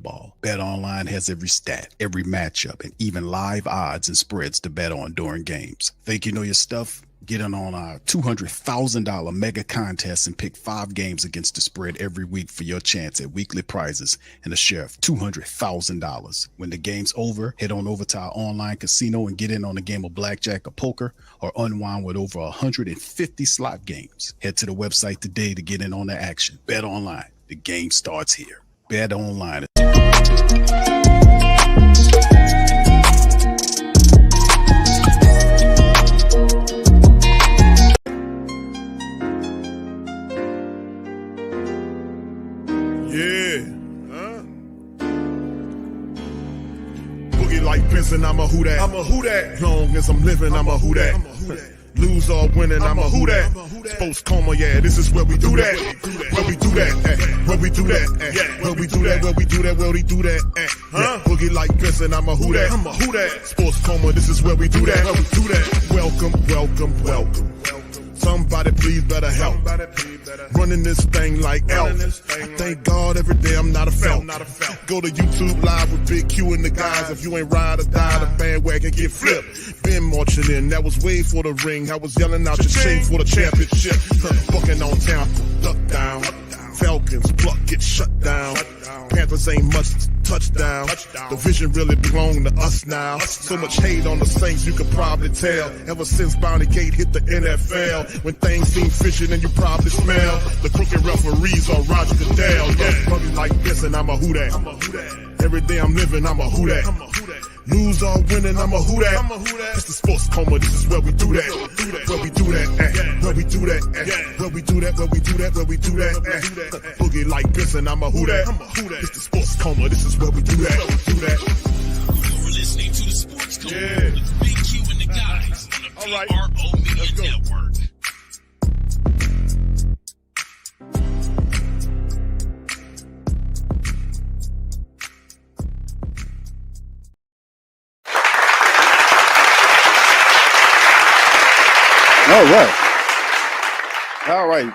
football. BetOnline has every stat, every matchup, and even live odds and spreads to bet on during games. Think you know your stuff? Get in on our $200,000 mega contest and pick 5 games against the spread every week for your chance at weekly prizes and a share of $200,000. When the game's over, head on over to our online casino and get in on a game of blackjack or poker, or unwind with over 150 slot games. Head to the website today to get in on the action. Bet online. The game starts here. Bet online. Like Benson, I'm a who that. Long as I'm living, I'm a who that. Lose or winning, I'm a who that. Sports Coma, yeah, this is where we do that. Where we do that, where we do that, where we do that, where we do that, where we do that. Boogie like Benson, I'm a who that. Sports Coma, this is where we do that. Where we do that. Welcome. Somebody please better help. Running this thing like Elf. I thank God every day I'm not a felt. Go to YouTube Live with Big Q and the guys. If you ain't ride or die, the bandwagon get flipped. Been marching in, that was way for the ring. I was yelling out your shame for the championship. Bucking on town, duck down. Falcons, pluck, get shut down. Panthers ain't much touchdown. The vision really belong to us now. So much hate on the Saints, you could probably tell. Ever since Bounty Gate hit the NFL, when things seem fishy, then you probably smell the crooked referees or Roger Goodell. Yeah, probably like this, and I'm a who that. Every day I'm living, I'm a who that. Lose or winning, I'm a who that. It's the Sports Coma, this is where we do that. Where we do that, where we do that, where we do that, where we do that, where we do that. Boogie like Benson, I'm a who that. It's the Sports Coma, this is where we do that. You're listening to the Sports Coma with Big Q and the guys on the PRO Media Network. All right.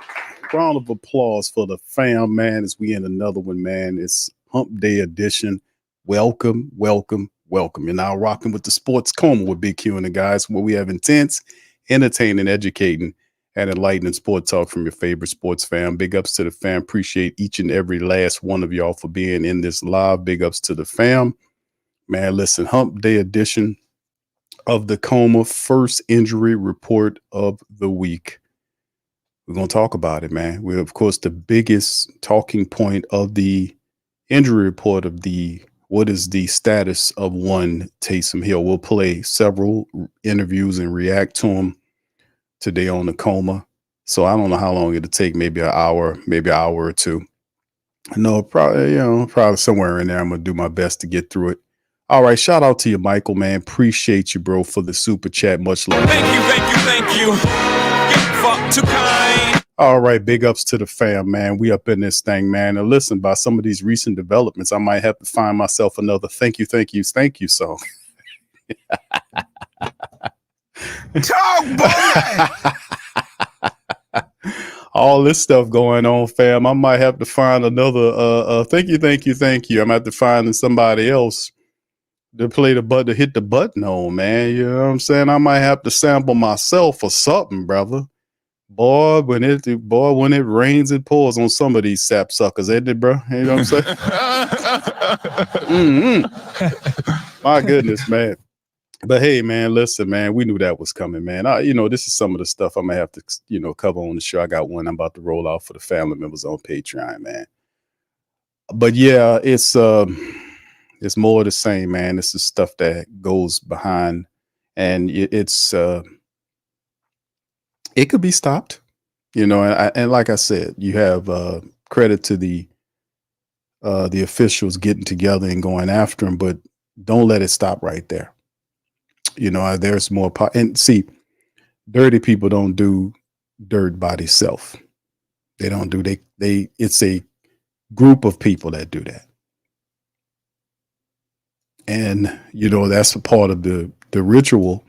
Round of applause for the fam, man, as we end another one, man. It's Hump Day edition. Welcome. You're now rocking with the Sports Coma with Big Q and the guys, where we have intense, entertaining, educating, and enlightening sport talk from your favorite sports fam. Big ups to the fam. Appreciate each and every last one of y'all for being in this live. Big ups to the fam. Man, listen, Hump Day edition of the Coma, first injury report of the week. We're going to talk about it, man. We're, of course, the biggest talking point of the injury report of what is the status of one Taysom Hill. We'll play several interviews and react to them today on the Coma. So I don't know how long it'll take, maybe an hour or two. No, probably somewhere in there. I'm going to do my best to get through it. All right, shout out to you, Michael, man. Appreciate you, bro, for the super chat. Much love. Thank you. Fuck too kind. All right, big ups to the fam, man. We up in this thing, man. And listen, by some of these recent developments, I might have to find myself another thank you song. Talk, boy. All this stuff going on, fam. I might have to find another thank you. I'm gonna have to find somebody else to play the button, to hit the button on, man. You know what I'm saying? I might have to sample myself or something, brother. Boy, when it rains, it pours on some of these sap suckers, ain't it, bro? You know what I'm saying? My goodness, man. But hey, man, listen, man, we knew that was coming, man. This is some of the stuff I'm gonna have to, cover on the show. I got one I'm about to roll out for the family members on Patreon, man. But yeah, it's more of the same, man. This is stuff that goes behind, and it could be stopped, and like I said, you have credit to the officials getting together and going after him, but don't let it stop right there. There's more and see, dirty people don't do dirt by themselves. They don't do it's a group of people that do that. And that's a part of the ritual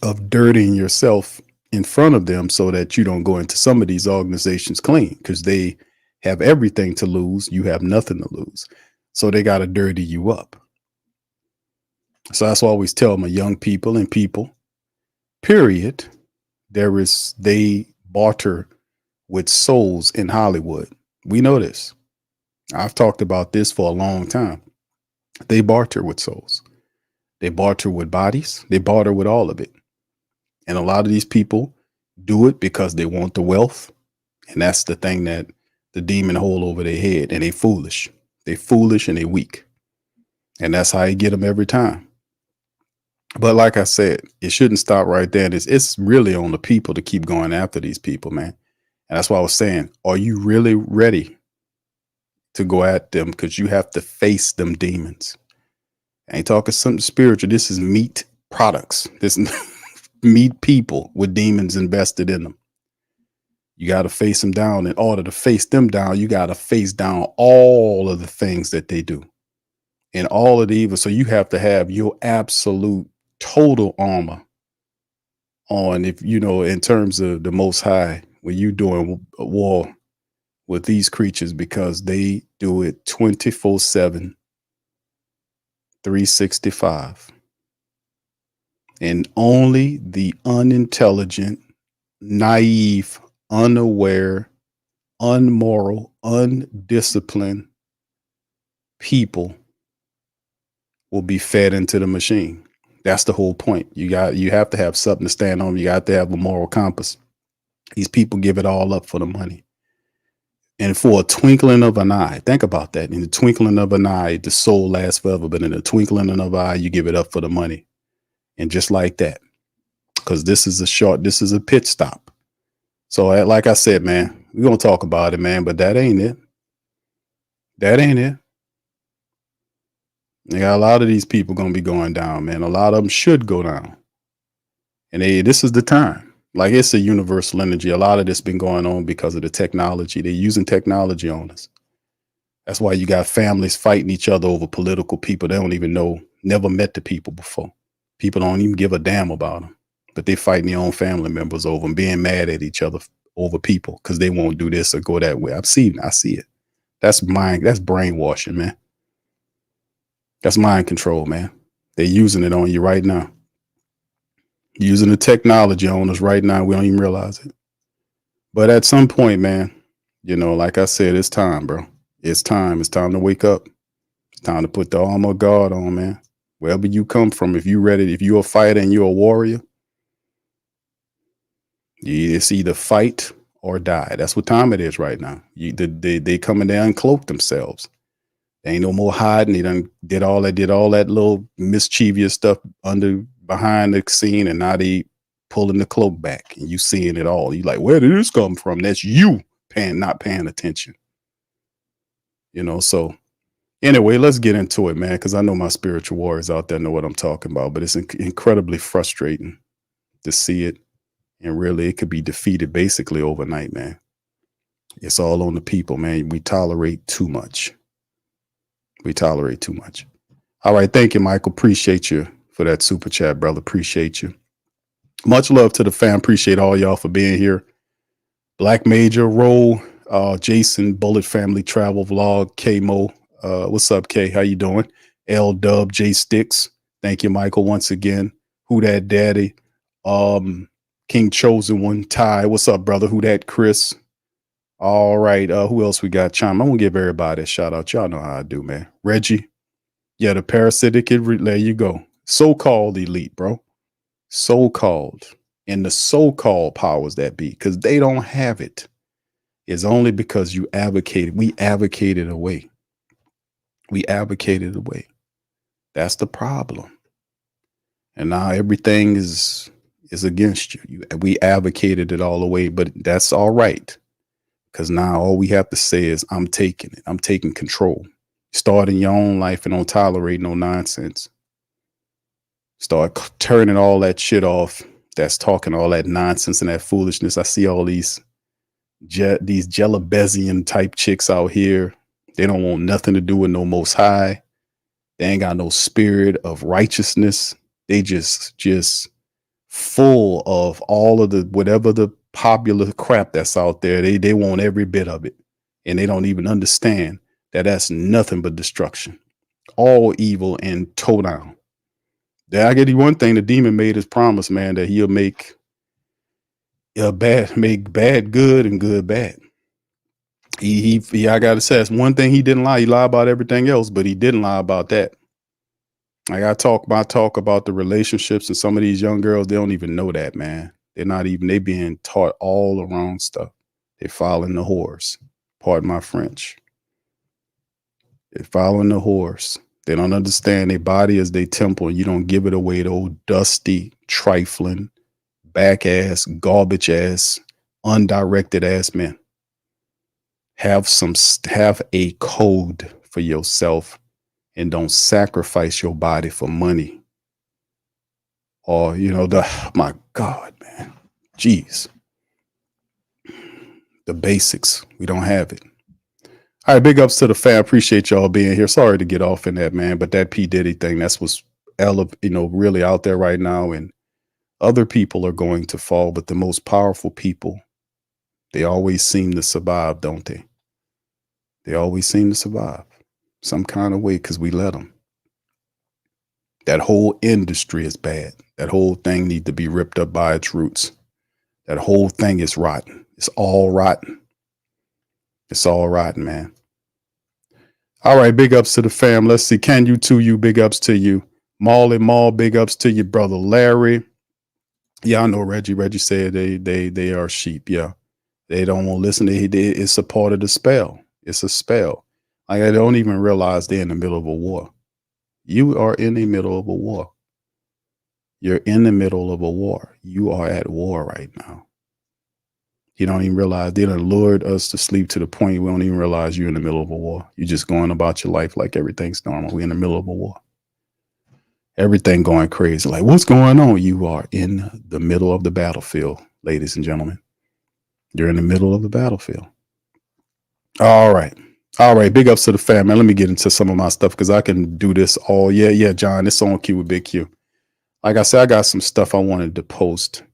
of dirtying yourself in front of them so that you don't go into some of these organizations clean, because they have everything to lose. You have nothing to lose. So they got to dirty you up. So that's why I always tell my young people and people, period, they barter with souls in Hollywood. We know this. I've talked about this for a long time. They barter with souls. They barter with bodies. They barter with all of it. And a lot of these people do it because they want the wealth. And that's the thing that the demon hold over their head. And they foolish. They foolish and they weak. And that's how you get them every time. But like I said, it shouldn't stop right there. And it's really on the people to keep going after these people, man. And that's why I was saying, are you really ready to go at them? Because you have to face them demons. I ain't talking something spiritual. This is meat products. This is meat people with demons invested in them. You got to face them down. In order to face them down, you got to face down all of the things that they do and all of the evil. So you have to have your absolute total armor on, if you know, in terms of the Most High, when you're doing war with these creatures, because they do it 24/7, 365. And only the unintelligent, naive, unaware, unmoral, undisciplined people will be fed into the machine. That's the whole point. You have to have something to stand on. You got to have a moral compass. These people give it all up for the money. And for a twinkling of an eye, think about that. In the twinkling of an eye, the soul lasts forever. But in the twinkling of an eye, you give it up for the money. And just like that, because this is a pit stop. So like I said, man, we're going to talk about it, man, but that ain't it. That ain't it. You got a lot of these people going to be going down, man. A lot of them should go down. And this is the time. Like, it's a universal energy. A lot of this been going on because of the technology. They're using technology on us. That's why you got families fighting each other over political people. They don't even know, never met the people before. People don't even give a damn about them, but they fighting their own family members over them, being mad at each other over people because they won't do this or go that way. I see it. That's brainwashing, man. That's mind control, man. They're using it on you right now. Using the technology on us right now. We don't even realize it. But at some point, man, you know, like I said, it's time, bro. It's time. It's time to wake up. It's time to put the armor of God on, man. Wherever you come from, if you're ready, if you're a fighter and you're a warrior, it's either fight or die. That's what time it is right now. They come in there and cloak themselves. There ain't no more hiding. They done did all that little mischievous stuff behind the scene, and now they pulling the cloak back, and you seeing it all. You like, where did this come from? That's you not paying attention. You know, so anyway, let's get into it, man, because I know my spiritual warriors out there know what I'm talking about, but it's incredibly frustrating to see it. And really, it could be defeated basically overnight, man. It's all on the people, man. We tolerate too much. All right. Thank you, Michael. Appreciate you for that super chat, brother. Appreciate you. Much love to the fam. Appreciate all y'all for being here. Black Major, Roll, Jason, Bullet Family Travel Vlog, K-Mo. What's up, K? How you doing? L Dub, J Sticks. Thank you, Michael, once again. Who that daddy? King Chosen One, Ty. What's up, brother? Who that, Chris? All right. Who else we got? Chime. I'm gonna give everybody a shout out. Y'all know how I do, man. Reggie. Yeah, the parasitic. There you go. So-called elite, bro. So-called. And the so-called powers that be, because they don't have it. It's only because you advocated. We advocated away. That's the problem. And now everything is against you. We advocated it all away, but that's all right. Because now all we have to say is, I'm taking it. I'm taking control. Start in your own life and don't tolerate no nonsense. Start turning all that shit off. That's talking all that nonsense and that foolishness. I see all these Jelebezian type chicks out here. They don't want nothing to do with no Most High. They ain't got no spirit of righteousness. They just full of all of the whatever the popular crap that's out there. They want every bit of it, and they don't even understand that's nothing but destruction, all evil and toe down. Then I get you one thing: the demon made his promise, man, that he'll make bad good and good bad. I gotta say, that's one thing he didn't lie. He lied about everything else, but he didn't lie about that. Like I talk about the relationships, and some of these young girls, they don't even know that, man. They being taught all the wrong stuff. They following the horse. Pardon my French. They're following the horse. They don't understand their body is their temple, and you don't give it away to old dusty, trifling, back ass, garbage ass, undirected ass men. Have a code for yourself, and don't sacrifice your body for money. Or, my God, man. Jeez. The basics. We don't have it. All right, big ups to the fan. Appreciate y'all being here. Sorry to get off in that, man, but that P. Diddy thing, that's what's really out there right now, and other people are going to fall, but the most powerful people, they always seem to survive, don't they? They always seem to survive some kind of way because we let them. That whole industry is bad. That whole thing needs to be ripped up by its roots. That whole thing is rotten. It's all rotten. It's all rotten, man. All right, big ups to the fam. Let's see. Can you to you? Big ups to you. Maul, big ups to your brother Larry. Yeah, I know Reggie. Reggie said they are sheep. Yeah. They don't want to listen. It's a part of the spell. It's a spell. Like, I don't even realize they're in the middle of a war. You are in the middle of a war. You're in the middle of a war. You are at war right now. You don't even realize they done lured us to sleep to the point we don't even realize you're in the middle of a war. You're just going about your life like everything's normal. We're in the middle of a war. Everything going crazy. Like, what's going on? You are in the middle of the battlefield, ladies and gentlemen. You're in the middle of the battlefield. All right. All right. Big ups to the fam, man. Let me get into some of my stuff because I can do this all. Yeah, John. It's on Q with Big Q. Like I said, I got some stuff I wanted to post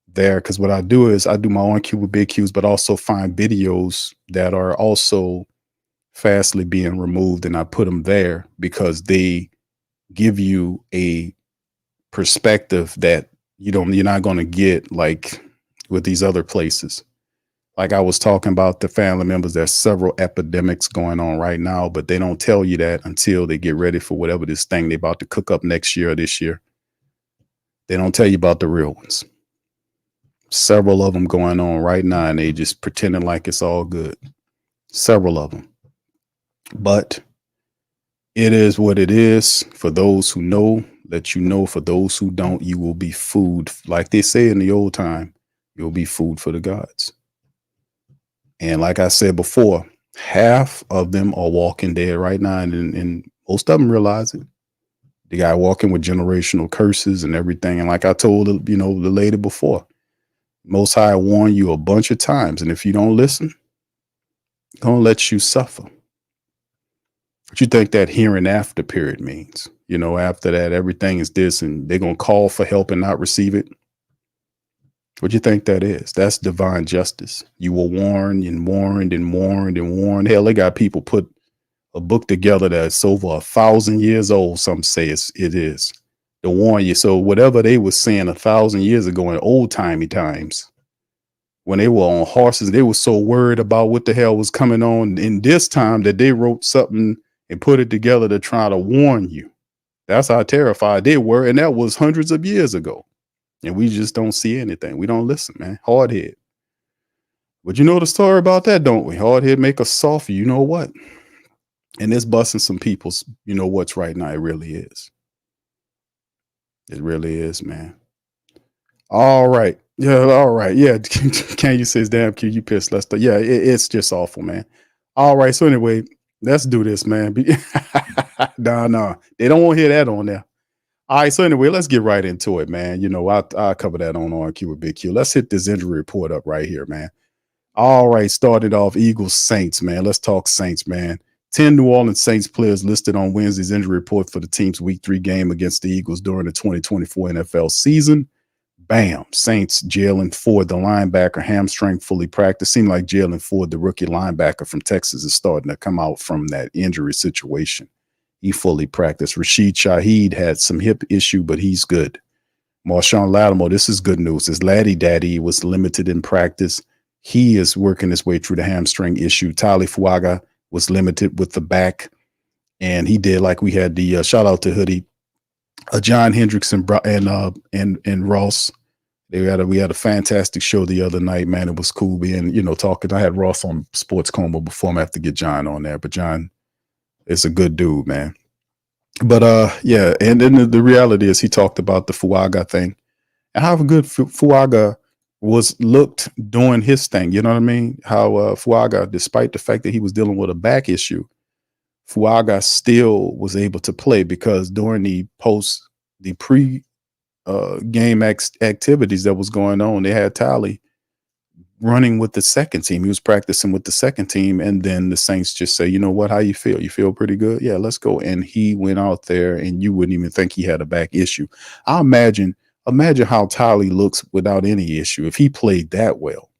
there because what I do is I do my own Q with Big Qs, but also find videos that are also fastly being removed, and I put them there because they give you a perspective that you're not going to get like with these other places. Like I was talking about the family members, there's several epidemics going on right now, but they don't tell you that until they get ready for whatever this thing they're about to cook up next year or this year. They don't tell you about the real ones. Several of them going on right now, and they just pretending like it's all good. Several of them. But it is what it is. For those who know, let you know. For those who don't, you will be food. Like they say in the old time, you'll be food for the gods. And like I said before, half of them are walking dead right now, and most of them realize it. The guy walking with generational curses and everything. And like I told the lady before, Most High warned you a bunch of times, and if you don't listen, gonna let you suffer. What you think that hereinafter period means? After that, everything is this, and they're gonna call for help and not receive it. What you think that is? That's divine justice. You were warned and warned and warned and warned. Hell, they got people put a book together that's over 1,000 years old. Some say it is to warn you. So whatever they were saying 1,000 years ago in old timey times, when they were on horses, they were so worried about what the hell was coming on in this time that they wrote something and put it together to try to warn you. That's how terrified they were. And that was hundreds of years ago. And we just don't see anything. We don't listen, man. Hard head. But you know the story about that, don't we? Hard head make us soft. You know what? And it's busting some people's, what's right now. It really is. It really is, man. All right. Yeah, all right. Yeah. Can you say it's damn cute? You pissed. Let's do. Yeah, it's just awful, man. All right. So anyway, let's do this, man. Nah. They don't want to hear that on there. All right. So anyway, let's get right into it, man. I'll cover that on Q with Big Q. Let's hit this injury report up right here, man. All right. Started off Eagles Saints, man. Let's talk Saints, man. 10 New Orleans Saints players listed on Wednesday's injury report for the team's Week 3 game against the Eagles during the 2024 NFL season. Bam, Saints, Jalen Ford, the linebacker, hamstring fully practiced. Seemed like Jalen Ford, the rookie linebacker from Texas, is starting to come out from that injury situation. He fully practiced. Rashid Shaheed had some hip issue, but he's good. Marshawn Lattimore, this is good news. His laddie daddy was limited in practice. He is working his way through the hamstring issue. Tali Fuaga was limited with the back, and he did like we had the shout out to Hoodie, John Hendricks and Ross. We had a fantastic show the other night, man. It was cool being, talking. I had Ross on Sports Coma before. I'm gonna have to get John on there, but John is a good dude, man. But yeah, and then the reality is he talked about the Fuaga thing and how good Fuaga was looked doing his thing. You know what I mean? How Fuaga, despite the fact that he was dealing with a back issue, Fuaga still was able to play because during the pre game activities that was going on, they had Tally running with the second team. He was practicing with the second team, and then the Saints just say, you know what, how you feel? You feel pretty good? Yeah, let's go. And he went out there, and you wouldn't even think he had a back issue. I imagine how Tally looks without any issue. If he played that well,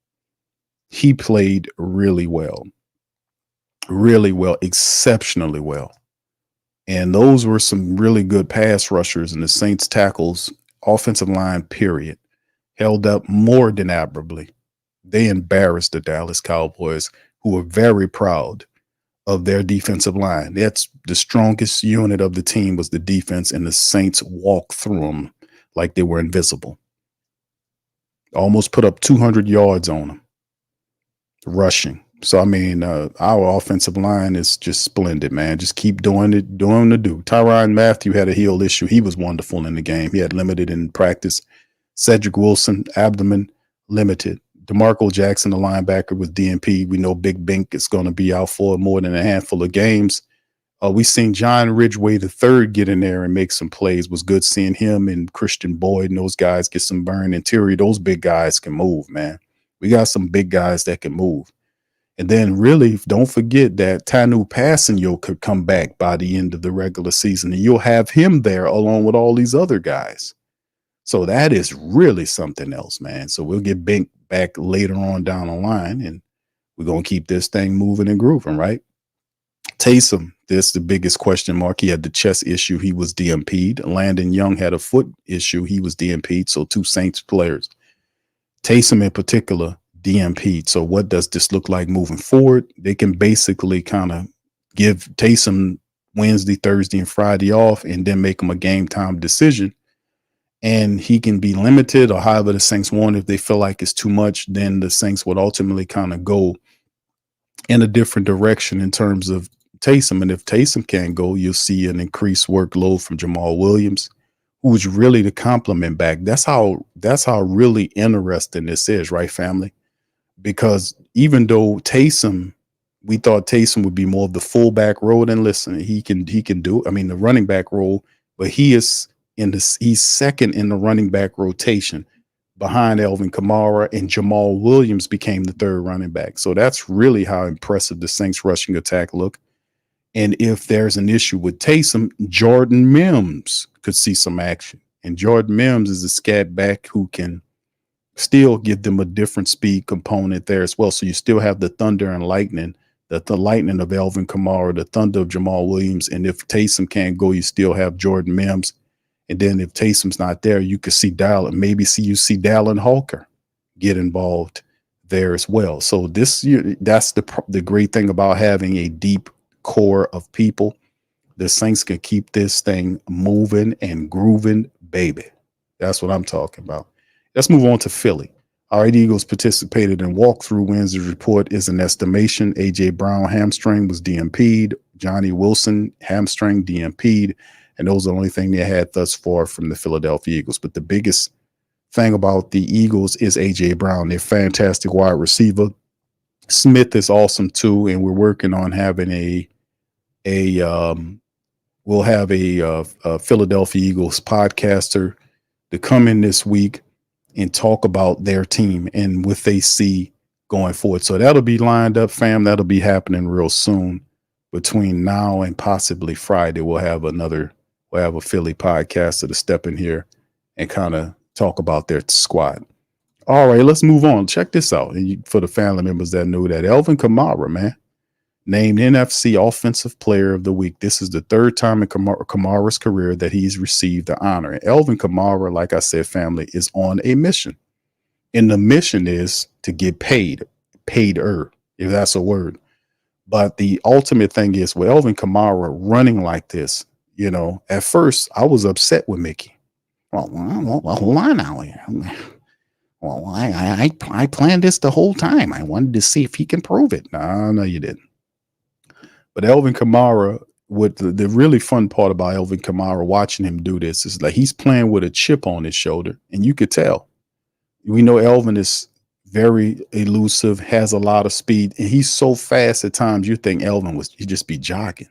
he played really well, exceptionally well. And those were some really good pass rushers, and the Saints tackles, offensive line, period, held up more than admirably. They embarrassed the Dallas Cowboys, who were very proud of their defensive line. That's the strongest unit of the team was the defense, and the Saints walked through them like they were invisible. Almost put up 200 yards on them, rushing. So, I mean, our offensive line is just splendid, man. Just keep doing the do. Tyrann Mathieu had a heel issue. He was wonderful in the game. He had limited in practice. Cedric Wilson, abdomen, limited. DeMarco Jackson, the linebacker, with DNP. We know Big Bink is going to be out for more than a handful of games. We've seen John Ridgway III get in there and make some plays. It was good seeing him and Christian Boyd and those guys get some burn. Interior, those big guys can move, man. We got some big guys that can move. And then really don't forget that Tanu Passanio could come back by the end of the regular season, and you'll have him there along with all these other guys. So that is really something else, man. So we'll get Bink back later on down the line, and we're going to keep this thing moving and grooving, right? Taysom, this is the biggest question mark. He had the chest issue. He was DNP'd. Landon Young had a foot issue. He was DNP'd. So 2 Saints players. Taysom in particular, DNP'd. So what does this look like moving forward? They can basically kind of give Taysom Wednesday, Thursday, and Friday off and then make him a game time decision. And he can be limited or however the Saints want. If they feel like it's too much, then the Saints would ultimately kind of go in a different direction in terms of Taysom. And if Taysom can't go, you'll see an increased workload from Jamal Williams, who's really the complement back. That's how really interesting this is, right, family? Because even though Taysom, we thought Taysom would be more of the fullback role, and listen, he can do, I mean, the running back role, but he's second in the running back rotation behind Alvin Kamara, and Jamal Williams became the third running back. So that's really how impressive the Saints rushing attack look. And if there's an issue with Taysom, Jordan Mims could see some action. And Jordan Mims is a scat back who can still give them a different speed component there as well. So you still have the thunder and lightning, the lightning of Alvin Kamara, the thunder of Jamal Williams. And if Taysom can't go, you still have Jordan Mims. And then if Taysom's not there, you could see Dallin Hawker get involved there as well. So that's the great thing about having a deep core of people. The Saints can keep this thing moving and grooving, baby. That's what I'm talking about. Let's move on to Philly. All right, Eagles participated in walkthrough wins. The report is an estimation. A.J. Brown hamstring was DNP'd. Johnny Wilson hamstring DNP'd. And those are the only thing they had thus far from the Philadelphia Eagles. But the biggest thing about the Eagles is A.J. Brown. They're fantastic wide receiver. Smith is awesome too, and we're working on having we'll have a Philadelphia Eagles podcaster to come in this week and talk about their team and what they see going forward. So that'll be lined up, fam. That'll be happening real soon. Between now and possibly Friday, we'll have a Philly podcaster to step in here and kind of talk about their squad. All right, let's move on. Check this out. And for the family members that knew that, Alvin Kamara, man, named NFC Offensive Player of the Week. This is the third time in Kamara's career that he's received the honor. And Alvin Kamara, like I said, family, is on a mission. And the mission is to get paid, if that's a word. But the ultimate thing is, with Alvin Kamara running like this, you know, at first I was upset with Mickey. Well, hold on now. Well, I planned this the whole time. I wanted to see if he can prove it. No, you didn't. But Alvin Kamara, what the really fun part about Alvin Kamara, watching him do this, is like he's playing with a chip on his shoulder, and you could tell. We know Alvin is very elusive, has a lot of speed, and he's so fast at times you think Alvin he'd just be jogging.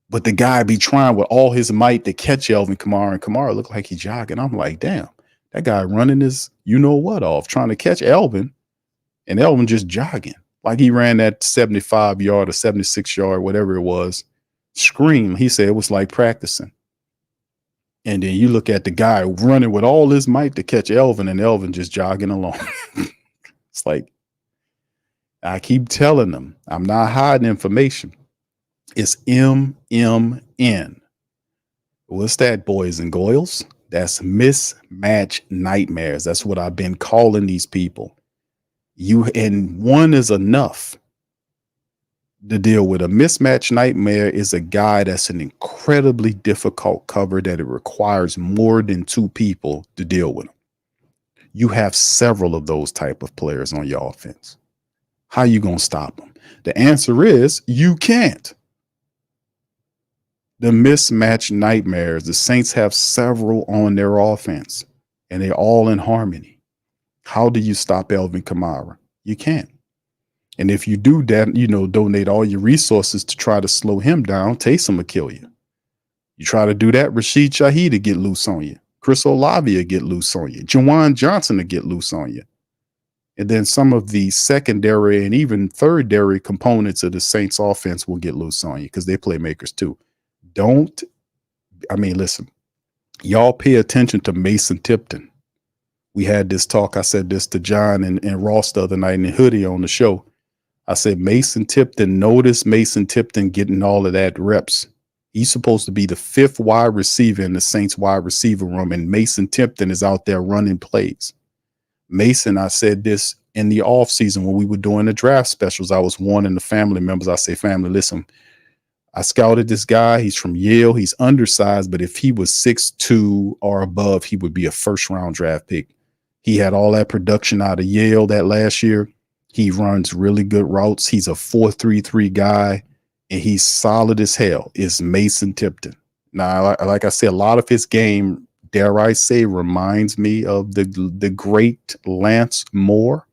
But the guy be trying with all his might to catch Alvin Kamara, and Kamara looked like he's jogging. I'm like, damn, that guy running his you-know-what off, trying to catch Alvin, and Alvin just jogging. Like he ran that 75-yard or 76-yard, whatever it was, scream. He said it was like practicing. And then you look at the guy running with all his might to catch Alvin, and Alvin just jogging along. It's like, I keep telling them, I'm not hiding information. It's MMN. What's that, boys and girls? That's mismatch nightmares. That's what I've been calling these people. And one is enough to deal with. A mismatch nightmare is a guy that's an incredibly difficult cover that it requires more than two people to deal with him. You have several of those type of players on your offense. How you going to stop them? The answer is you can't. The mismatch nightmares, the Saints have several on their offense, and they're all in harmony. How do you stop Alvin Kamara? You can't. And if you do that, you know, donate all your resources to try to slow him down, Taysom will kill you. You try to do that, Rashid Shaheed will get loose on you. Chris Olave will get loose on you. Juwan Johnson will get loose on you. And then some of the secondary and even thirdary components of the Saints offense will get loose on you because they're playmakers too. Listen, y'all pay attention to Mason Tipton. We had this talk. I said this to John and Ross the other night in the hoodie on the show. I said, Mason Tipton, notice Mason Tipton getting all of that reps. He's supposed to be the fifth wide receiver in the Saints wide receiver room, and Mason Tipton is out there running plays. Mason, I said this in the offseason when we were doing the draft specials. I was warning the family members. I say, family, listen, I scouted this guy. He's from Yale. He's undersized, but if he was 6'2" or above, he would be a first-round draft pick. He had all that production out of Yale that last year. He runs really good routes. He's a 4.33 guy, and he's solid as hell. It's Mason Tipton. Now, like I said, a lot of his game, dare I say, reminds me of the great Lance Moore.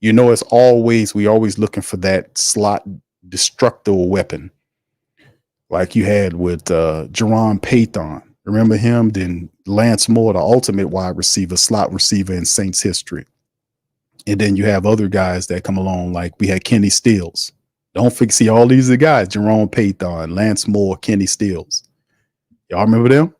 You know, we always looking for that slot destructive weapon, like you had with Jerome Payton. Remember him? Then Lance Moore, the ultimate wide receiver, slot receiver in Saints history. And then you have other guys that come along, like we had Kenny Stills. Don't see all these are guys: Jerome Payton, Lance Moore, Kenny Stills. Y'all remember them?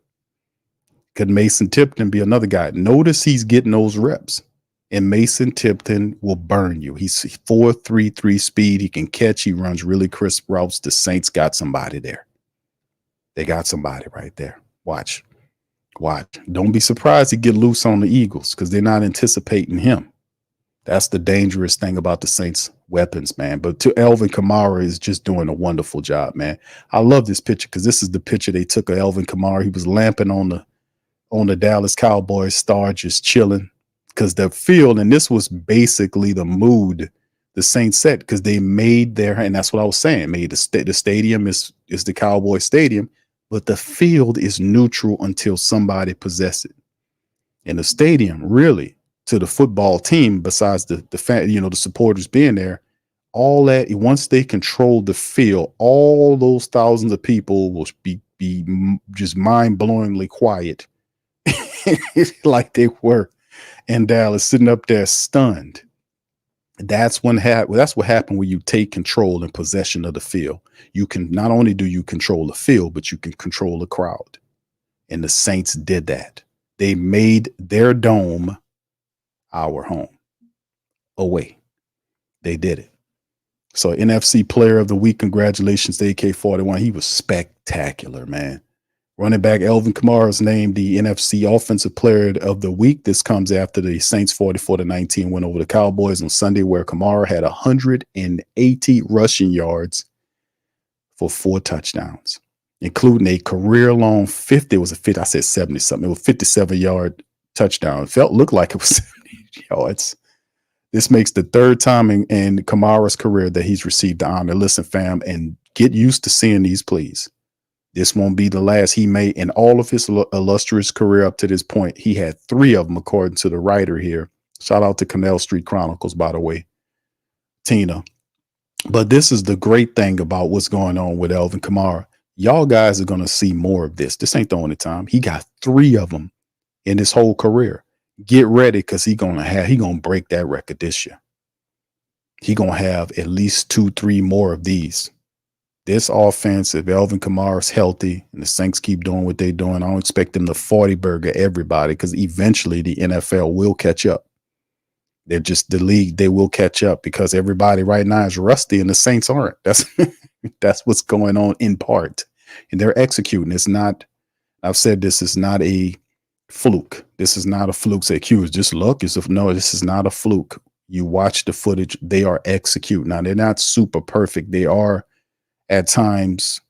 Could Mason Tipton be another guy? Notice he's getting those reps, and Mason Tipton will burn you. He's 4.33 speed. He can catch. He runs really crisp routes. The Saints got somebody there. They got somebody right there. Watch. Don't be surprised he get loose on the Eagles because they're not anticipating him. That's the dangerous thing about the Saints weapons, man. But to Alvin Kamara is just doing a wonderful job, man. I love this picture because this is the picture they took of Alvin Kamara. He was lamping on the Dallas Cowboys star, just chilling because the field, and this was basically the mood the Saints set because they made and that's what I was saying, made the stadium is the Cowboy stadium, but the field is neutral until somebody possesses it. And the stadium, really, to the football team, besides the supporters being there, all that, once they control the field, all those thousands of people will be just mind-blowingly quiet like they were in Dallas, sitting up there stunned. That's what happened when you take control and possession of the field. You can not only do you control the field, but you can control the crowd. And the Saints did that. They made their dome our home. Away. They did it. So NFC Player of the Week, congratulations to AK-41. He was spectacular, man. Running back Alvin Kamara is named the NFC Offensive Player of the Week. This comes after the Saints 44-19 win over the Cowboys on Sunday, where Kamara had 180 rushing yards for 4 touchdowns, including a career-long 50. It was a 50. I said 70-something. It was a 57-yard touchdown. It looked like it was 70 yards. This makes the 3rd time in Kamara's career that he's received the honor. Listen, fam, and get used to seeing these plays. This won't be the last. He made in all of his illustrious career up to this point. He had 3 of them, according to the writer here. Shout out to Canal Street Chronicles, by the way, Tina. But this is the great thing about what's going on with Alvin Kamara. Y'all guys are going to see more of this. This ain't the only time. He got 3 of them in his whole career. Get ready, because he gonna break that record this year. He gonna have at least 2-3 more of these. This offense, if Alvin Kamara's healthy and the Saints keep doing what they're doing, I don't expect them to 40 burger everybody, because eventually the NFL will catch up. They're just the league. They will catch up, because everybody right now is rusty and the Saints aren't. That's what's going on in part. And they're executing. It's not, I've said this is not a fluke. This is not a fluke. Say Q is just luck. No, this is not a fluke. You watch the footage. They are executing. Now, they're not super perfect. They are at times,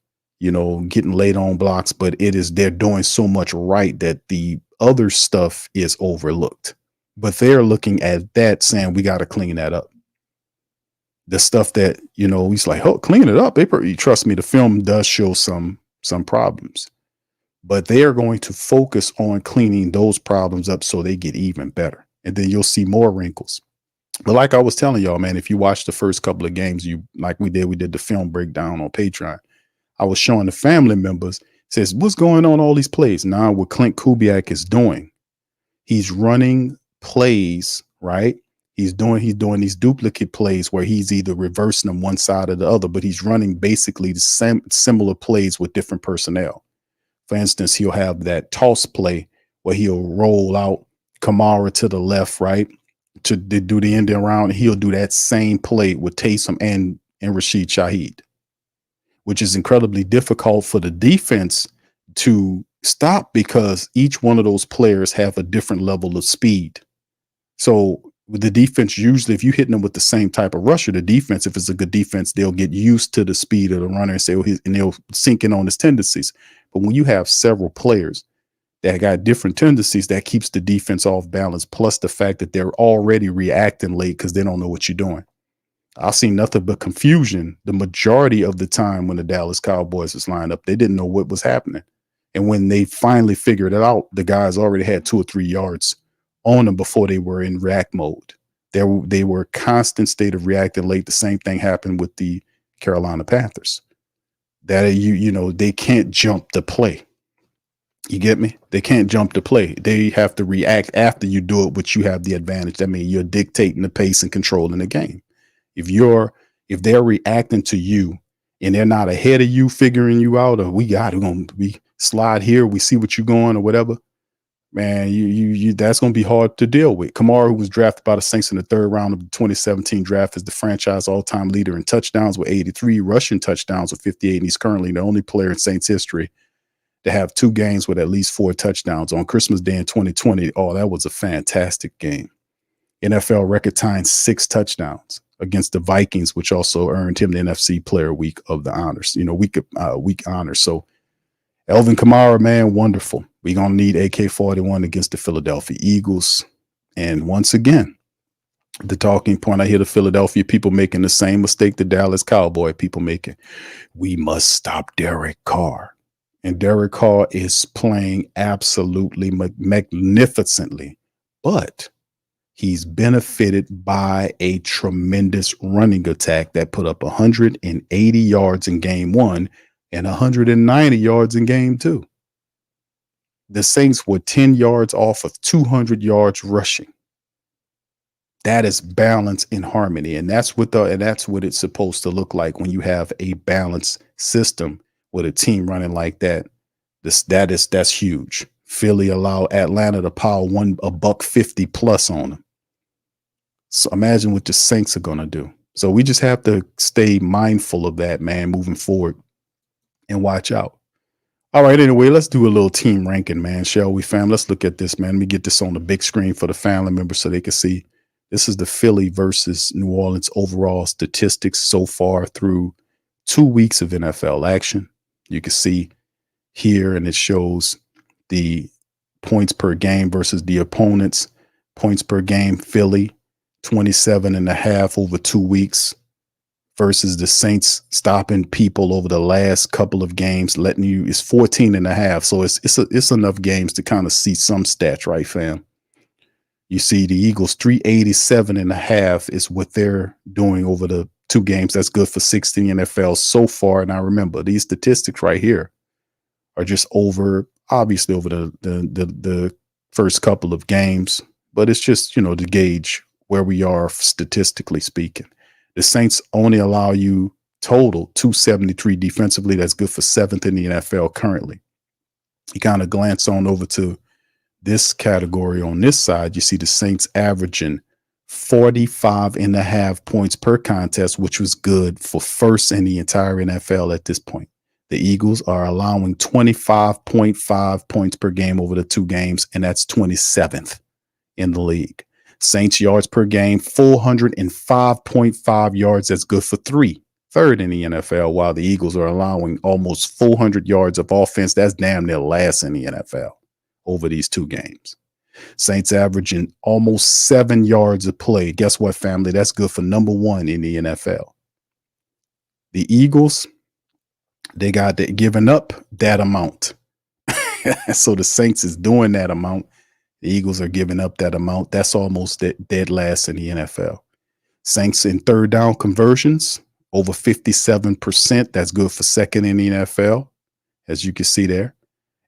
getting late on blocks, but they're doing so much right that the other stuff is overlooked. But they're looking at that saying, we got to clean that up. The stuff that, he's like, oh, clean it up. Trust me, the film does show some problems, but they are going to focus on cleaning those problems up so they get even better. And then you'll see more wrinkles. But like I was telling y'all, man, if you watch the first couple of games, we did the film breakdown on Patreon. I was showing the family members, says, what's going on all these plays? Now, what Clint Kubiak is doing, he's running plays, right? He's doing these duplicate plays where he's either reversing them one side or the other, but he's running basically the same similar plays with different personnel. For instance, he'll have that toss play where he'll roll out Kamara to the left, right? To do the end around, he'll do that same play with Taysom and Rashid Shaheed, which is incredibly difficult for the defense to stop, because each one of those players have a different level of speed. So with the defense, usually if you're hitting them with the same type of rusher, the defense, if it's a good defense, they'll get used to the speed of the runner and say, and they'll sink in on his tendencies. But when you have several players that got different tendencies, that keeps the defense off balance, plus the fact that they're already reacting late because they don't know what you're doing. I've seen nothing but confusion the majority of the time when the Dallas Cowboys was lined up. They didn't know what was happening. And when they finally figured it out, the guys already had 2 or 3 yards on them before they were in react mode. They were constant state of reacting late. The same thing happened with the Carolina Panthers. That they can't jump the play. You get me? They can't jump the play. They have to react after you do it, which you have the advantage. That means you're dictating the pace and controlling the game. If they're reacting to you and they're not ahead of you, figuring you out, or we slide here, we see what you're going or whatever, man, you that's going to be hard to deal with. Kamara, who was drafted by the Saints in the 3rd round of the 2017 draft, is the franchise all-time leader in touchdowns with 83, rushing touchdowns with 58, and he's currently the only player in Saints history to have 2 games with at least 4 touchdowns. On Christmas Day in 2020, that was a fantastic game. NFL record tying 6 touchdowns against the Vikings, which also earned him the NFC Player Week of the honors, week honors. So Alvin Kamara, man, wonderful. We're going to need AK-41 against the Philadelphia Eagles. And once again, the talking point, I hear the Philadelphia people making the same mistake the Dallas Cowboy people making. We must stop Derek Carr. And Derek Carr is playing absolutely magnificently, but he's benefited by a tremendous running attack that put up 180 yards in game 1 and 190 yards in game 2. The Saints were 10 yards off of 200 yards rushing. That is balance and harmony, and that's what it's supposed to look like when you have a balanced system with a team running like that. That's huge. Philly allowed Atlanta to pile a $150 plus on them. So imagine what the Saints are going to do. So we just have to stay mindful of that, man, moving forward and watch out. All right, anyway, let's do a little team ranking, man, shall we, fam? Let's look at this, man. Let me get this on the big screen for the family members so they can see. This is the Philly versus New Orleans overall statistics so far through 2 weeks of NFL action. You can see here, and it shows the points per game versus the opponents. Points per game, Philly, 27.5 over 2 weeks versus the Saints stopping people over the last couple of games, letting you, it's 14.5. So it's enough games to kind of see some stats, right, fam? You see the Eagles 387.5 is what they're doing over the 2 games. That's good for 16 NFL so far. Now remember, these statistics right here are just obviously over the first couple of games, but it's just, to gauge where we are statistically speaking. The Saints only allow you total 273 defensively. That's good for 7th in the NFL currently. You kind of glance on over to this category on this side. You see the Saints averaging 45.5 points per contest, which was good for 1st in the entire NFL at this point. The Eagles are allowing 25.5 points per game over the 2 games, and that's 27th in the league. Saints yards per game, 405.5 yards. That's good for 3rd in the NFL, while the Eagles are allowing almost 400 yards of offense. That's damn near last in the NFL over these 2 games. Saints averaging almost 7 yards a play. Guess what, family? That's good for number 1 in the NFL. The Eagles, they got giving up that amount. So the Saints is doing that amount. The Eagles are giving up that amount. That's almost dead last in the NFL. Saints in 3rd down conversions, over 57%. That's good for 2nd in the NFL, as you can see there.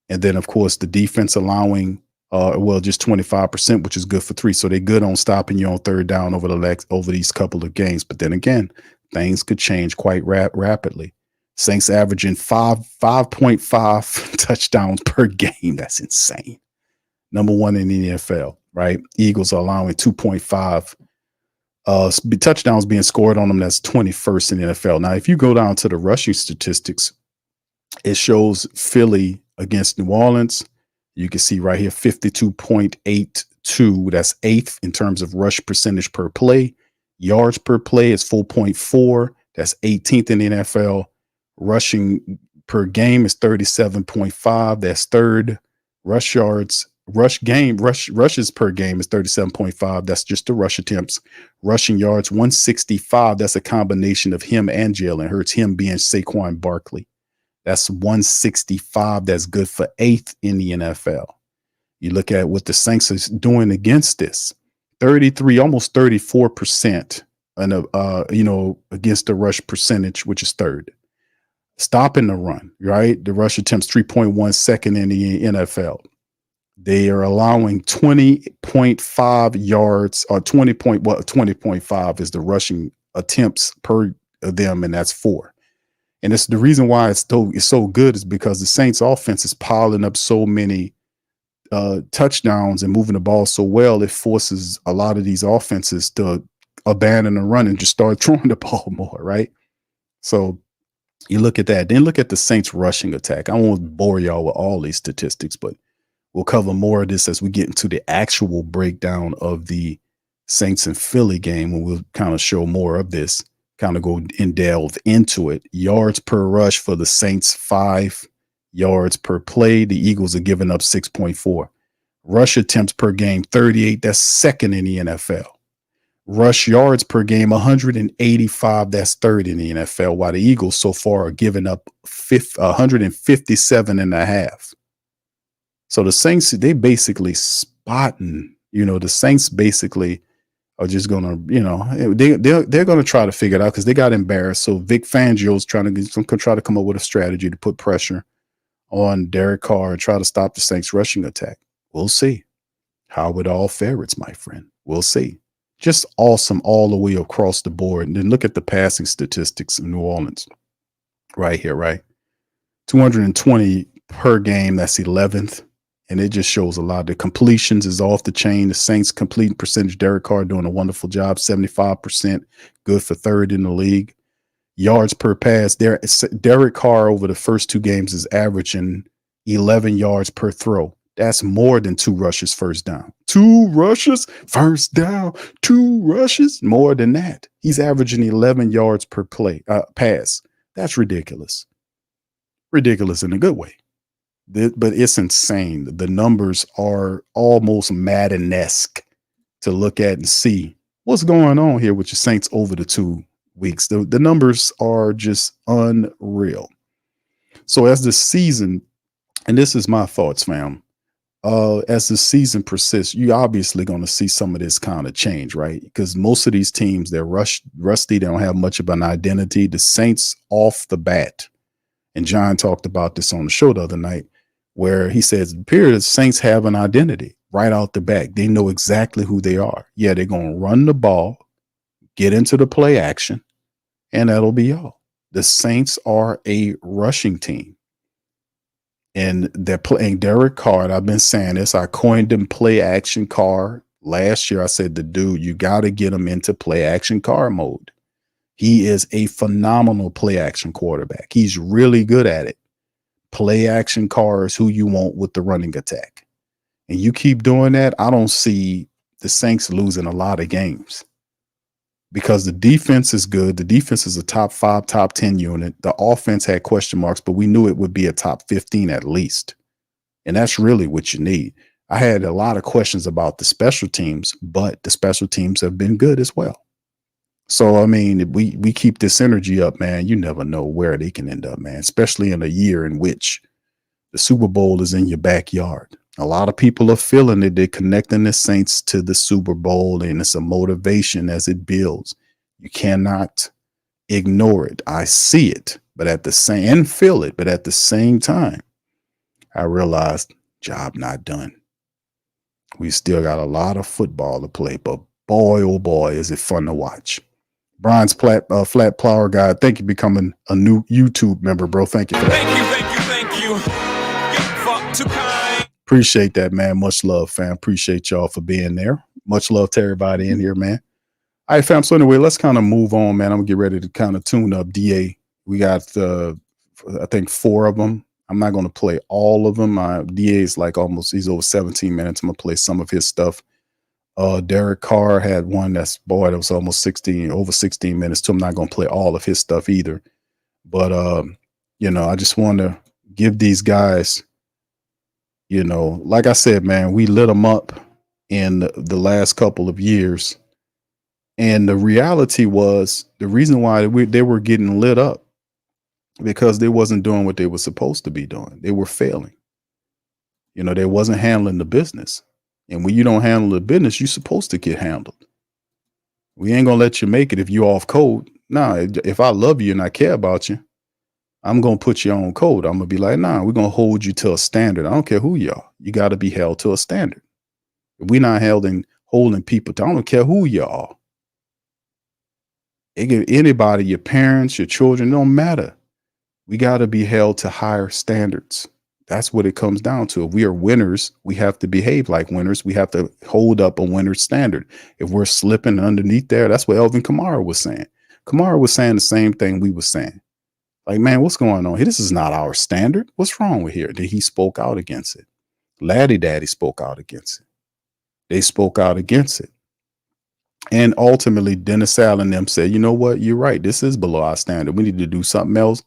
And then, of course, the defense allowing, just 25%, which is good for 3. So they're good on stopping you on 3rd down over these couple of games. But then again, things could change quite rapidly. Saints averaging 5.5 touchdowns per game. That's insane. Number 1 in the NFL, right? Eagles are allowing 2.5 touchdowns being scored on them. That's 21st in the NFL. Now, if you go down to the rushing statistics, it shows Philly against New Orleans. You can see right here, 52.82. That's 8th in terms of rush percentage per play. Yards per play is 4.4. That's 18th in the NFL. Rushing per game is 37.5. That's 3rd. Rushes per game is 37.5. That's just the rush attempts. Rushing yards, 165. That's a combination of him and Jalen Hurts, him being Saquon Barkley. That's 165. That's good for 8th in the NFL. You look at what the Saints is doing against this, 33, almost 34%, against the rush percentage, which is 3rd. Stopping the run, right? The rush attempts 3.1 second in the NFL. They are allowing 20.5 yards or 20.5 is the rushing attempts per them, and that's 4. And it's the reason why it's so good is because the Saints offense is piling up so many touchdowns and moving the ball so well, it forces a lot of these offenses to abandon the run and just start throwing the ball more, right? So you look at that. Then look at the Saints rushing attack. I won't bore y'all with all these statistics, but we'll cover more of this as we get into the actual breakdown of the Saints and Philly game, when we'll kind of show more of this, kind of go and delve into it. Yards per rush for the Saints, 5 yards per play. The Eagles are giving up 6.4. Rush attempts per game, 38. That's 2nd in the NFL. Rush yards per game, 185. That's 3rd in the NFL, while the Eagles so far are giving up 157.5. So the Saints, they basically spotting, the Saints basically are just going to, they're going to try to figure it out because they got embarrassed. So Vic Fangio's trying to come up with a strategy to put pressure on Derek Carr and try to stop the Saints rushing attack. We'll see how it all fares, my friend. We'll see. Just awesome all the way across the board. And then look at the passing statistics in New Orleans right here, right? 220 per game. That's 11th. And it just shows a lot. The completions is off the chain. The Saints completing percentage, Derek Carr doing a wonderful job, 75%, good for third in the league. Yards per pass, Derek Carr over the first 2 games is averaging 11 yards per throw. That's more than 2 rushes first down. 2 rushes first down, 2 rushes, more than that. He's averaging 11 yards per pass. That's ridiculous. Ridiculous in a good way. But it's insane. The numbers are almost Madden-esque to look at and see what's going on here with your Saints over the 2 weeks. The numbers are just unreal. So as the season, and this is my thoughts, fam, as the season persists, you obviously going to see some of this kind of change, right? Because most of these teams, they're rusty. They don't have much of an identity. The Saints off the bat, and John talked about this on the show the other night, where he says, period, the Saints have an identity right out the back. They know exactly who they are. Yeah, they're going to run the ball, get into the play action, and that'll be all. The Saints are a rushing team. And they're playing Derek Carr. I've been saying this. I coined him play action Carr. Last year, I said, the dude, you got to get him into play action Carr mode. He is a phenomenal play action quarterback. He's really good at it. Play action Carr is who you want with the running attack. And you keep doing that, I don't see the Saints losing a lot of games because the defense is good. The defense is a top 5, top 10 unit. The offense had question marks, but we knew it would be a top 15 at least. And that's really what you need. I had a lot of questions about the special teams, but the special teams have been good as well. So, I mean, if we keep this energy up, man, you never know where they can end up, man, especially in a year in which the Super Bowl is in your backyard. A lot of people are feeling it. They're connecting the Saints to the Super Bowl, and it's a motivation as it builds. You cannot ignore it. I see it, but at the same and feel it, but at the same time, I realized job not done. We still got a lot of football to play, but boy, oh boy, is it fun to watch. Brian's flat plower guy, thank you for becoming a new YouTube member, bro. Thank you for that. Thank you. Fuck too kind. Appreciate that, man. Much love, fam. Appreciate y'all for being there. Much love to everybody in here, man. All right, fam. So anyway, let's kind of move on, man. I'm gonna get ready to kind of tune up DA. We got I think 4 of them. I'm not gonna play all of them. DA is like he's over 17 minutes. I'm gonna play some of his stuff. Derek Carr had one that was almost over 16 minutes too. I'm not going to play all of his stuff either, but I just want to give these guys, like I said, man, we lit them up in the last couple of years, and the reality was the reason why they were getting lit up because they wasn't doing what they were supposed to be doing. They were failing. They wasn't handling the business. And when you don't handle the business, you're supposed to get handled. We ain't going to let you make it if you off code. Nah, if I love you and I care about you, I'm going to put you on code. I'm going to be like, nah, we're going to hold you to a standard. I don't care who you are. You got to be held to a standard. If we're not holding people to, I don't care who you are. Anybody, your parents, your children, it don't matter. We got to be held to higher standards. That's what it comes down to. If we are winners, we have to behave like winners. We have to hold up a winner's standard. If we're slipping underneath there, that's what Alvin Kamara was saying. Kamara was saying the same thing we were saying. Like, man, what's going on here? This is not our standard. What's wrong with here? He spoke out against it. Laddie Daddy spoke out against it. They spoke out against it. And ultimately, Dennis Allen and them said, you know what? You're right. This is below our standard. We need to do something else.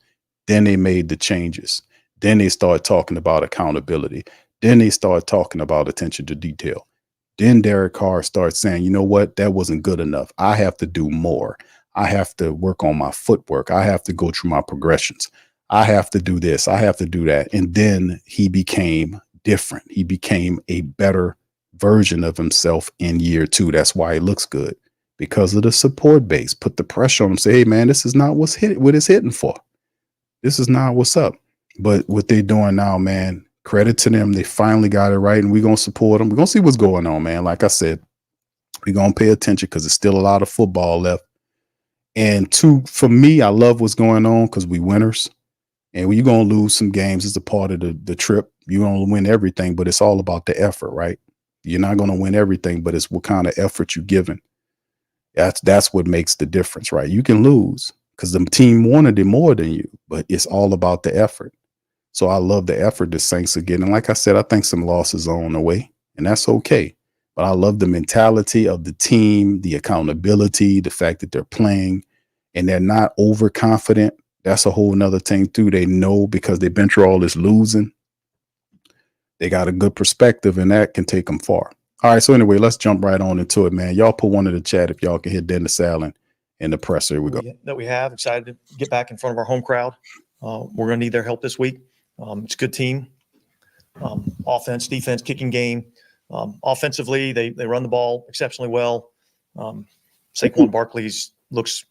Then they made the changes. Then they start talking about accountability. Then they start talking about attention to detail. Then Derek Carr starts saying, you know what? That wasn't good enough. I have to do more. I have to work on my footwork. I have to go through my progressions. I have to do this. I have to do that. And then he became different. He became a better version of himself in year 2. That's why he looks good, because of the support base. Put the pressure on him. Say, hey, man, this is not what it's hitting for. This is not what's up. But what they're doing now, man, credit to them. They finally got it right, and we're going to support them. We're going to see what's going on, man. Like I said, we're going to pay attention because there's still a lot of football left. And for me, I love what's going on because we winners. And when you're going to lose some games, it's a part of the trip. You're going to win everything, but it's all about the effort, right? You're not going to win everything, but it's what kind of effort you're giving. That's what makes the difference, right? You can lose because the team wanted it more than you, but it's all about the effort. So I love the effort the Saints are getting. And like I said, I think some losses are on the way, and that's okay. But I love the mentality of the team, the accountability, the fact that they're playing and they're not overconfident. That's a whole nother thing too. They know because they've been through all this losing. They got a good perspective, and that can take them far. All right, so anyway, let's jump right on into it, man. Y'all put one in the chat if y'all can hit Dennis Allen and the presser. Here we go. That we have. Excited to get back in front of our home crowd. We're going to need their help this week. It's a good team. Offense, defense, kicking game. Offensively, they run the ball exceptionally well. Saquon Barkley looks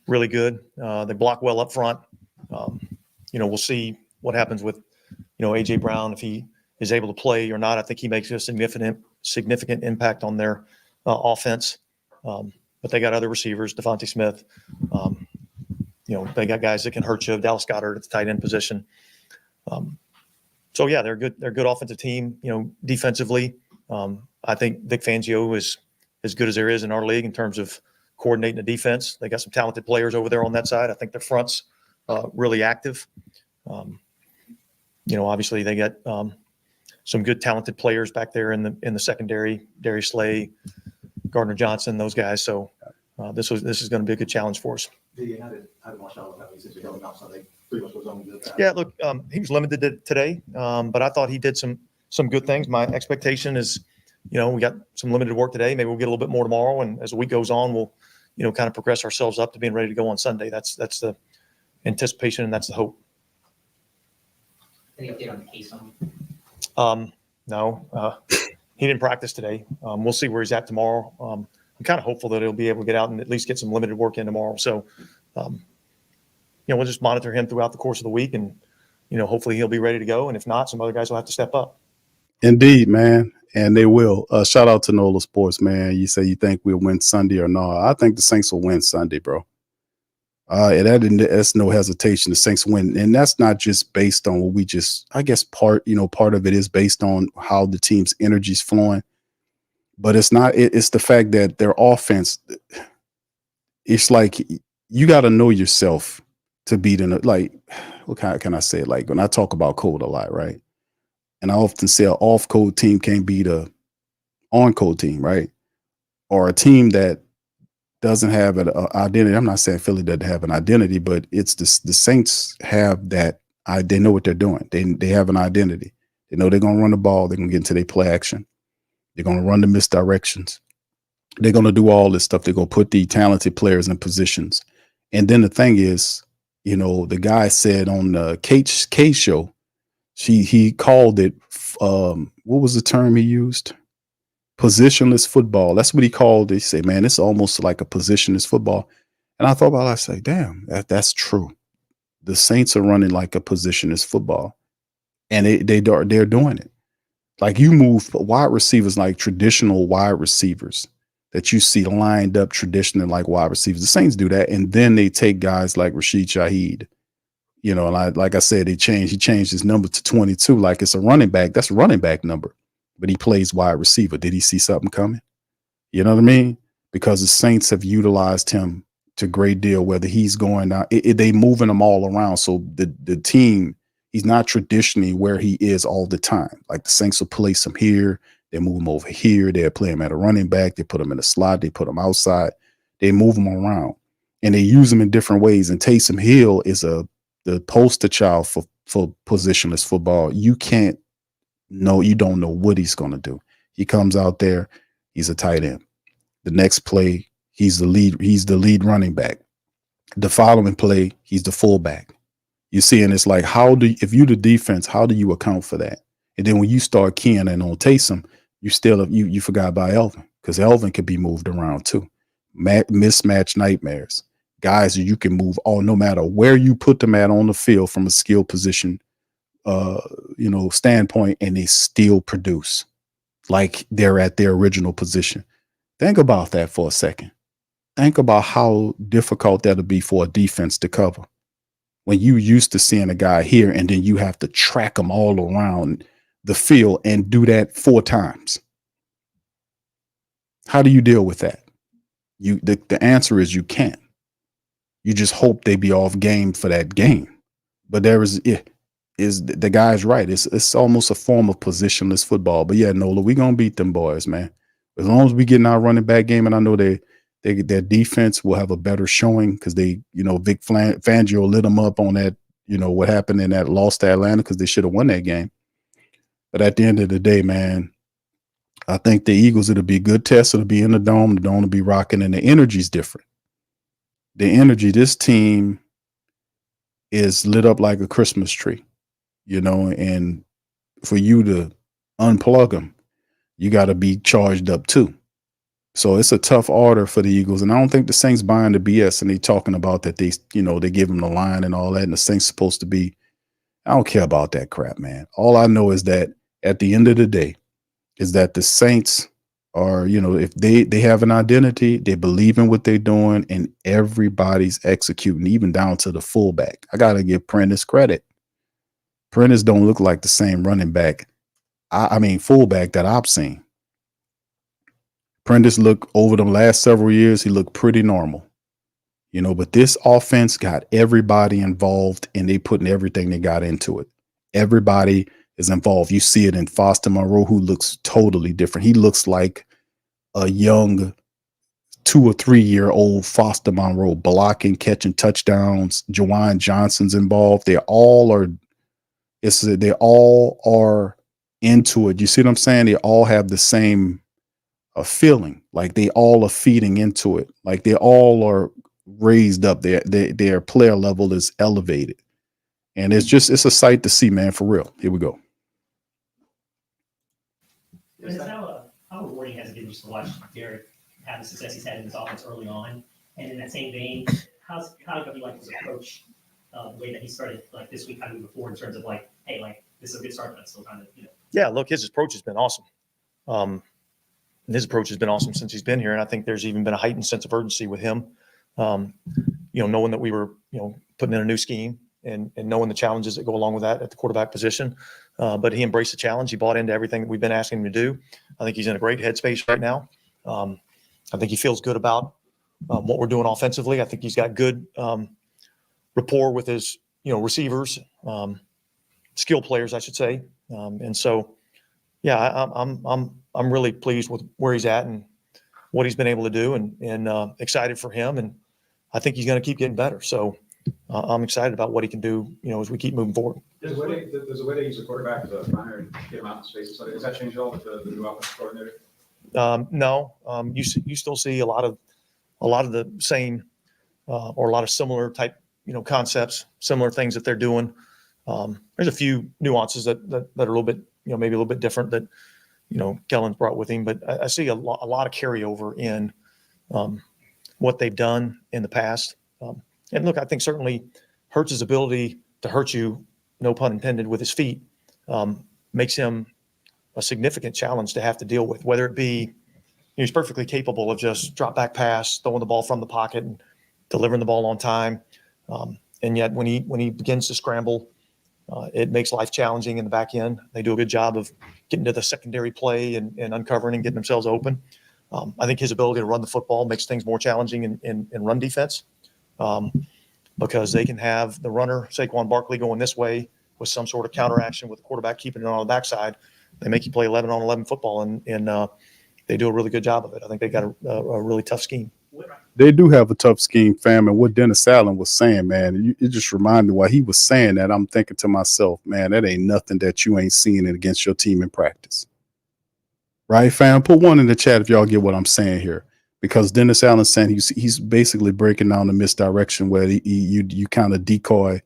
really good. They block well up front. We'll see what happens with, A.J. Brown, if he is able to play or not. I think he makes a significant impact on their offense. But they got other receivers, Devontae Smith. They got guys that can hurt you. Dallas Goedert at the tight end position. So yeah, they're good. They're a good offensive team. Defensively, I think Vic Fangio is as good as there is in our league in terms of coordinating the defense. They got some talented players over there on that side. I think their front's really active. Obviously they got some good talented players back there in the secondary. Darius Slay, Gardner Johnson, those guys. So this is going to be a good challenge for us. How did Marshall know he said you're going out Sunday? Pretty much was on good. Yeah, look, he was limited today, but I thought he did some good things. My expectation is, we got some limited work today. Maybe we'll get a little bit more tomorrow, and as the week goes on, we'll, kind of progress ourselves up to being ready to go on Sunday. That's the anticipation, and that's the hope. Any update on Taysom? No, he didn't practice today. We'll see where he's at tomorrow. I'm kind of hopeful that he'll be able to get out and at least get some limited work in tomorrow. So, we'll just monitor him throughout the course of the week, and hopefully he'll be ready to go. And if not, some other guys will have to step up. Indeed, man, and they will. Shout out to NOLA Sports, man. You say you think we'll win Sunday or not? I think the Saints will win Sunday, bro. That's no hesitation. The Saints win, and that's not just based on what we just. I guess part of it is based on how the team's energy is flowing, but it's not. It's the fact that their offense. It's like you got to know yourself to beat in what can I say? Like when I talk about code a lot, right? And I often say an off-code team can't beat a on-code team, right? Or a team that doesn't have an identity. I'm not saying Philly doesn't have an identity, but it's the Saints have that. They know what they're doing. They have an identity. They know they're going to run the ball. They're going to get into their play action. They're going to run the misdirections. They're going to do all this stuff. They're going to put the talented players in positions. And then the thing is, the guy said on the K show, he called it, what was the term he used? Positionless football. That's what he called it. He said, man, it's almost like a positionless football. And I thought about it, I said, damn, that's true. The Saints are running like a positionless football. And they're doing it. Like you move wide receivers like traditional wide receivers that you see lined up traditionally like wide receivers. The Saints do that. And then they take guys like Rashid Shaheed. And like I said, he changed his number to 22. Like it's a running back. That's a running back number. But he plays wide receiver. Did he see something coming? You know what I mean? Because the Saints have utilized him to a great deal, whether he's going out. They moving him all around. So the team, he's not traditionally where he is all the time. Like the Saints will place him here. They move him over here. They'll play him at a running back. They put him in a slot. They put him outside. They move him around. And they use him in different ways. And Taysom Hill is the poster child for positionless football. You don't know what he's going to do. He comes out there, he's a tight end. The next play, he's the lead running back. The following play, he's the fullback. You see, and it's like, if you're the defense, how do you account for that? And then when you start keying in on Taysom, you forgot about Alvin, because Alvin could be moved around too. Mismatch nightmares. Guys that you can move no matter where you put them at on the field from a skill position standpoint, and they still produce like they're at their original position. Think about that for a second. Think about how difficult that'll be for a defense to cover when you used to seeing a guy here and then you have to track him all around the field and do that 4 times. How do you deal with that? The answer is you can't. You just hope they be off game for that game. But the guy's right. It's almost a form of positionless football. But yeah, Nola, we're gonna beat them boys, man. As long as we get in our running back game, and I know their defense will have a better showing because Vic Fangio lit them up on that, what happened in that loss to Atlanta because they should have won that game. But at the end of the day, man, I think the Eagles, it'll be a good test. It'll be in the dome will be rocking, and the energy's different. The energy, this team is lit up like a Christmas tree, and for you to unplug them, you got to be charged up too. So it's a tough order for the Eagles. And I don't think the Saints buying the BS and they talking about that they give them the line and all that. And the Saints supposed to be, I don't care about that crap, man. All I know is that at the end of the day is that the Saints are, if they have an identity, they believe in what they're doing, and everybody's executing, even down to the fullback. I got to give Prentice credit. Prentice don't look like the same running back. Fullback that I've seen. Prentice looked over the last several years, he looked pretty normal, but this offense got everybody involved and they putting everything they got into it. Everybody is involved. You see it in Foster Monroe, who looks totally different. He looks like a young 2 or 3 year old Foster Monroe, blocking, catching touchdowns. Jawan Johnson's involved. They all are into it. You see what I'm saying? They all have the same feeling, like they all are feeding into it, like they all are raised up. Their player level is elevated, and it's a sight to see, man, for real. Here we go. How rewarding has it been just to watch Derek have the success he's had in his offense early on? And in that same vein, how do you like his approach, the way that he started like this week, kind of moving forward in terms of like, hey, like this is a good start, but still kind of, Yeah, look, his approach has been awesome. His approach has been awesome since he's been here, and I think there's even been a heightened sense of urgency with him. Knowing that we were, putting in a new scheme and knowing the challenges that go along with that at the quarterback position. But he embraced the challenge. He bought into everything that we've been asking him to do. I think he's in a great headspace right now. I think he feels good about what we're doing offensively. I think he's got good rapport with his, receivers, skill players, I should say. And so, yeah, I'm really pleased with where he's at and what he's been able to do, and excited for him. And I think he's going to keep getting better. So I'm excited about what he can do, as we keep moving forward. There's a way they use the quarterback as a runner and get him out in space. So does that change at all with the new offensive coordinator? No, you still see a lot of the same or a lot of similar type, concepts, similar things that they're doing. There's a few nuances that are a little bit, maybe a little bit different that, Kellen's brought with him, but I see a lot of carryover in what they've done in the past. And look, I think certainly Hurts' ability to hurt you, no pun intended, with his feet makes him a significant challenge to have to deal with, whether it be he's perfectly capable of just drop back pass, throwing the ball from the pocket and delivering the ball on time. And yet when he begins to scramble, it makes life challenging in the back end. They do a good job of getting to the secondary play and uncovering and getting themselves open. I think his ability to run the football makes things more challenging in run defense because they can have the runner, Saquon Barkley, going this way with some sort of counteraction with the quarterback keeping it on the backside. They make you play 11-on-11 football, and they do a really good job of it. I think they got a really tough scheme. They do have a tough scheme, fam. And what Dennis Allen was saying, man, it just reminded me while he was saying that, I'm thinking to myself, man, that ain't nothing that you ain't seeing against your team in practice. Right, fam? Put one in the chat if y'all get what I'm saying here. Because Dennis Allen saying he's basically breaking down the misdirection where you kind of decoy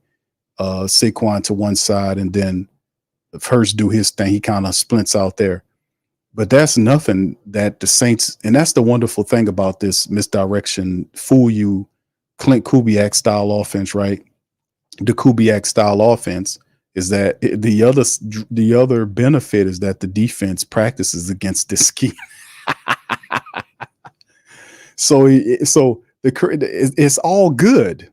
Saquon to one side, and then if Hurts do his thing, he kind of splints out there. But that's nothing that the Saints, and that's the wonderful thing about this misdirection, fool you, Clint Kubiak style offense, right? The Kubiak style offense is that the other benefit is that the defense practices against this scheme. So it's all good.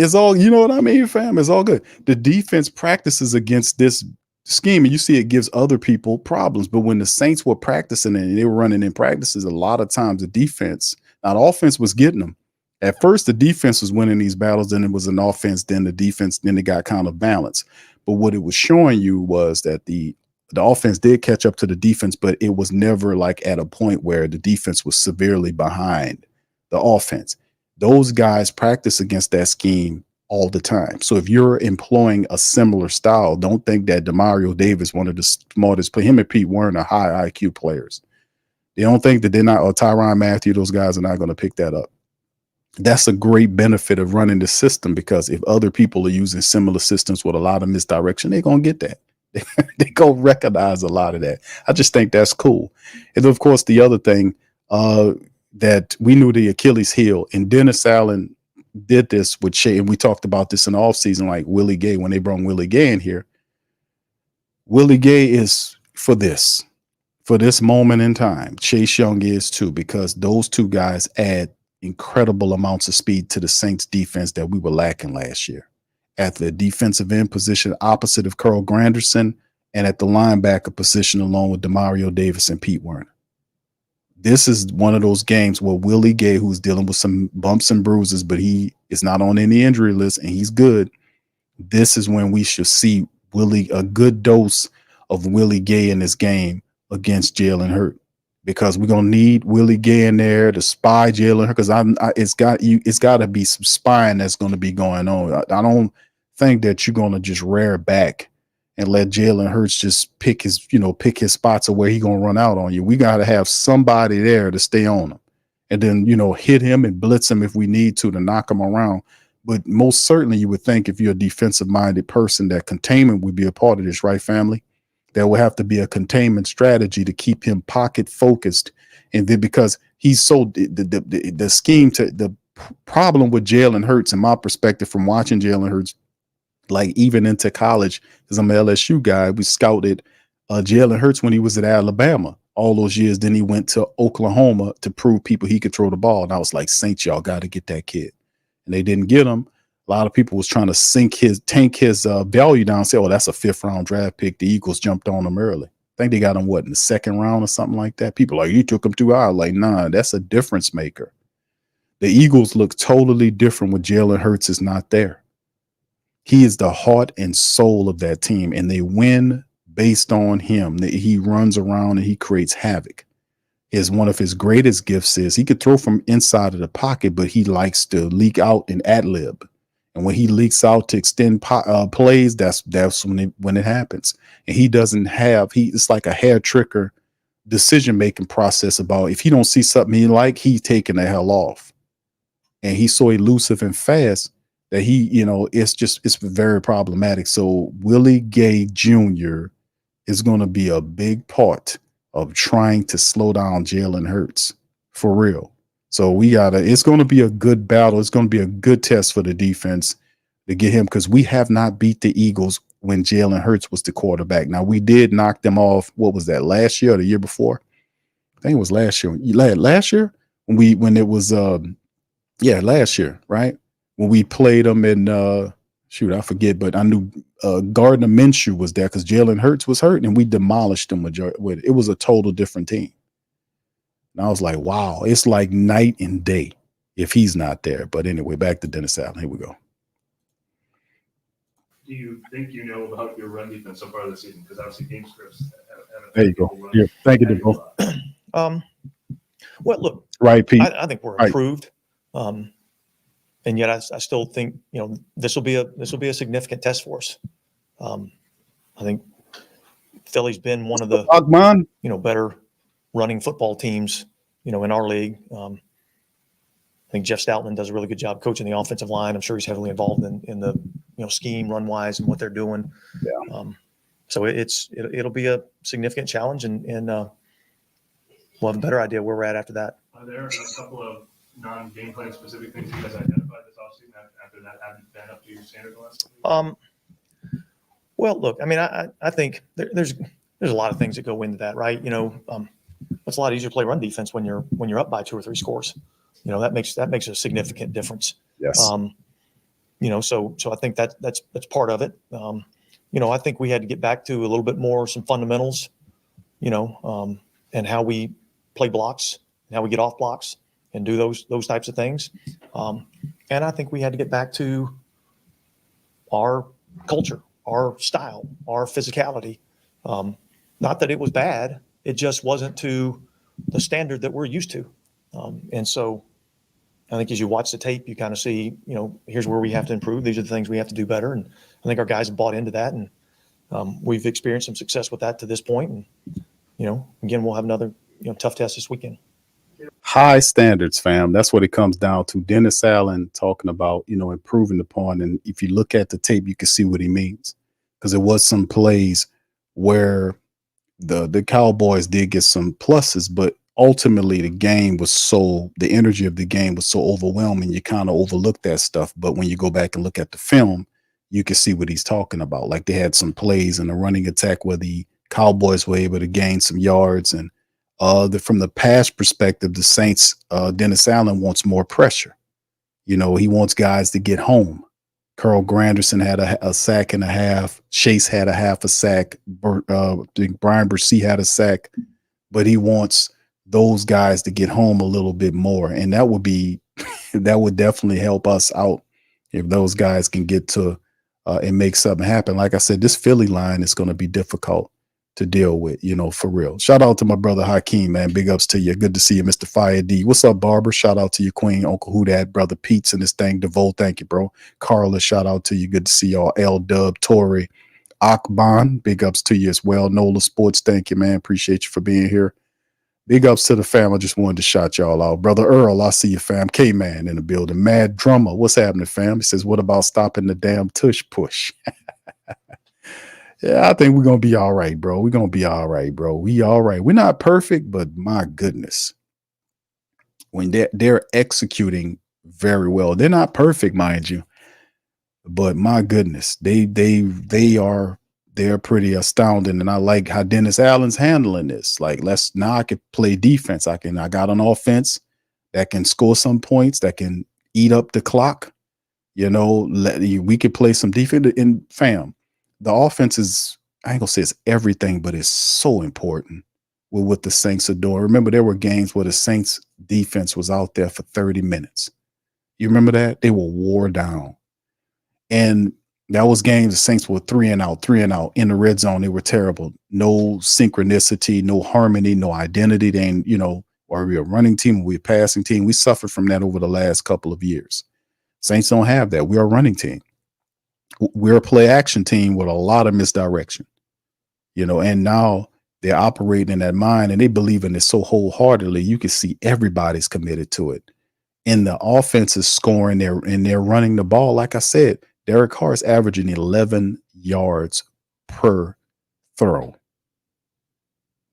It's all, you know what I mean, fam? It's all good. The defense practices against this scheme, and you see it gives other people problems. But when the Saints were practicing and they were running in practices, a lot of times the defense, now the offense was getting them. At first, the defense was winning these battles, then it was an offense, then the defense, then it got kind of balanced. But what it was showing you was that the offense did catch up to the defense, but it was never like at a point where the defense was severely behind the offense. Those guys practice against that scheme all the time. So if you're employing a similar style, don't think that Demario Davis, one of the smartest, him and Pete Werner, high IQ players. They don't think that they're not, or Tyrann Mathieu, those guys are not going to pick that up. That's a great benefit of running the system, because if other people are using similar systems with a lot of misdirection, they're going to get that. They go recognize a lot of that. I just think that's cool. And of course, the other thing, that we knew the Achilles heel, and Dennis Allen did this with Shea, and we talked about this in the offseason, like Willie Gay, when they brought Willie Gay in here. Willie Gay is for this moment in time. Chase Young is too, because those two guys add incredible amounts of speed to the Saints defense that we were lacking last year. At the defensive end position, opposite of Carl Granderson, and at the linebacker position, along with Demario Davis and Pete Werner. This is one of those games where Willie Gay, who's dealing with some bumps and bruises, but he is not on any injury list and he's good. This is when we should see a good dose of Willie Gay in this game against Jalen Hurts, because we're gonna need Willie Gay in there to spy Jalen Hurts, because it's got to be some spying that's going to be going on. I don't think that you're going to just rear back and let Jalen Hurts just pick his spots of where he's going to run out on you. We got to have somebody there to stay on him, and then, hit him and blitz him if we need to knock him around. But most certainly you would think, if you're a defensive minded person, that containment would be a part of this, right, family? There will have to be a containment strategy to keep him pocket focused. And then, because he's so the scheme to the problem with Jalen Hurts, in my perspective, from watching Jalen Hurts, like even into college, because I'm an LSU guy, we scouted Jalen Hurts when he was at Alabama all those years. Then he went to Oklahoma to prove people he could throw the ball. And I was like, Saints, y'all got to get that kid. And they didn't get him. A lot of people was trying to tank his value down, say, oh, that's a 5th round draft pick. The Eagles jumped on him early. I think they got him, in the 2nd round or something like that. People are like, you took him too high. Like, nah, that's a difference maker. The Eagles look totally different when Jalen Hurts is not there. He is the heart and soul of that team, and they win based on him. He runs around and he creates havoc. One of his greatest gifts is he could throw from inside of the pocket, but he likes to leak out and ad-lib. And when he leaks out to extend plays, that's when it happens. And he doesn't have, it's like a hair trigger decision-making process about, if he don't see something he like, he's taking the hell off. And he's so elusive and fast that it's very problematic. So Willie Gay Jr. is going to be a big part of trying to slow down Jalen Hurts, for real. So it's going to be a good battle. It's going to be a good test for the defense to get him, because we have not beat the Eagles when Jalen Hurts was the quarterback. Now, we did knock them off. What was that, last year or the year before? I think it was last year. Last year last year, right? When we played them in, I forget, but I knew Gardner Minshew was there because Jalen Hurts was hurt, and we demolished them with it. It was a total different team. And I was like, wow, it's like night and day if he's not there. But anyway, back to Dennis Allen. Here we go. Do you think you know about your run defense so far this season? Because obviously game scripts haven't. There you go. Yeah, thank you, Devo. Well, look, right, Pete. I think we're improved. And yet I still think, this will be a significant test for us. I think Philly's been one of the better running football teams, in our league. I think Jeff Stoutland does a really good job coaching the offensive line. I'm sure he's heavily involved in the scheme, run wise, and what they're doing. Yeah. So it'll be a significant challenge, and we'll have a better idea where we're at after that. Are there a couple of non-game plan specific things you guys identified this offseason after that haven't been up to your standard the last couple of years? Well, look, I mean, I think there's a lot of things that go into that, right? It's a lot easier to play run defense when you're up by 2 or 3 scores. That makes a significant difference. Yes. So I think that's part of it. I think we had to get back to a little bit more some fundamentals, and how we play blocks, and how we get off blocks, and do those types of things. And I think we had to get back to our culture, our style, our physicality. Not that it was bad, it just wasn't to the standard that we're used to. And so I think as you watch the tape, you kind of see, here's where we have to improve. These are the things we have to do better. And I think our guys have bought into that, and we've experienced some success with that to this point. And, again, we'll have another, tough test this weekend. High standards, fam. That's what it comes down to. Dennis Allen talking about, improving upon. And if you look at the tape, you can see what he means. Because there was some plays where the Cowboys did get some pluses, but ultimately the energy of the game was so overwhelming, you kind of overlook that stuff. But when you go back and look at the film, you can see what he's talking about. Like they had some plays in the running attack where the Cowboys were able to gain some yards. And from the pass perspective, the Saints, Dennis Allen wants more pressure. He wants guys to get home. Carl Granderson had a sack and a half. Chase had a half a sack. Brian Bursey had a sack. But he wants those guys to get home a little bit more. And that would definitely help us out if those guys can get to and make something happen. Like I said, this Philly line is going to be difficult to deal with, for real. Shout out to my brother Hakeem, man. Big ups to you. Good to see you, Mr. Fire D. What's up, Barbara? Shout out to you, Queen, Uncle Who Dat, brother Pete's and this thing. DeVoe, thank you, bro. Carla, shout out to you. Good to see y'all. L Dub, Tori, Akban, big ups to you as well. Nola Sports, thank you, man. Appreciate you for being here. Big ups to the fam. I just wanted to shout y'all out. Brother Earl, I see you, fam. K-Man in the building. Mad Drummer, what's happening, fam? He says, what about stopping the damn tush push? Yeah, I think we're going to be all right, bro. We're going to be all right, bro. We all right. We're not perfect, but my goodness. When they're executing very well. They're not perfect, mind you. But my goodness, they're pretty astounding. And I like how Dennis Allen's handling this. Like, now I can play defense. I got an offense that can score some points, that can eat up the clock. We could play some defense. And fam, the offense is, I ain't gonna say it's everything, but it's so important with what the Saints are doing. Remember, there were games where the Saints defense was out there for 30 minutes. You remember that? They were wore down. And that was games the Saints were 3 and out in the red zone. They were terrible. No synchronicity, no harmony, no identity. They ain't, are we a running team? Are we a passing team? We suffered from that over the last couple of years. Saints don't have that. We're a running team. We're a play action team with a lot of misdirection, and now they're operating in that mind and they believe in it so wholeheartedly. You can see everybody's committed to it. And the offense is scoring there and they're running the ball. Like I said, Derek Carr is averaging 11 yards per throw.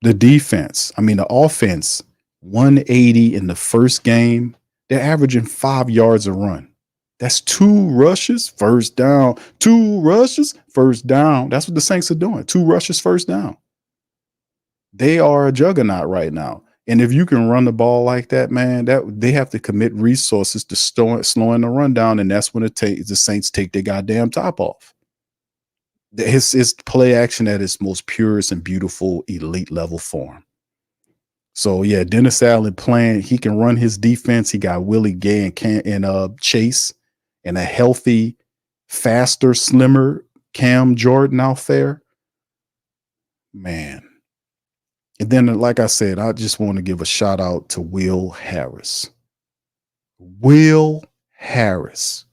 The defense, the offense, 180 in the first game. They're averaging 5 yards a run. That's 2 rushes, first down. 2 rushes, first down. That's what the Saints are doing. 2 rushes, first down. They are a juggernaut right now. And if you can run the ball like that, man, they have to commit resources to slowing the run down. And that's when the Saints take their goddamn top off. It's play action at its most purest and beautiful elite level form. So yeah, Dennis Allen playing, he can run his defense. He got Willie Gay and Chase and a healthy, faster, slimmer Cam Jordan out there. Man. And then, like I said, I just want to give a shout out to Will Harris. Will Harris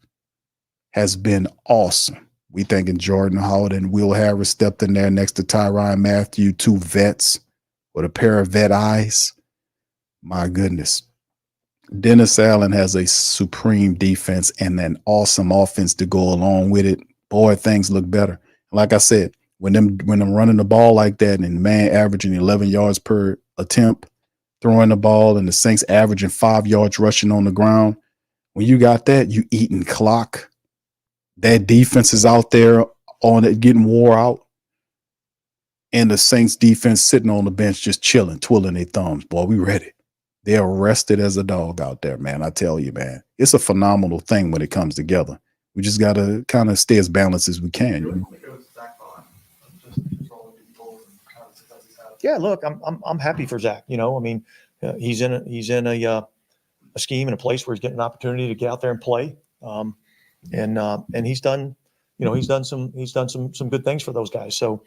has been awesome. We thinking Jordan Howard and Will Harris stepped in there next to Tyrann Mathieu, 2 vets with a pair of vet eyes. My goodness. Dennis Allen has a supreme defense and an awesome offense to go along with it. Boy, things look better. Like I said, when I'm running the ball like that and the man averaging 11 yards per attempt, throwing the ball, and the Saints averaging 5 yards rushing on the ground, when you got that, you eating clock. That defense is out there on it, getting wore out. And the Saints defense sitting on the bench just chilling, twiddling their thumbs. Boy, we ready. They're rested as a dog out there, man. I tell you, man. It's a phenomenal thing when it comes together. We just got to kind of stay as balanced as we can. You know? Yeah, look, I'm happy for Zach. You know, I mean, he's in a scheme and a place where he's getting an opportunity to get out there and play. And he's done, you know, he's done some good things for those guys. So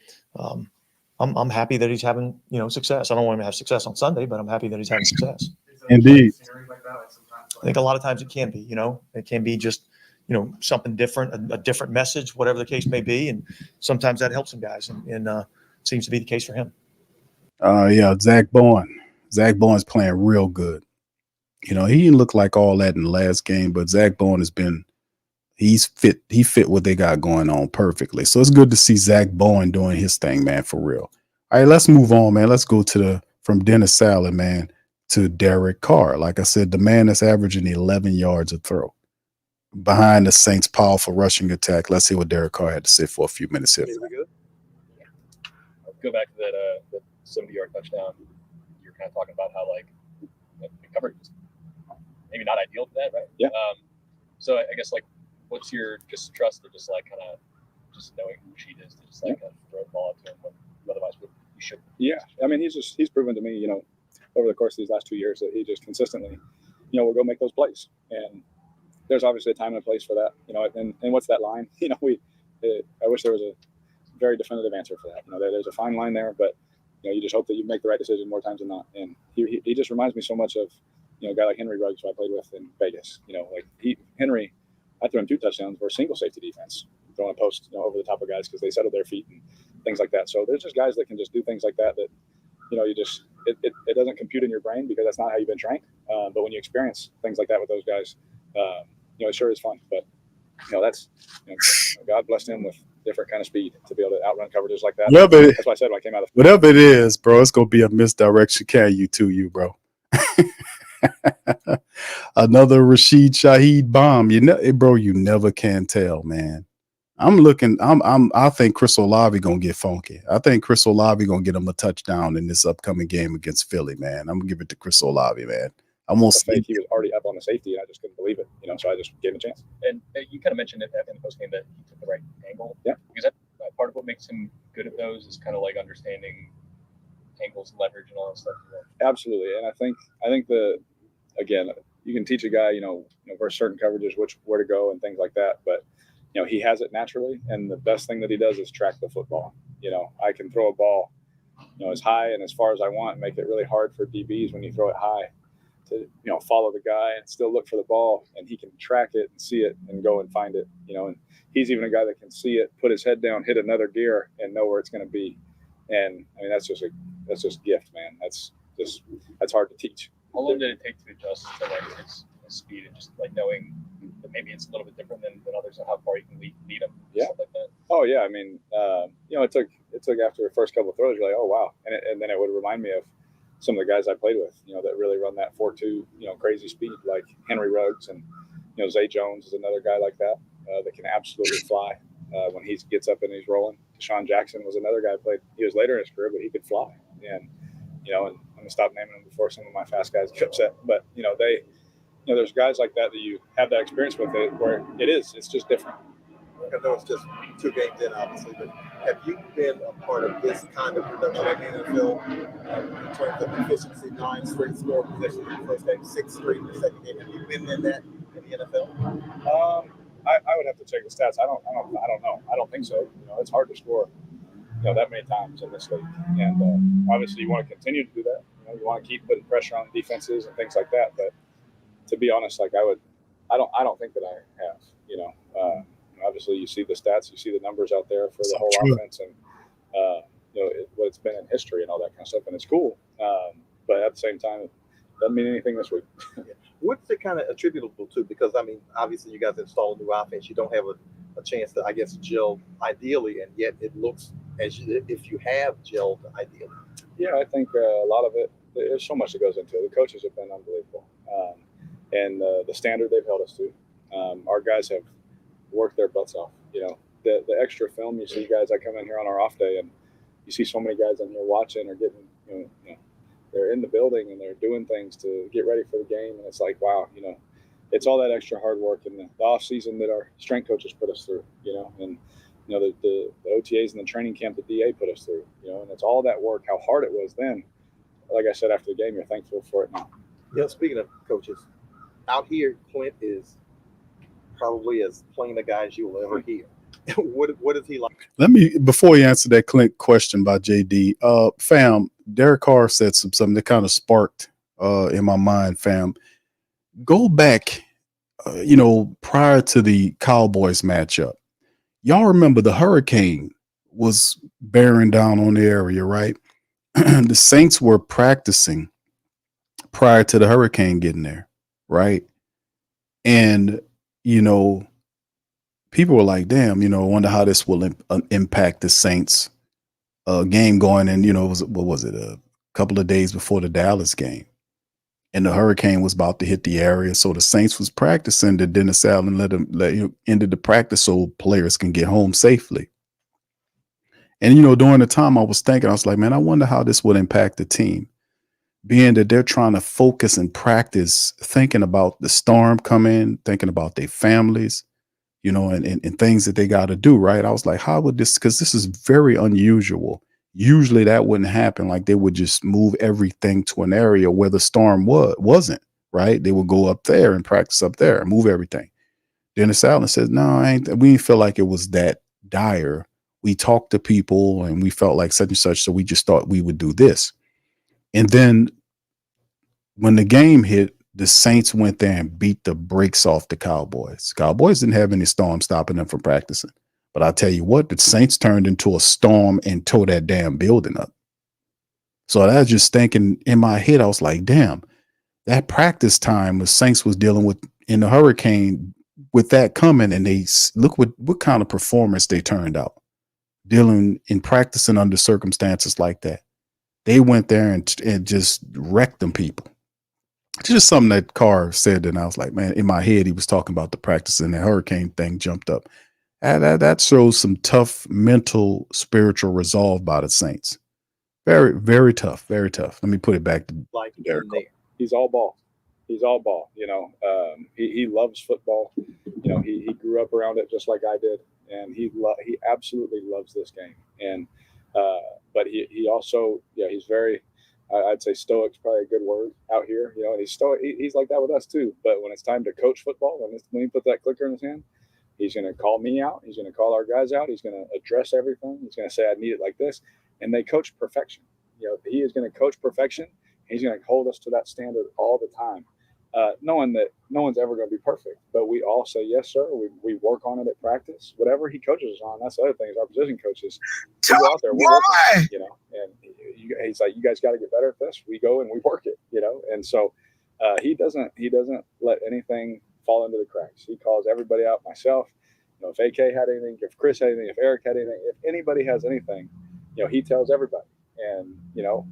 I'm happy that he's having, you know, success. I don't want him to have success on Sunday, but I'm happy that he's having success. Indeed. I think a lot of times it can be, you know, it can be just, you know, something different, a different message, whatever the case may be. And sometimes that helps some guys, and seems to be the case for him. Yeah, Zach Bowen. Zach Bowen's playing real good. You know, he didn't look like all that in the last game, but Zach Bowen he's fit. He fit what they got going on perfectly. So it's good to see Zach Bowen doing his thing, man, for real. All right, let's move on, man. Let's go from Dennis Salad, man, to Derek Carr. Like I said, the man that's averaging 11 yards a throw behind the Saints' powerful rushing attack. Let's see what Derek Carr had to say for a few minutes here. Go back to that 70-yard touchdown. You're kind of talking about how, like, the coverage is maybe not ideal for that, right? Yeah. So I guess, like, what's your just trust or just, like, kind of just knowing who she is to just, like, kind of throw the ball up to him when otherwise you should? Yeah. I mean, he's proven to me, you know, over the course of these last 2 years that he just consistently, you know, will go make those plays. And there's obviously a time and a place for that, you know, and what's that line? You know, I wish there was a very definitive answer for that. You know, there's a fine line there, but, you know, you just hope that you make the right decision more times than not. And he just reminds me so much of, you know, a guy like Henry Ruggs, who I played with in Vegas. You know, like Henry, I threw him 2 touchdowns for a single safety defense, throwing a post, you know, over the top of guys because they settled their feet and things like that. So there's just guys that can just do things like that, you know, it doesn't compute in your brain because that's not how you've been trained. But when you experience things like that with those guys, you know, it sure is fun. But, you know, that's, you know, God blessed him with different kind of speed to be able to outrun coverages like that. Yeah, that's why I said when I came out of whatever it is, bro, it's gonna be a misdirection carry to you, bro. Another Rashid Shaheed bomb. You know, bro, you never can tell, man. I think Chris Olave gonna get funky. I think Chris Olave gonna get him a touchdown in this upcoming game against Philly, man. I'm gonna give it to Chris Olave, man. I think he was already up on the safety, and I just couldn't believe it. You know, so I just gave him a chance. And you kind of mentioned it in the post game that he took the right angle. Yeah. Because that part of what makes him good at those is kind of like understanding angles, leverage, and all that stuff. Absolutely, and I think again, you can teach a guy, you know, versus certain coverages, where to go and things like that. But, you know, he has it naturally, and the best thing that he does is track the football. You know, I can throw a ball, you know, as high and as far as I want, and make it really hard for DBs when you throw it high to, you know, follow the guy and still look for the ball, and he can track it and see it and go and find it, you know. And he's even a guy that can see it, put his head down, hit another gear, and know where it's going to be. And I mean, that's just gift, man. That's hard to teach. How long did it take to adjust to like his speed and just like knowing that maybe it's a little bit different than others and how far you can lead him? Yeah. Stuff like that. Oh yeah. I mean, you know, it took after the first couple of throws, you're like, oh wow, and then it would remind me of some of the guys I played with, you know, that really run that 4.2, you know, crazy speed, like Henry Ruggs, and, you know, Zay Jones is another guy like that that can absolutely fly when he gets up and he's rolling. Deshaun Jackson was another guy I played. He was later in his career, but he could fly. And, you know, and I'm gonna stop naming them before some of my fast guys get upset. But, you know, there's guys like that you have that experience with it where it's just different. I know it's just 2 games in, obviously, but have you been a part of this kind of production in the NFL in terms of efficiency? 9 straight score possessions in the first game, 6 straight in the second game. Have you been in that in the NFL? I would have to check the stats. I don't know. I don't think so. You know, it's hard to score, you know, that many times in this league. And obviously, you want to continue to do that. You know, you want to keep putting pressure on defenses and things like that. But to be honest, like I don't think that I have. You know. Obviously, you see the stats, you see the numbers out there for the whole offense, and you know what it's been in history and all that kind of stuff, and it's cool. But at the same time, it doesn't mean anything this week. What's it kind of attributable to? Because I mean, obviously, you guys install a new offense, you don't have a chance to, I guess, gel ideally, and yet it looks as if you have gelled ideally. Yeah, I think a lot of it. There's so much that goes into it. The coaches have been unbelievable, and the standard they've held us to. Our guys have work their butts off. You know, the extra film, you see guys that come in here on our off day, and you see so many guys in here watching or getting, you know, they're in the building and they're doing things to get ready for the game, and it's like, wow, you know, it's all that extra hard work in the off season that our strength coaches put us through, and the OTAs and the training camp that DA put us through, and it's all that work, how hard it was then. Like I said, after the game, you're thankful for it now. Yeah, speaking of coaches, out here, Clint is probably as plain a guy as you will ever hear. What is he like? Let me, before you answer that Clint question by JD, fam, Derek Carr said something that kind of sparked in my mind, fam. Go back, prior to the Cowboys matchup. Y'all remember the hurricane was bearing down on the area, right? The Saints were practicing prior to the hurricane getting there, right? And, people were like, damn, I wonder how this will impact the Saints game going. And, what was it? A couple of days before the Dallas game. And the hurricane was about to hit the area. So the Saints was practicing to Dennis Allen ended the practice so players can get home safely. And, during the time I was thinking, I was like, man, I wonder how this would impact the team. Being that they're trying to focus and practice, thinking about the storm coming, thinking about their families, and things that they got to do, right? I was like, how would this, because this is very unusual. Usually that wouldn't happen. Like they would just move everything to an area where the storm wasn't, right? They would go up there and practice up there and move everything. Dennis Allen says, no, we didn't feel like it was that dire. We talked to people and we felt like such and such. So we just thought we would do this. And then when the game hit, the Saints went there and beat the brakes off the Cowboys. Cowboys didn't have any storm stopping them from practicing. But I'll tell you what, the Saints turned into a storm and tore that damn building up. So I was just thinking in my head, I was like, damn, that practice time the Saints was dealing with in the hurricane with that coming, and they look what kind of performance they turned out dealing in practicing under circumstances like that. They went there and just wrecked them people. It's just something that Carr said, and I was like, man, in my head, he was talking about the practice and the hurricane thing jumped up. And that shows some tough mental, spiritual resolve by the Saints. Very, very tough, very tough. Let me put it back to Derek Carr. He's all ball. He's all ball. He loves football. He grew up around it just like I did, and he absolutely loves this game. And but he also, he's very, I'd say stoic's probably a good word out here. And he's stoic. He's like that with us too. But when it's time to coach football, when he put that clicker in his hand, he's going to call me out. He's going to call our guys out. He's going to address everything. He's going to say, I need it like this. And they coach perfection. He is going to coach perfection. He's going to hold us to that standard all the time, knowing that no one's ever going to be perfect. But we all say, yes, sir. We work on it at practice. Whatever he coaches us on, that's the other thing is our position coaches. We go out there, we're working, and he's like, you guys got to get better at this. We go and we work it, And so he doesn't let anything fall into the cracks. He calls everybody out, myself. If AK had anything, if Chris had anything, if Eric had anything, if anybody has anything, he tells everybody. And,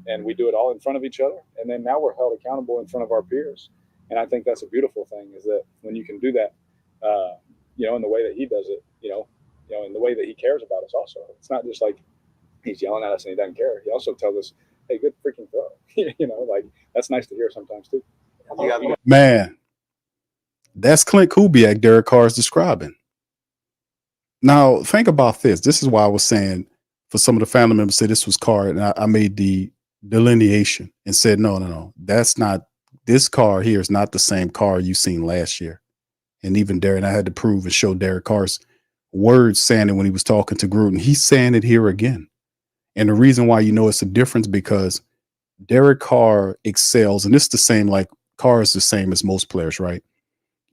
and we do it all in front of each other. And then now we're held accountable in front of our peers. And I think that's a beautiful thing is that when you can do that, in the way that he does it, in the way that he cares about us also. It's not just like he's yelling at us and he doesn't care. He also tells us, hey, good freaking throw. Like that's nice to hear sometimes too. Man, that's Clint Kubiak Derek Carr is describing. Now, think about this. This is why I was saying for some of the family members say this was Carr, and I made the delineation and said, no, that's not, this Carr here is not the same Carr you seen last year. And even Derek, I had to prove and show Derek Carr's words saying it when he was talking to Gruden. He's saying it here again. And the reason why it's a difference because Derek Carr excels, and it's the same, like Carr is the same as most players, right?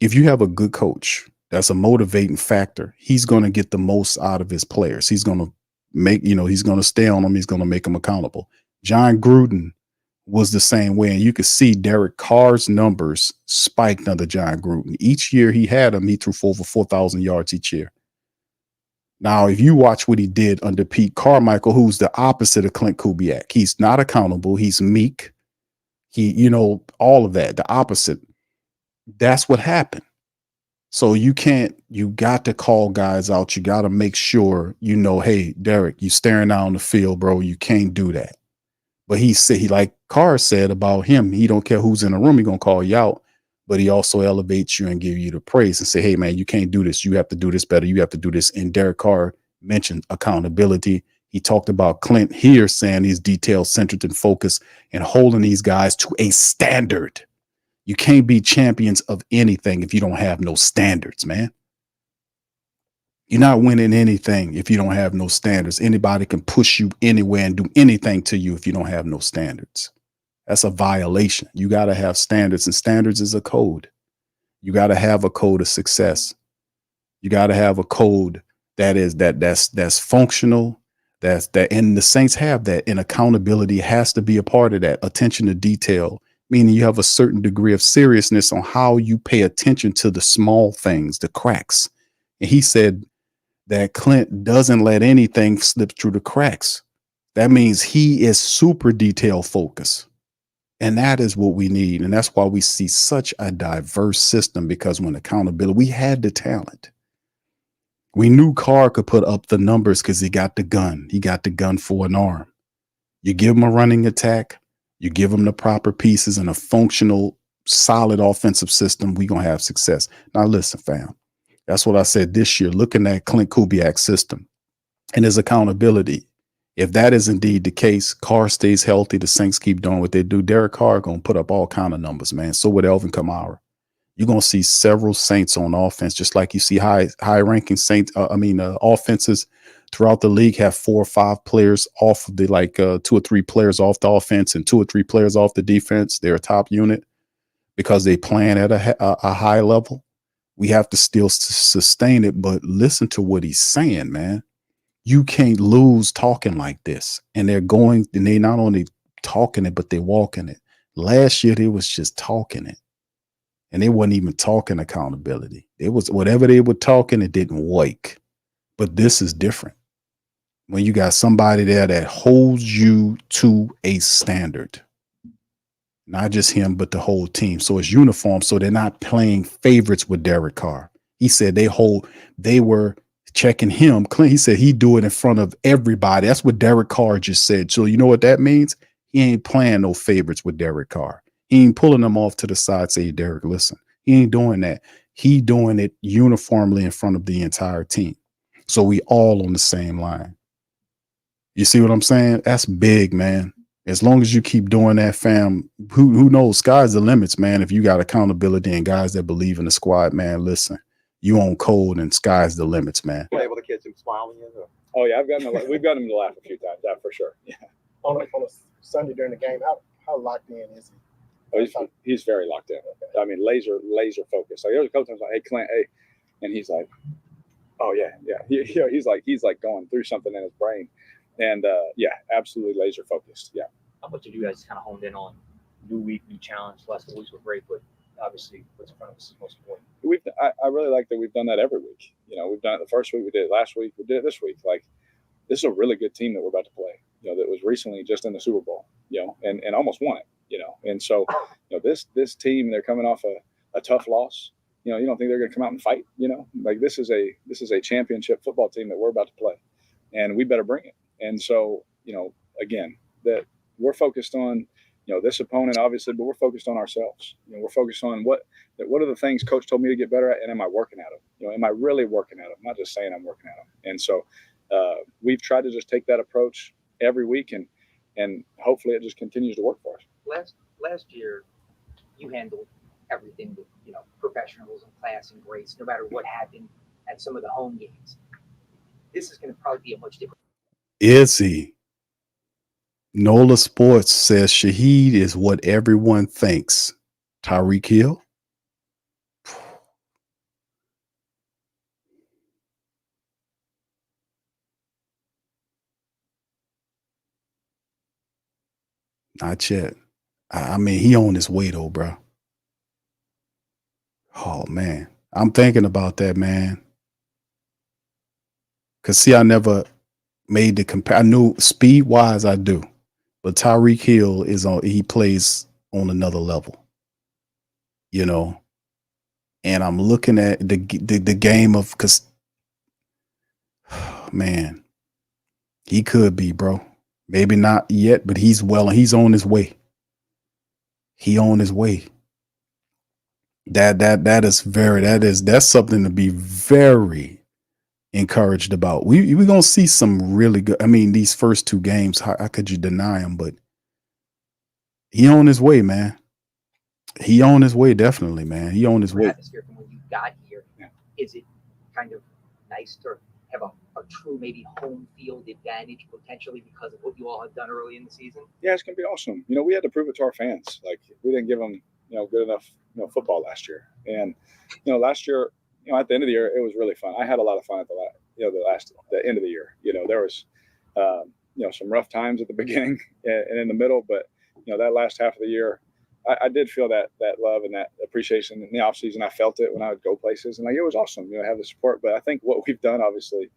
If you have a good coach, that's a motivating factor. He's going to get the most out of his players. He's going to make, he's going to stay on them. He's going to make them accountable. John Gruden was the same way. And you could see Derek Carr's numbers spiked under John Gruden. Each year he had him, he threw for over 4,000 yards each year. Now, if you watch what he did under Pete Carmichael, who's the opposite of Clint Kubiak, he's not accountable. He's meek. He, all of that, the opposite. That's what happened. So you got to call guys out. You got to make sure, hey, Derek, you staring down the field, bro. You can't do that. But he like Carr said about him, he don't care who's in the room. He going to call you out. but he also elevates you and give you the praise and say, hey, man, you can't do this. You have to do this better. You have to do this. And Derek Carr mentioned accountability. He talked about Clint here saying he's detail centered and focused and holding these guys to a standard. You can't be champions of anything if you don't have no standards, man. You're not winning anything if you don't have no standards. Anybody can push you anywhere and do anything to you if you don't have no standards. That's a violation. You got to have standards, and standards is a code. You got to have a code of success. You got to have a code that's functional. And the Saints have that, and accountability has to be a part of that. Attention to detail, meaning you have a certain degree of seriousness on how you pay attention to the small things, the cracks. And he said that Clint doesn't let anything slip through the cracks. That means he is super detail focused. And that is what we need. And that's why we see such a diverse system, because when accountability, we had the talent. We knew Carr could put up the numbers because he got the gun. He got the gun for an arm. You give him a running attack, you give him the proper pieces and a functional, solid offensive system, we're going to have success. Now, listen, fam. That's what I said this year, looking at Clint Kubiak's system and his accountability. If that is indeed the case, Carr stays healthy, the Saints keep doing what they do, Derek Carr going to put up all kind of numbers, man. So with Alvin Kamara. You're going to see several Saints on offense, just like you see high-ranking Saints, offenses throughout the league have 4 or 5 players off of the 2 or 3 players off the offense and 2 or 3 players off the defense. They're a top unit because they playing at a high level. We have to still sustain it, but listen to what he's saying, man. You can't lose talking like this. And they not only talking it, but they're walking it. Last year, they was just talking it. And they wasn't even talking accountability. It was whatever they were talking, it didn't work. But this is different. When you got somebody there that holds you to a standard. Not just him, but the whole team. So it's uniform. So they're not playing favorites with Derek Carr. He said they were checking him. Clint, he said he do it in front of everybody. That's what Derek Carr just said. So you know what that means? He ain't playing no favorites with Derek Carr. He ain't pulling them off to the side, say, Derek, listen. He ain't doing that. He doing it uniformly in front of the entire team. So we all on the same line. You see what I'm saying? That's big, man. As long as you keep doing that, fam, who knows? Sky's the limits, man. If you got accountability and guys that believe in the squad, man, listen, you on code and sky's the limits, man. Able to catch him smiling. Oh yeah, we've got him to laugh a few times, that for sure. Yeah. On a Sunday during the game, how locked in is he? Oh, he's very locked in. I mean, laser focused. Like, there's a couple times like, hey, Clint, hey, and he's like, oh yeah. He's like going through something in his brain, and yeah, absolutely laser focused. Yeah. How much did you guys kind of honed in on new week, new challenge? The last 4 weeks were great, but obviously what's in front of us is most important. I really like that we've done that every week. You know, we've done it the first week, we did it last week, we did it this week. Like, this is a really good team that we're about to play. You know, that was recently just in the Super Bowl. You know, and almost won it. You know, and so, you know, this team, they're coming off a tough loss. You know, you don't think they're going to come out and fight. You know, like this is a championship football team that we're about to play, and we better bring it. And so, you know, again, that we're focused on, you know, this opponent obviously, but we're focused on ourselves. You know, we're focused on what are the things Coach told me to get better at, and am I working at them? You know, am I really working at them? Not just saying I'm working at them. And so, we've tried to just take that approach every week, and hopefully it just continues to work for us. Last year, you handled everything with, you know, professionalism, class, and grace, no matter what happened at some of the home games. This is going to probably be a much different. Is he? NOLA Sports says Shaheed is what everyone thinks. Tyreek Hill? Not yet. I mean, he on his way though, bro. Oh man, I'm thinking about that, man. Cause see, I never made the compare. I knew speed wise, I do, but Tyreek Hill he plays on another level, you know. And I'm looking at the game of, cause man, he could be, bro. Maybe not yet, but he's on his way. He on his way. That's something to be very encouraged about. We're gonna see some really good. I mean, these first two games, how could you deny him? But he on his way, man. He on his way, definitely, man. He on his way. Atmosphere from when you got here, is it kind of nice to have a true maybe home field advantage potentially because of what you all have done early in the season? Yeah, it's gonna be awesome. We had to prove it to our fans. Like we didn't give them, good enough, football last year. And last year, at the end of the year, it was really fun. I had a lot of fun at the end of the year. There was, some rough times at the beginning and in the middle, but that last half of the year, I did feel that love and that appreciation in the off season. I felt it when I would go places, and it was awesome, have the support. But I think what we've done, obviously,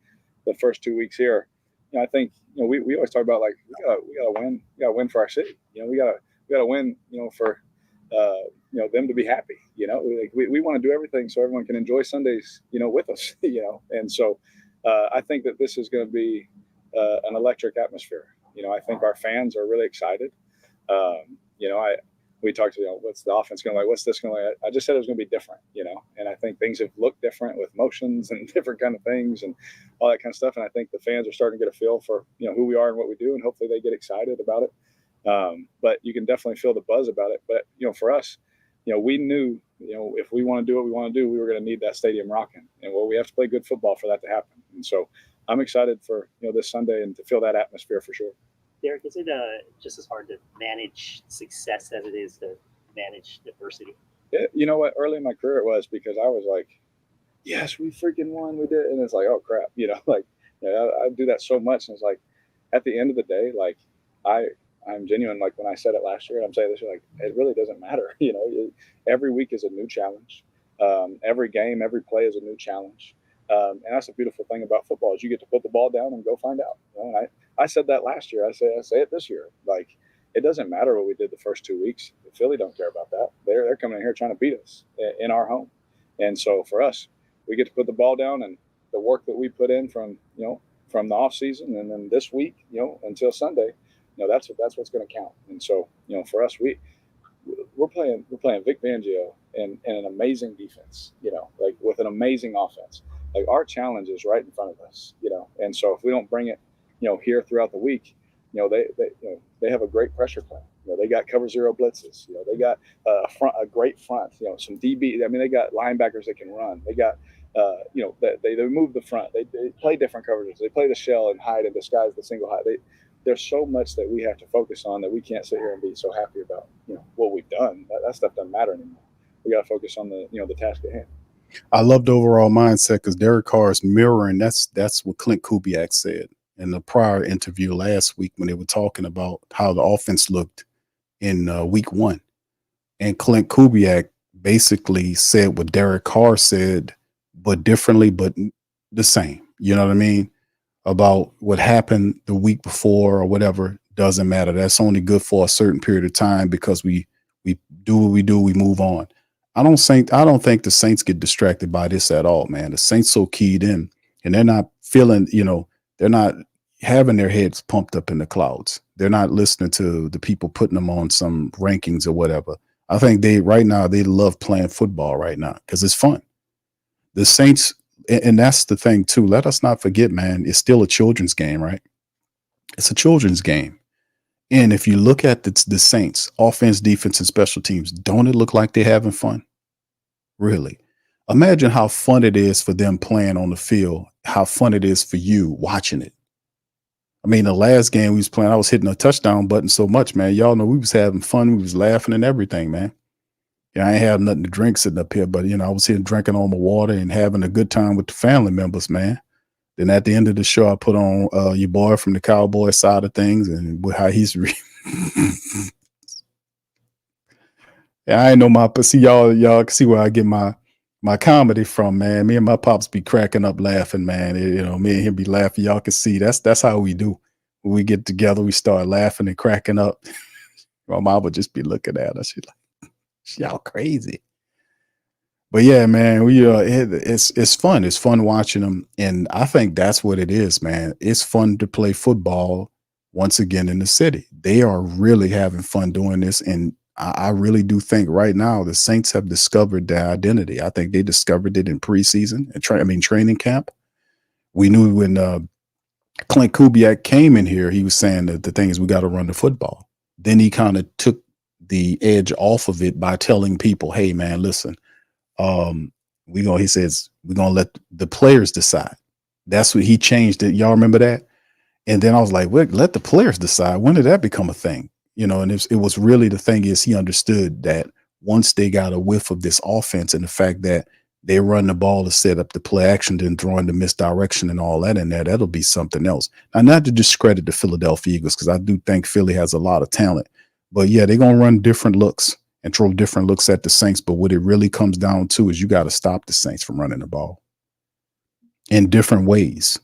the first 2 weeks here, I think we always talk about like we gotta win for our city. We gotta win, for them to be happy. We want to do everything so everyone can enjoy Sundays, with us. And so I think that this is going to be an electric atmosphere. I think our fans are really excited. We talked to, what's the offense going to like? What's this going to like? I just said it was going to be different, and I think things have looked different with motions and different kind of things and all that kind of stuff. And I think the fans are starting to get a feel for, who we are and what we do, and hopefully they get excited about it. But you can definitely feel the buzz about it. But, for us, we knew, if we want to do what we want to do, we were going to need that stadium rocking. And we have to play good football for that to happen. And so I'm excited for, this Sunday and to feel that atmosphere for sure. Derek, is it just as hard to manage success as it is to manage adversity? You know what? Early in my career it was, because I was like, yes, we freaking won. We did. And it's like, oh, crap. I do that so much. And it's like, at the end of the day, like, I'm genuine. Like when I said it last year, I'm saying this year, like, it really doesn't matter. Every week is a new challenge. Every game, every play is a new challenge. And that's a beautiful thing about football is you get to put the ball down and go find out. And I said that last year. I say it this year. Like, it doesn't matter what we did the first 2 weeks. Philly don't care about that. They're coming in here trying to beat us in our home. And so for us, we get to put the ball down, and the work that we put in from the off season and then this week, until Sunday, that's what's going to count. And so, for us, we're playing Vic Fangio and an amazing defense, like with an amazing offense. Like our challenge is right in front of us, and so if we don't bring it, here throughout the week, they have a great pressure plan. They got cover zero blitzes. They got a great front. Some DB. I mean, they got linebackers that can run. They got, they move the front. They play different coverages. They play the shell and hide and disguise the single hide. There's so much that we have to focus on that we can't sit here and be so happy about, what we've done. That stuff doesn't matter anymore. We got to focus on the task at hand. I love the overall mindset because Derek Carr is mirroring. That's what Clint Kubiak said in the prior interview last week when they were talking about how the offense looked in week 1. And Clint Kubiak basically said what Derek Carr said, but differently, but the same. You know what I mean? About what happened the week before or whatever, doesn't matter. That's only good for a certain period of time because we do what we do, we move on. I don't think the Saints get distracted by this at all, man. The Saints so keyed in, and they're not feeling, they're not having their heads pumped up in the clouds. They're not listening to the people putting them on some rankings or whatever. I think right now they love playing football right now because it's fun. The Saints, and that's the thing too. Let us not forget, man, it's still a children's game, right? It's a children's game. And if you look at the Saints, offense, defense, and special teams, don't it look like they're having fun? Really? Imagine how fun it is for them playing on the field, how fun it is for you watching it. I mean, the last game we was playing, I was hitting a touchdown button so much, man. Y'all know we was having fun. We was laughing and everything, man. Yeah, I ain't have nothing to drink sitting up here, but, I was here drinking all my water and having a good time with the family members, man. Then at the end of the show, I put on your boy from the Cowboy side of things and how he's yeah, I ain't know see y'all can see where I get my comedy from, man. Me and my pops be cracking up laughing, man. Me and him be laughing. Y'all can see that's how we do. When we get together, we start laughing and cracking up. My mom would just be looking at us. She's like, y'all crazy. But yeah, man, it's fun. It's fun watching them. And I think that's what it is, man. It's fun to play football once again in the city. They are really having fun doing this. And I really do think right now the Saints have discovered their identity. I think they discovered it in preseason and training camp. We knew when Clint Kubiak came in here, he was saying that the thing is we got to run the football. Then he kind of took the edge off of it by telling people, hey man, listen, he says we're gonna let the players decide. That's what he changed it. Y'all remember that? And then I was like, well, let the players decide. When did that become a thing? And it was really, the thing is, he understood that once they got a whiff of this offense and the fact that they run the ball to set up the play action, then throwing the misdirection and all that in there, that'll be something else. Now, not to discredit the Philadelphia Eagles, because I do think Philly has a lot of talent. But yeah, they're going to run different looks and throw different looks at the Saints. But what it really comes down to is you got to stop the Saints from running the ball in different ways.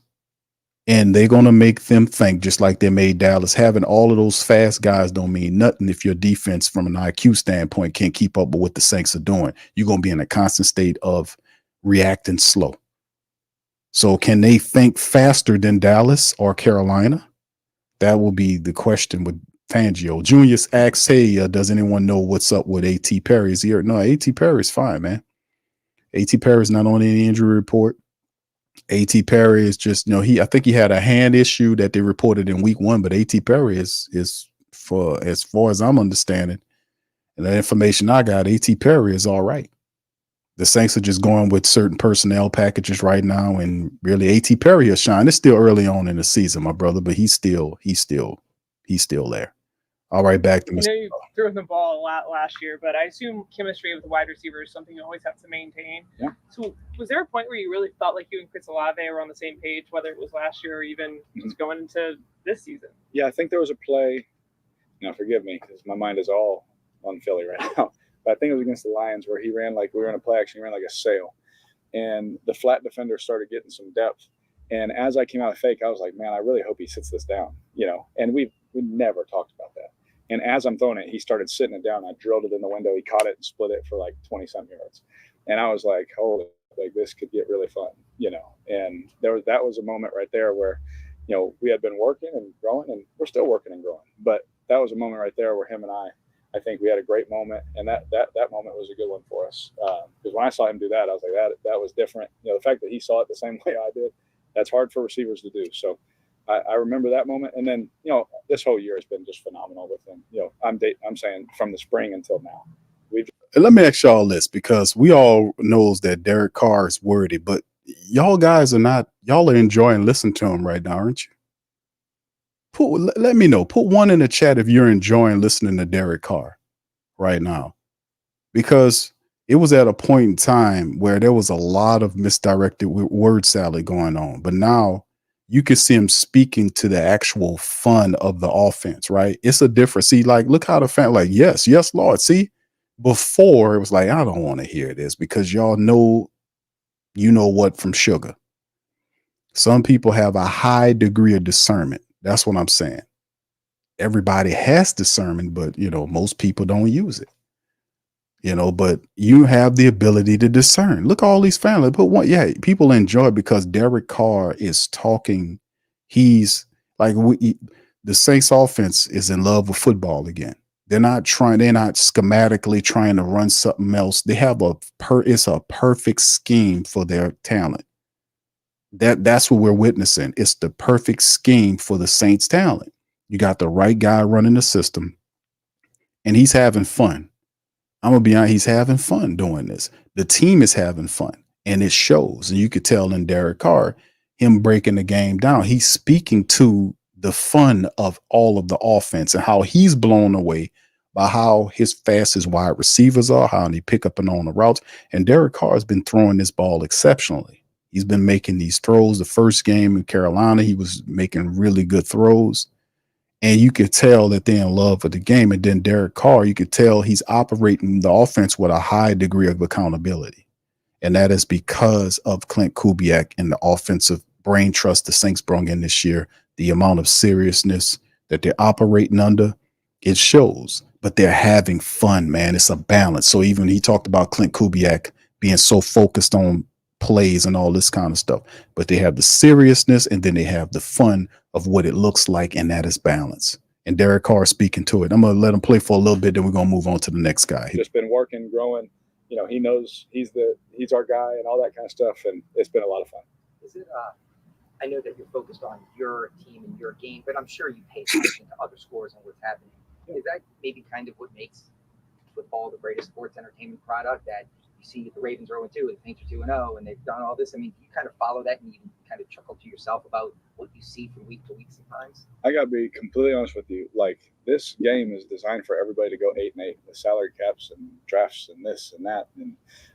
And they're going to make them think just like they made Dallas. Having all of those fast guys don't mean nothing if your defense from an IQ standpoint can't keep up with what the Saints are doing. You're going to be in a constant state of reacting slow. So can they think faster than Dallas or Carolina? That will be the question with Fangio. Junius asks, hey, does anyone know what's up with A.T. Perry? Is he hurt? No, A.T. Perry is fine, man. A.T. Perry is not on any injury report. A.T. Perry is just, I think he had a hand issue that they reported in week 1, but A.T. Perry is for as far as I'm understanding, and the information I got, A.T. Perry is all right. The Saints are just going with certain personnel packages right now, and really A.T. Perry has shined. It's still early on in the season, my brother, but he's still there. All right, back to Mr. You threw the ball a lot last year, but I assume chemistry with the wide receiver is something you always have to maintain. Yeah. So was there a point where you really felt like you and Chris Olave were on the same page, whether it was last year or even just going into this season? Yeah, I think there was a play. Now, forgive me, because my mind is all on Philly right now. But I think it was against the Lions where he ran like we were in a play action. He ran like a sail. And the flat defender started getting some depth. And as I came out of fake, I was like, man, I really hope he sits this down, And we never talked about that. And as I'm throwing it, he started sitting it down. I drilled it in the window. He caught it and split it for like 20-something yards. And I was like, holy, like this could get really fun, And that was a moment right there where, we had been working and growing, and we're still working and growing. But that was a moment right there where him and I think we had a great moment. And that moment was a good one for us. Because when I saw him do that, I was like, that was different. The fact that he saw it the same way I did, that's hard for receivers to do. So I remember that moment. And then, this whole year has been just phenomenal with him. I'm saying from the spring until now. Let me ask y'all this, because we all knows that Derek Carr is worthy, but y'all guys y'all are enjoying listening to him right now, aren't you? Let me know. Put one in the chat if you're enjoying listening to Derek Carr right now, because it was at a point in time where there was a lot of misdirected word salad going on, but now you can see him speaking to the actual fun of the offense, right? It's a difference. See, like, look how the fan, like, yes, Lord. See, before it was like, I don't want to hear this because y'all know, what from sugar. Some people have a high degree of discernment. That's what I'm saying. Everybody has discernment, but, most people don't use it. But you have the ability to discern. Look, all these families put one. Yeah, people enjoy it because Derek Carr is talking. He's like, the Saints offense is in love with football again. They're not schematically trying to run something else. They have it's a perfect scheme for their talent. That's what we're witnessing. It's the perfect scheme for the Saints talent. You got the right guy running the system, and he's having fun. I'm going to be honest, he's having fun doing this. The team is having fun, and it shows. And you could tell in Derek Carr, him breaking the game down, he's speaking to the fun of all of the offense and how he's blown away by how his fastest wide receivers are, how they pick up and on the routes. And Derek Carr has been throwing this ball exceptionally. He's been making these throws. The first game in Carolina, he was making really good throws. And you could tell that they're in love with the game. And then Derek Carr, you could tell he's operating the offense with a high degree of accountability. And that is because of Clint Kubiak and the offensive brain trust the Saints brought in this year. The amount of seriousness that they're operating under, it shows. But they're having fun, man. It's a balance. So even he talked about Clint Kubiak being so focused on plays and all this kind of stuff, but they have the seriousness and then they have the fun of what it looks like, and that is balance. and Derek Carr speaking to it. I'm going to let him play for a little bit, then we're going to move on to the next guy. Just been working, growing. You know, he knows he's our guy and all that kind of stuff, and it's been a lot of fun. Is it? I know that you're focused on your team and your game, but I'm sure you pay attention to other scores and what's happening. Is that maybe kind of what makes football the greatest sports entertainment product? That you see the Ravens are 0-2, the Saints are 2-0, and they've done all this. I mean, you kind of follow that and you kind of chuckle to yourself about what you see from week to week sometimes. I got to be completely honest with you. Like, this game is designed for everybody to go 8-8 with salary caps and drafts and this and that and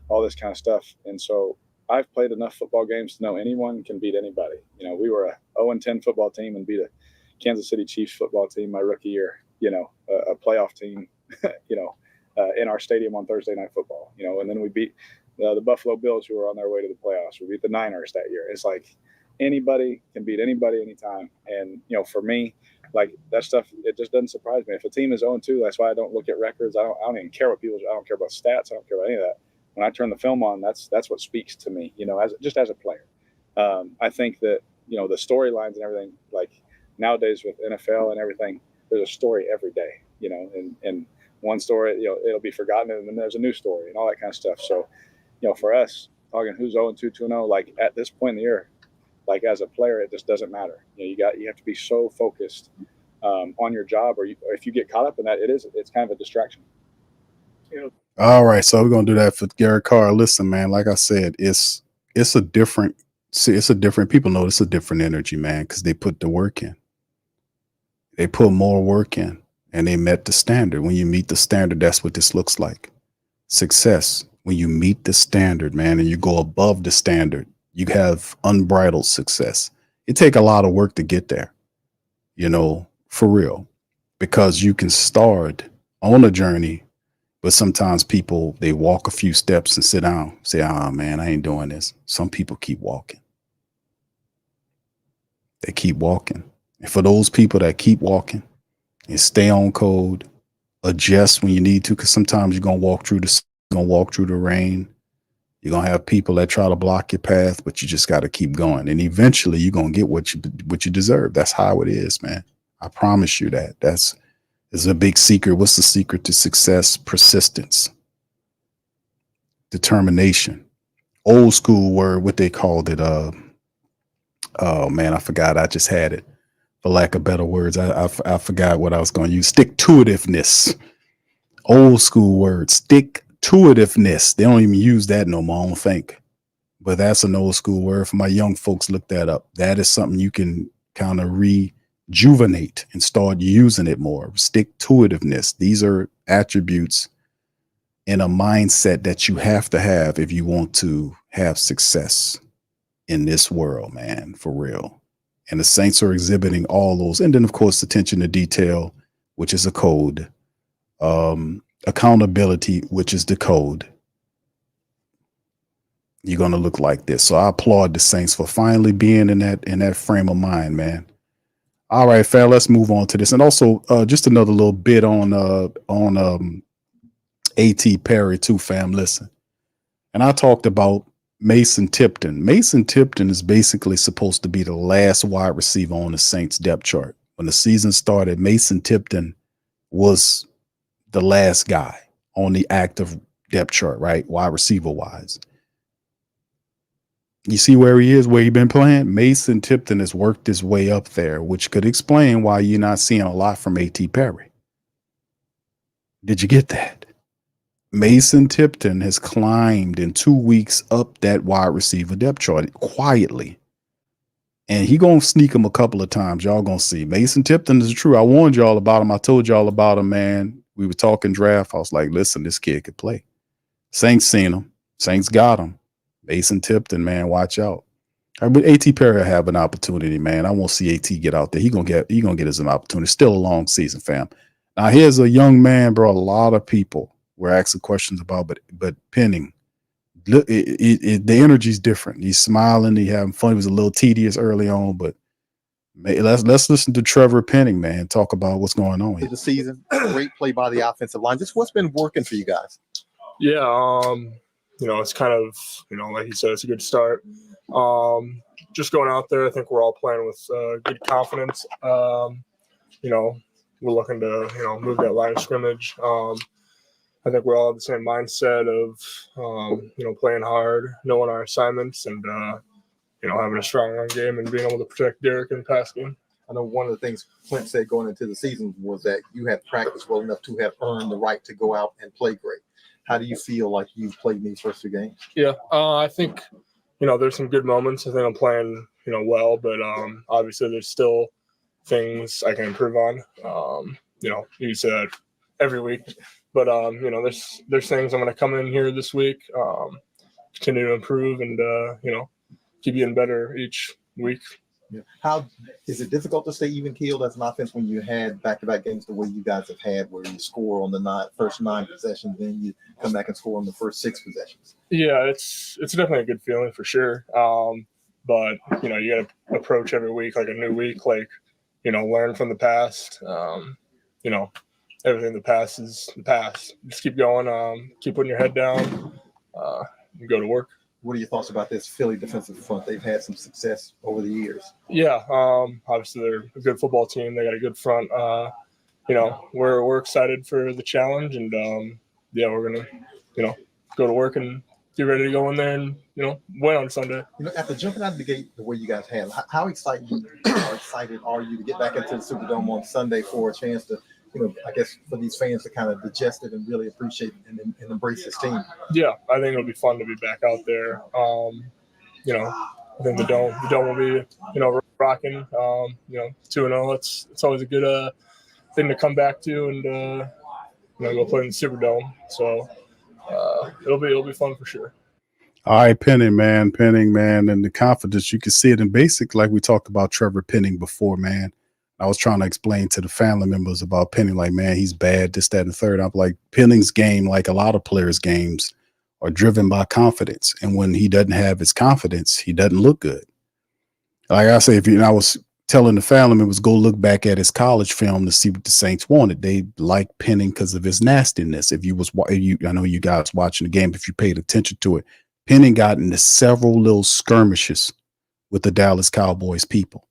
all this kind of stuff. And so I've played enough football games to know anyone can beat anybody. You know, we were a 0-10 football team and beat a Kansas City Chiefs football team my rookie year. You know, a playoff team. You know, in our stadium on Thursday Night Football. You know, and then we beat the Buffalo Bills, who were on their way to the playoffs. We beat the Niners that year. It's like anybody can beat anybody anytime. And you know, for me, like that stuff, it just doesn't surprise me. If a team is 0-2, that's why I don't look at records. I don't even care what people. I don't care about stats. I don't care about any of that. When I turn the film on, that's what speaks to me, you know, as a player. I think that, you know, the storylines and everything, like nowadays with NFL and everything, there's a story every day, you know, and one story, you know, it'll be forgotten and then there's a new story and all that kind of stuff. So, you know, for us, talking who's 0-2, 2-0, like at this point in the year, like as a player, it just doesn't matter. You know, you have to be so focused on your job, or if you get caught up in that, it's kind of a distraction. You know. All right, so we're gonna do that for Derek Carr. Listen, man, like I said, it's a different people know it's a different energy, man, because they put the work in. They put more work in and they met the standard. When you meet the standard, that's what this looks like. Success. When you meet the standard, man, and you go above the standard, you have unbridled success. It take a lot of work to get there, you know, for real, because you can start on a journey. But sometimes people, they walk a few steps and sit down, say, man, I ain't doing this. Some people keep walking. They keep walking. And for those people that keep walking and stay on code, adjust when you need to, because sometimes you're going to walk through the rain. You're going to have people that try to block your path, but you just got to keep going. And eventually you're going to get what you deserve. That's how it is, man. I promise you that. That's a big secret. What's the secret to success? Persistence, determination. Old school word, what they called it. Oh man, I forgot. I just had it. For lack of better words, I forgot what I was going to use. Stick-to-itiveness. Old school word. Stick-to-itiveness. They don't even use that no more, I don't think. But that's an old school word. For my young folks, look that up. That is something you can kind of rejuvenate and start using it more. Stick-to-itiveness. These are attributes in a mindset that you have to have if you want to have success in this world, man, for real. And the Saints are exhibiting all those. And then, of course, attention to detail, which is a code. Accountability, which is the code. You're going to look like this. So I applaud the Saints for finally being in that frame of mind, man. All right, fam, let's move on to this. And also just another little bit on A.T. Perry too, fam. Listen. And I talked about Mason Tipton. Mason Tipton is basically supposed to be the last wide receiver on the Saints depth chart. When the season started, Mason Tipton was the last guy on the active depth chart, right? Wide receiver wise. You see where he is, where he been playing? Mason Tipton has worked his way up there, which could explain why you're not seeing a lot from A.T. Perry. Did you get that? Mason Tipton has climbed in 2 weeks up that wide receiver depth chart quietly. And he going to sneak him a couple of times. Y'all going to see. Mason Tipton is true. I warned y'all about him. I told y'all about him, man. We were talking draft. I was like, listen, this kid could play. Saints seen him. Saints got him. Mason Tipton, man, watch out. But A.T. Perry will have an opportunity, man. I won't see A.T. get out there. He gonna get us an opportunity. Still a long season, fam. Now here's a young man, bro. A lot of people were asking questions about, but Penning, look, the energy's different. He's smiling. He having fun. He was a little tedious early on, but let's listen to Trevor Penning, man. Talk about what's going on here. The season, great play by the offensive line. Just what's been working for you guys? Yeah, you know, it's kind of, you know, like he said, it's a good start. Just going out there, I think we're all playing with good confidence. You know, we're looking to, move that line of scrimmage. I think we're all the same mindset of, playing hard, knowing our assignments, and, having a strong run game and being able to protect Derek in the pass game. I know one of the things Clint said going into the season was that you have practiced well enough to have earned the right to go out and play great. How do you feel like you've played in these first 2 games? Yeah, I think, there's some good moments. I think I'm playing, well, but obviously there's still things I can improve on. You say that every week, but, there's things I'm going to come in here this week, continue to improve and, keep getting better each week. Yeah. How is it difficult to stay even keeled as an offense when you had back-to-back games the way you guys have had, where you score on the first 9 possessions, then you come back and score on the first 6 possessions? Yeah, it's definitely a good feeling for sure. But you got to approach every week like a new week, like learn from the past. Everything in the past is the past. Just keep going. Keep putting your head down. And go to work. What are your thoughts about this Philly defensive front? They've had some success over the years. Yeah, obviously they're a good football team. They got a good front. We're excited for the challenge, and we're gonna go to work and get ready to go in there and win on Sunday. After jumping out of the gate the way you guys have, how excited are you to get back into the Superdome on Sunday for a chance to, I guess for these fans to kind of digest it and really appreciate and embrace this team? Yeah, I think it'll be fun to be back out there. I think the dome will be, rocking. 2-0. It's always a good thing to come back to and go play in the Superdome. So it'll be fun for sure. All right, Penning, man, and the confidence, you can see it in basic, like we talked about Trevor Penning before, man. I was trying to explain to the family members about Penning, like, man, he's bad, this, that, and the third. I'm like, Penning's game, like a lot of players' games, are driven by confidence. And when he doesn't have his confidence, he doesn't look good. Like I say, I was telling the family members, go look back at his college film to see what the Saints wanted. They liked Penning because of his nastiness. I know you guys watching the game, if you paid attention to it, Penning got into several little skirmishes with the Dallas Cowboys people.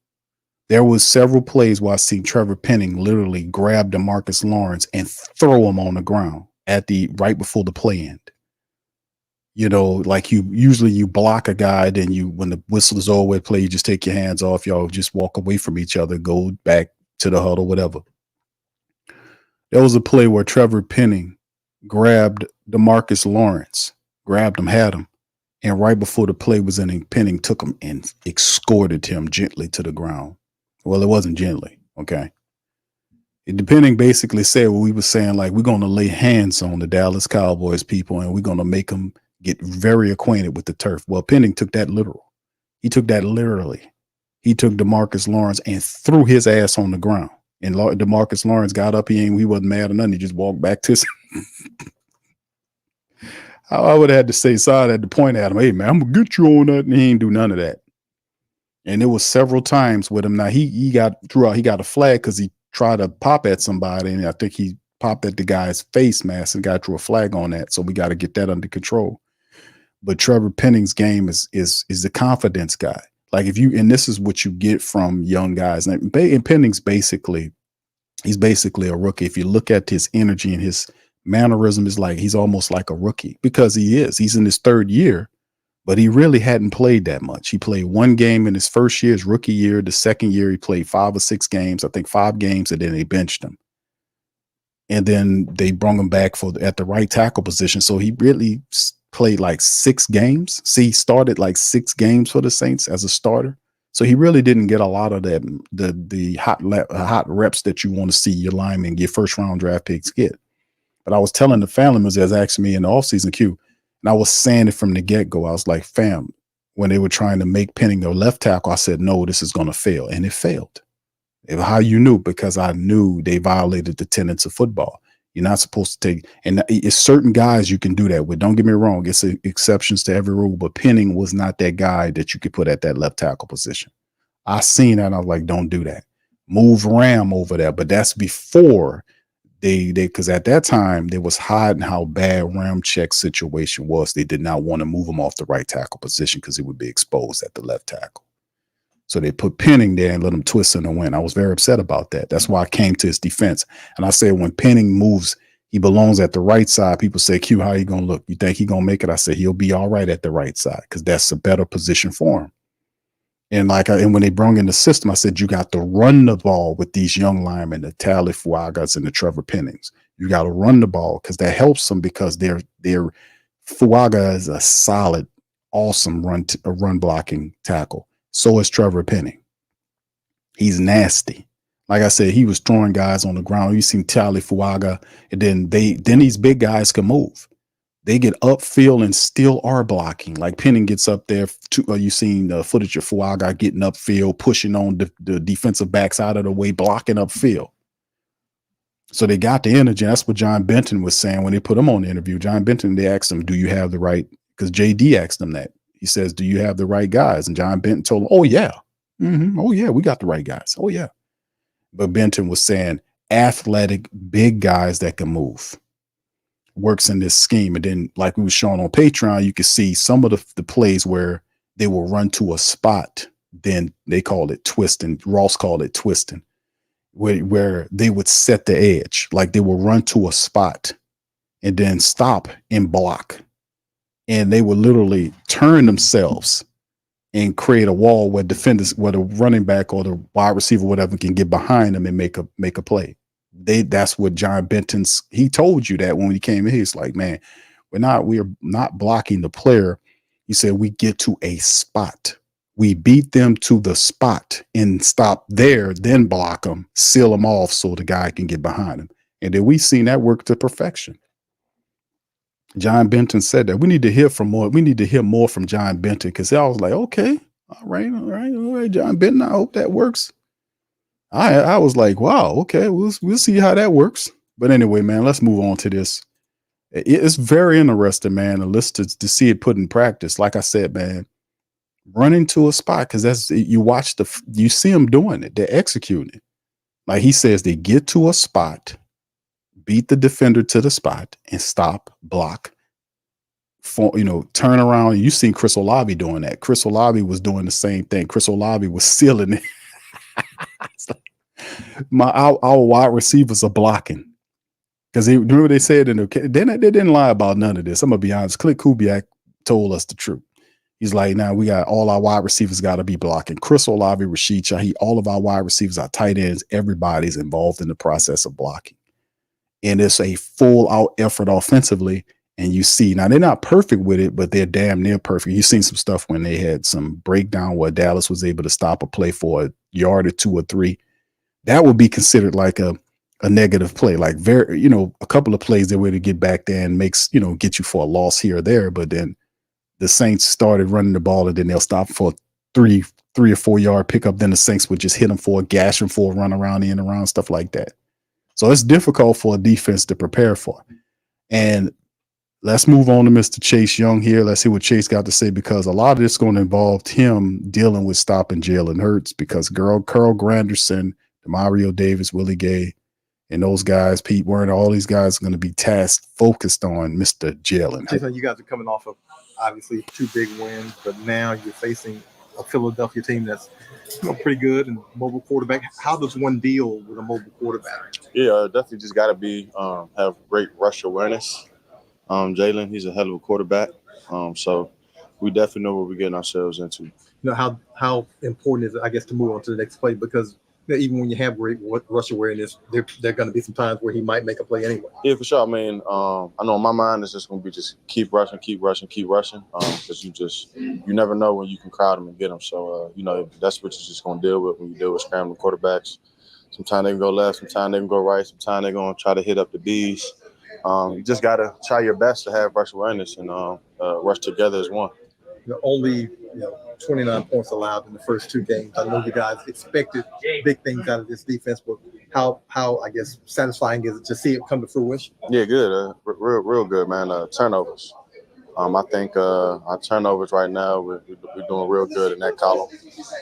There was several plays where I seen Trevor Penning literally grab DeMarcus Lawrence and throw him on the ground right before the play end. Like you block a guy, then when the whistle is over play, you just take your hands off, y'all just walk away from each other, go back to the huddle, whatever. There was a play where Trevor Penning grabbed DeMarcus Lawrence, grabbed him, had him, and right before the play was ending, Penning took him and escorted him gently to the ground. Well, it wasn't gently, okay? Penning basically said what we were saying, like, we're going to lay hands on the Dallas Cowboys people and we're going to make them get very acquainted with the turf. Well, Penning took that literal. He took that literally. He took DeMarcus Lawrence and threw his ass on the ground. And DeMarcus Lawrence got up. He wasn't mad or nothing. He just walked back to his I would have had to say, sorry, I had to point at him, hey, man, I'm going to get you on that. And he ain't do none of that. And it was several times with him. Now, he got a flag because he tried to pop at somebody. And I think he popped at the guy's face mask and got drew a flag on that. So we got to get that under control. But Trevor Penning's game is the confidence guy. Like and this is what you get from young guys. And Penning's he's basically a rookie. If you look at his energy and his mannerism, is like he's almost like a rookie because he's in his 3rd year, but he really hadn't played that much. He played 1 game in his first year, his rookie year. The 2nd year, he played 5 or 6 games, I think 5 games, and then they benched him. And then they brought him back at the right tackle position. So he really played like 6 games. See, he started like 6 games for the Saints as a starter. So he really didn't get a lot of that, the hot reps that you want to see your linemen, your first-round draft picks get. But I was telling the family members as asking me in the offseason queue, and I was saying it from the get-go. I was like, fam, when they were trying to make Penning their left tackle, I said, no, this is going to fail. And it failed. How you knew? Because I knew they violated the tenets of football. You're not supposed to take, and it's certain guys you can do that with. Don't get me wrong. It's exceptions to every rule, but Penning was not that guy that you could put at that left tackle position. I seen that and I was like, don't do that. Move Ram over there. But that's before because at that time they was hiding how bad Ramczyk's situation was. They did not want to move him off the right tackle position because he would be exposed at the left tackle. So they put Penning there and let him twist in the wind. I was very upset about that. That's why I came to his defense. And I said, when Penning moves, he belongs at the right side. People say, Q, how you going to look? You think he going to make it? I said, he'll be all right at the right side because that's a better position for him. And when they brought in the system, I said, you got to run the ball with these young linemen, the Tally Fuagas and the Trevor Pennings. You got to run the ball because that helps them because their Fuaga is a solid, awesome run blocking tackle. So is Trevor Penning. He's nasty. Like I said, he was throwing guys on the ground. You seen Tally Fuaga, and then these big guys can move. They get upfield and still are blocking. Like Penning gets up there. You seen the footage of Fuaga getting upfield, pushing on the defensive backs out of the way, blocking upfield. So they got the energy. That's what John Benton was saying when they put him on the interview. John Benton, they asked him, do you have the right? Because JD asked him that. He says, do you have the right guys? And John Benton told him, oh, yeah. Oh, yeah, we got the right guys. Oh, yeah. But Benton was saying athletic, big guys that can move. Works in this scheme. And then like we was showing on Patreon, you could see some of the plays where they will run to a spot. Then they called it twisting. Ross called it twisting, where they would set the edge. Like they will run to a spot and then stop and block. And they would literally turn themselves and create a wall where defenders, where the running back or the wide receiver, whatever, can get behind them and make a play. That's what John Benton's, he told you that when he came in. He's like, man, we're not blocking the player. He said, we get to a spot. We beat them to the spot and stop there, then block them, seal them off so the guy can get behind him. And then we've seen that work to perfection. John Benton said that we need to hear more. We need to hear more from John Benton because I was like, okay, all right, John Benton. I hope that works. I was like, wow, okay, we'll see how that works. But anyway, man, let's move on to this. It's very interesting, man, to see it put in practice. Like I said, man, running to a spot because you see them doing it. They're executing it. Like he says, they get to a spot, beat the defender to the spot, and stop, block, turn around. You seen Chris Olave doing that. Chris Olave was doing the same thing. Chris Olave was sealing it. Our wide receivers are blocking because remember they said they didn't lie about none of this. I'm gonna be honest. Clint Kubiak told us the truth. He's like, now we got all our wide receivers got to be blocking. Chris Olave, Rashid Shaheed, all of our wide receivers, our tight ends, everybody's involved in the process of blocking, and it's a full out effort offensively. And you see now they're not perfect with it, but they're damn near perfect. You've seen some stuff when they had some breakdown where Dallas was able to stop a play for a yard or 2 or 3. That would be considered like a negative play, like a couple of plays that were to get back there and get you for a loss here or there. But then the Saints started running the ball and then they'll stop for a 3 or 4 yard pickup. Then the Saints would just hit them for a gash them for a run around, in and around, stuff like that. So it's difficult for a defense to prepare for. And let's move on to Mr. Chase Young here. Let's see what Chase got to say, because a lot of this is going to involve him dealing with stopping Jalen Hurts, because Carl Granderson, Demario Davis, Willie Gay, and those guys, Pete Werner, all these guys are going to be focused on Mr. Jalen. Jason, you guys are coming off of obviously 2 big wins, but now you're facing a Philadelphia team that's pretty good and mobile quarterback. How does one deal with a mobile quarterback? Yeah, definitely just got to be have great rush awareness. Jalen, he's a hell of a quarterback, so we definitely know what we're getting ourselves into. How important is it, I guess, to move on to the next play, because even when you have great rush awareness, there are going to be some times where he might make a play anyway. Yeah, for sure. I mean, I know in my mind it's just going to be just keep rushing, because you never know when you can crowd him and get him. So, that's what you're just going to deal with when you deal with scrambling quarterbacks. Sometimes they can go left, sometimes they can go right, sometimes they're going to try to hit up the B's. You just got to try your best to have rush awareness and rush together as one. Only 29 points allowed in the first 2 games. I know you guys expected big things out of this defense, but how I guess satisfying is it to see it come to fruition? Yeah, good. Real good, man. Turnovers. I think our turnovers right now, we're doing real good in that column.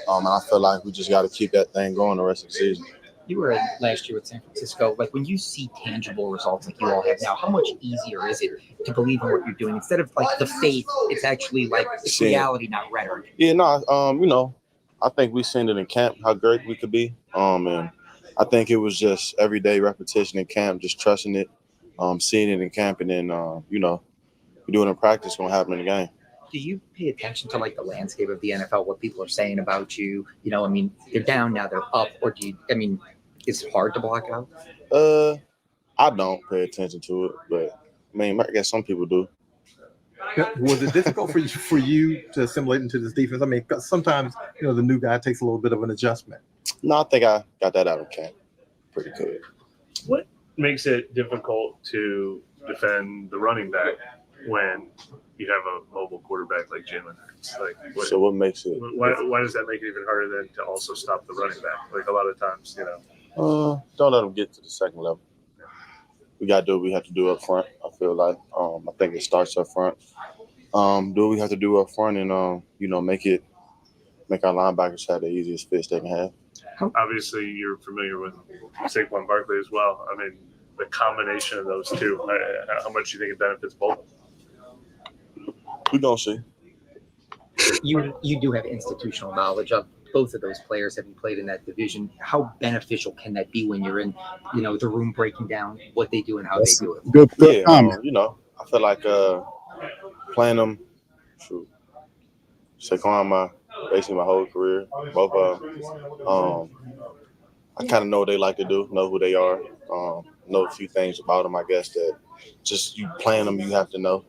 And I feel like we just got to keep that thing going the rest of the season. You were last year with San Francisco. Like, when you see tangible results like you all have now, how much easier is it to believe in what you're doing instead of like the faith? It's actually like it's reality, not rhetoric. Yeah, no, I think we seen it in camp how great we could be. And I think it was just everyday repetition in camp, just trusting it, seeing it in camp, and then you know, doing it in practice gonna happen in the game. Do you pay attention to like the landscape of the NFL, what people are saying about you? You know, I mean, they're down now, they're up, or do you? I mean, it's hard to block it out. I don't pay attention to it, but I mean, I guess some people do. Was it difficult for you to assimilate into this defense? I mean, 'cause sometimes, you know, the new guy takes a little bit of an adjustment. No, I think I got that out of camp pretty good. What makes it difficult to defend the running back when you have a mobile quarterback like Jalen Hurts? Like, So what makes it? why does that make it even harder than to also stop the running back? Like a lot of times, you know. Don't let them get to the second level. We got to do what we have to do up front. I feel like I think it starts up front. Do what we have to do up front, and you know, make our linebackers have the easiest fits they can have. Obviously, you're familiar with Saquon Barkley as well. I mean, the combination of those two, how much do you think it benefits both? We're gonna see. You do have institutional knowledge of both of those players, having played in that division. How beneficial can that be when you're in, you know, the room breaking down what they do and how they do it? Good You know, I feel like playing them. Saquon, basically my whole career, both of them. I kind of know what they like to do, know who they are, know a few things about them. I guess that just you playing them, you have to know.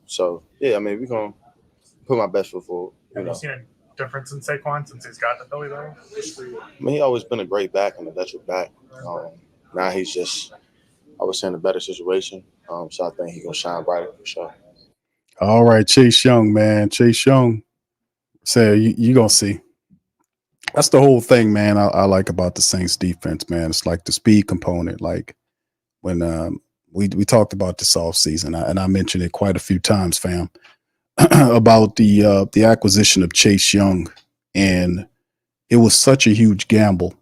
So yeah, I mean, we're gonna put my best foot forward. Have you seen a difference in Saquon since he's got the Philly though? I mean, he always been a great back and a veteran back. Now he's just, I would say, in a better situation. So I think he's gonna shine brighter for sure. All right, Chase Young, man. Chase Young. Say you gonna see. That's the whole thing, man. I like about the Saints defense, man. It's like the speed component. Like when we talked about this offseason, and I mentioned it quite a few times, fam, about the acquisition of Chase Young, and it was such a huge gamble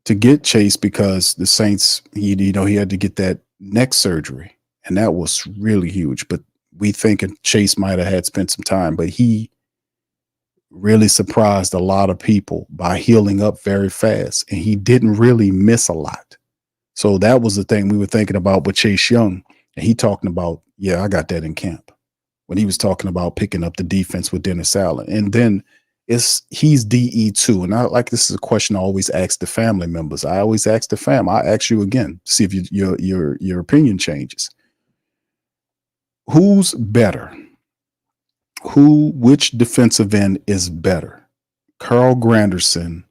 to get Chase because the Saints, he had to get that neck surgery, and that was really huge. But we thinking Chase might have had spent some time, but he really surprised a lot of people by healing up very fast, and he didn't really miss a lot. So that was the thing we were thinking about with Chase Young, and he talking about, yeah, I got that in camp when he was talking about picking up the defense with Dennis Allen. And then he's DE2, and I like, this is a question I always ask the family members. I always ask the fam. I ask you again, see if your opinion changes. Who's better? Which defensive end is better, Carl Granderson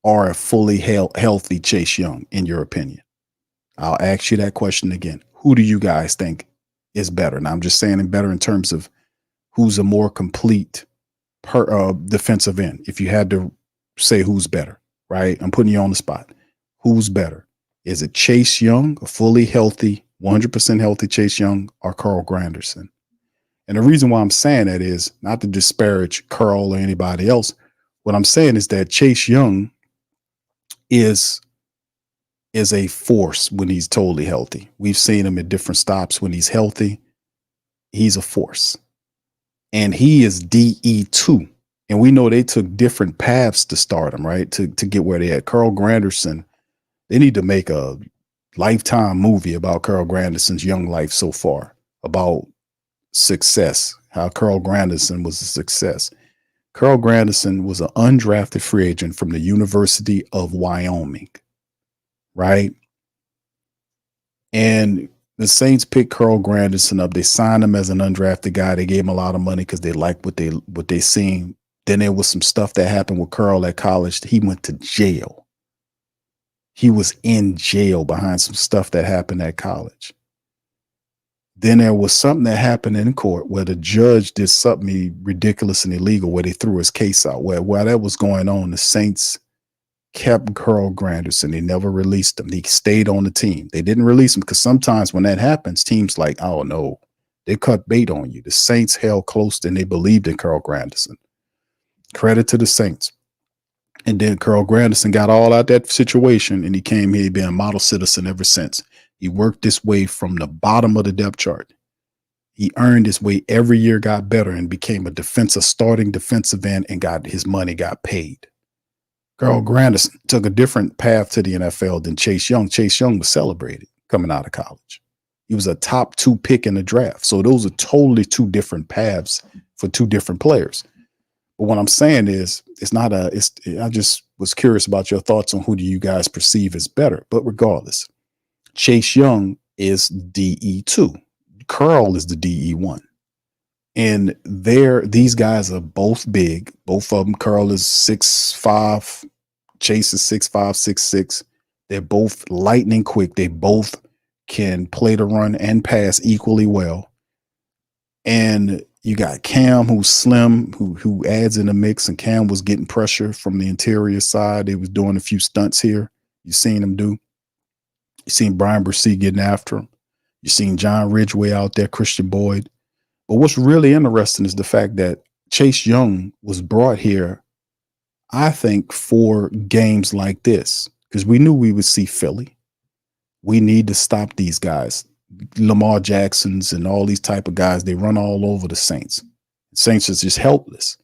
or a fully healthy Chase Young, in your opinion? I'll ask you that question again. Who do you guys think is better? Now, I'm just saying it better in terms of who's a more complete defensive end. If you had to say who's better, right? I'm putting you on the spot. Who's better? Is it Chase Young, a fully healthy, 100% healthy Chase Young, or Carl Granderson? And the reason why I'm saying that is not to disparage Carl or anybody else. What I'm saying is that Chase Young is a force when he's totally healthy. We've seen him at different stops when he's healthy. He's a force. And he is DE2. And we know they took different paths to start him, right? To get where they at. Carl Granderson, they need to make a Lifetime movie about Carl Granderson's young life so far, about success, how Carl Granderson was a success. Carl Granderson was an undrafted free agent from the University of Wyoming, right? And the Saints picked Carl Granderson up. They signed him as an undrafted guy. They gave him a lot of money because they liked what they seen. Then there was some stuff that happened with Carl at college. He went to jail. He was in jail behind some stuff that happened at college. Then there was something that happened in court where the judge did something ridiculous and illegal, where they threw his case out. While that was going on, the Saints kept Carl Granderson. They never released him. He stayed on the team. They didn't release him because sometimes when that happens, teams like, oh no, they cut bait on you. The Saints held close and they believed in Carl Granderson. Credit to the Saints. And then Carl Granderson got all out that situation, and he came here, been a model citizen ever since. He worked his way from the bottom of the depth chart. He earned his way every year, got better, and became a starting defensive end, and got his money, got paid. Carl Granderson took a different path to the NFL than Chase Young. Chase Young was celebrated coming out of college. He was a top 2 pick in the draft. So those are totally 2 different paths for 2 different players. But what I'm saying is, I just was curious about your thoughts on who do you guys perceive as better. But regardless, Chase Young is DE2. Carl is the DE1. And these guys are both big. Both of them. Carl is 6'5". Chase is 6'5", 6'6". They're both lightning quick. They both can play the run and pass equally well. And you got Cam, who's slim, who adds in the mix, and Cam was getting pressure from the interior side. They was doing a few stunts here. You seen him do. You seen Brian Bursey getting after him. You seen John Ridgeway out there, Christian Boyd. But what's really interesting is the fact that Chase Young was brought here, I think, for games like this, because we knew we would see Philly. We need to stop these guys. Lamar Jacksons and all these type of guys, they run all over the Saints. Saints is just helpless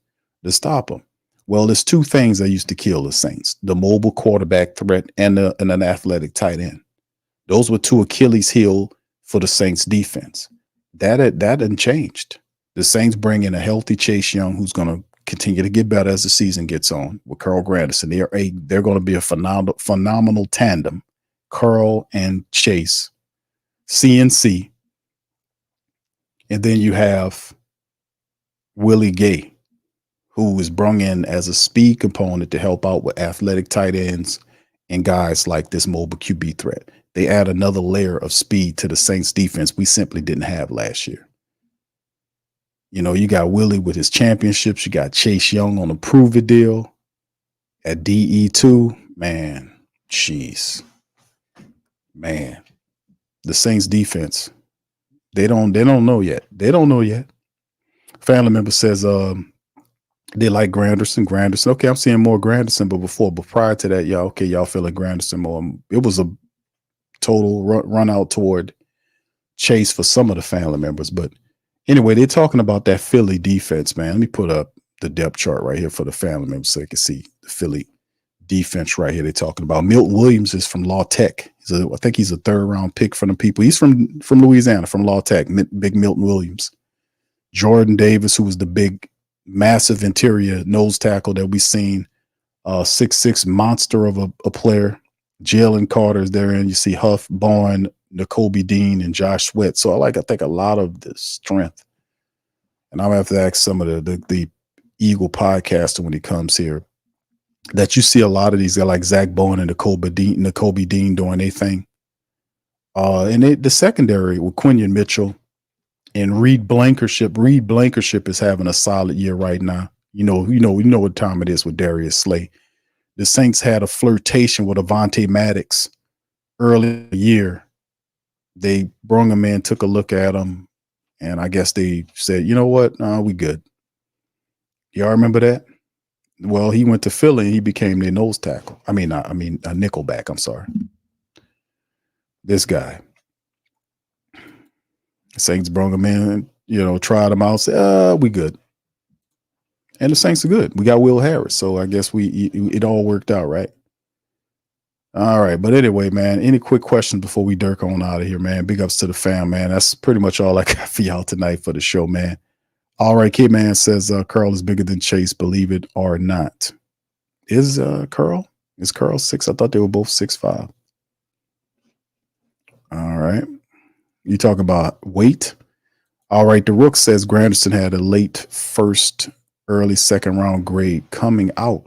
to stop them. Well, there's 2 things that used to kill the Saints: the mobile quarterback threat and an athletic tight end. Those were 2 Achilles heel for the Saints defense. That hadn't changed. The Saints bring in a healthy Chase Young, who's going to continue to get better as the season gets on, with Carl Granderson. They're going to be a phenomenal tandem, Carl and Chase, CNC. And then you have Willie Gay, who is brung in as a speed component to help out with athletic tight ends and guys like this mobile QB threat. They add another layer of speed to the Saints defense we simply didn't have last year. You know, you got Willie with his championships. You got Chase Young on a prove-it deal at DE2. Man, jeez. Man, the Saints defense, they don't know yet. They don't know yet. Family member says they like Granderson. Okay, I'm seeing more Granderson, but prior to that, y'all feeling Granderson more. It was a total run out toward Chase for some of the family members. But anyway, they're talking about that Philly defense, man. Let me put up the depth chart right here for the family members so they can see the Philly defense right here. They're talking about Milton Williams is from Law Tech. I think he's a 3rd round pick from the people. He's from Louisiana, from Law Tech, big Milton Williams. Jordan Davis, who was the big, massive interior nose tackle that we seen, 6'6" monster of a player. Jalen Carter is there, and you see Huff, Bourne, N'Kobe Dean, and Josh Sweat. So I think a lot of the strength. And I'm gonna have to ask some of the Eagle podcaster when he comes here, that you see a lot of these guys like Zach Bowen and N'Kobe Dean doing their thing. And the secondary with Quinion Mitchell and Reed Blankership. Reed Blankership is having a solid year right now. You know what time it is with Darius Slay. The Saints had a flirtation with Avonte Maddox early in the year. They brung him in, took a look at him, and I guess they said, you know what? We good. Y'all remember that? Well, he went to Philly and he became their nose tackle. I mean, a nickelback. I'm sorry. This guy. Saints brung him in, tried him out, said, we good. And the Saints are good. We got Will Harris, so I guess it all worked out, right? All right, but anyway, man, any quick questions before we dirk on out of here, man? Big ups to the fam, man. That's pretty much all I got for y'all tonight for the show, man. All right, Kid Man says Carl is bigger than Chase, believe it or not. Is Carl 6? I thought they were both 6'5". All right. You talk about weight. All right, the Rook says Granderson had a late 1st, early 2nd round grade coming out.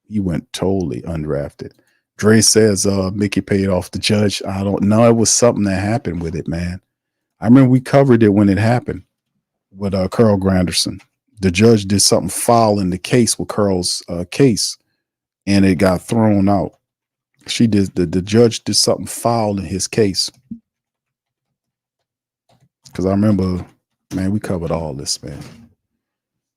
He went totally undrafted. Dre says Mickey paid off the judge. I don't know. It was something that happened with it, man. I remember we covered it when it happened with Carl Granderson. The judge did something foul in the case with Carl's case, and it got thrown out. The judge did something foul in his case. Because I remember, man, we covered all this, man.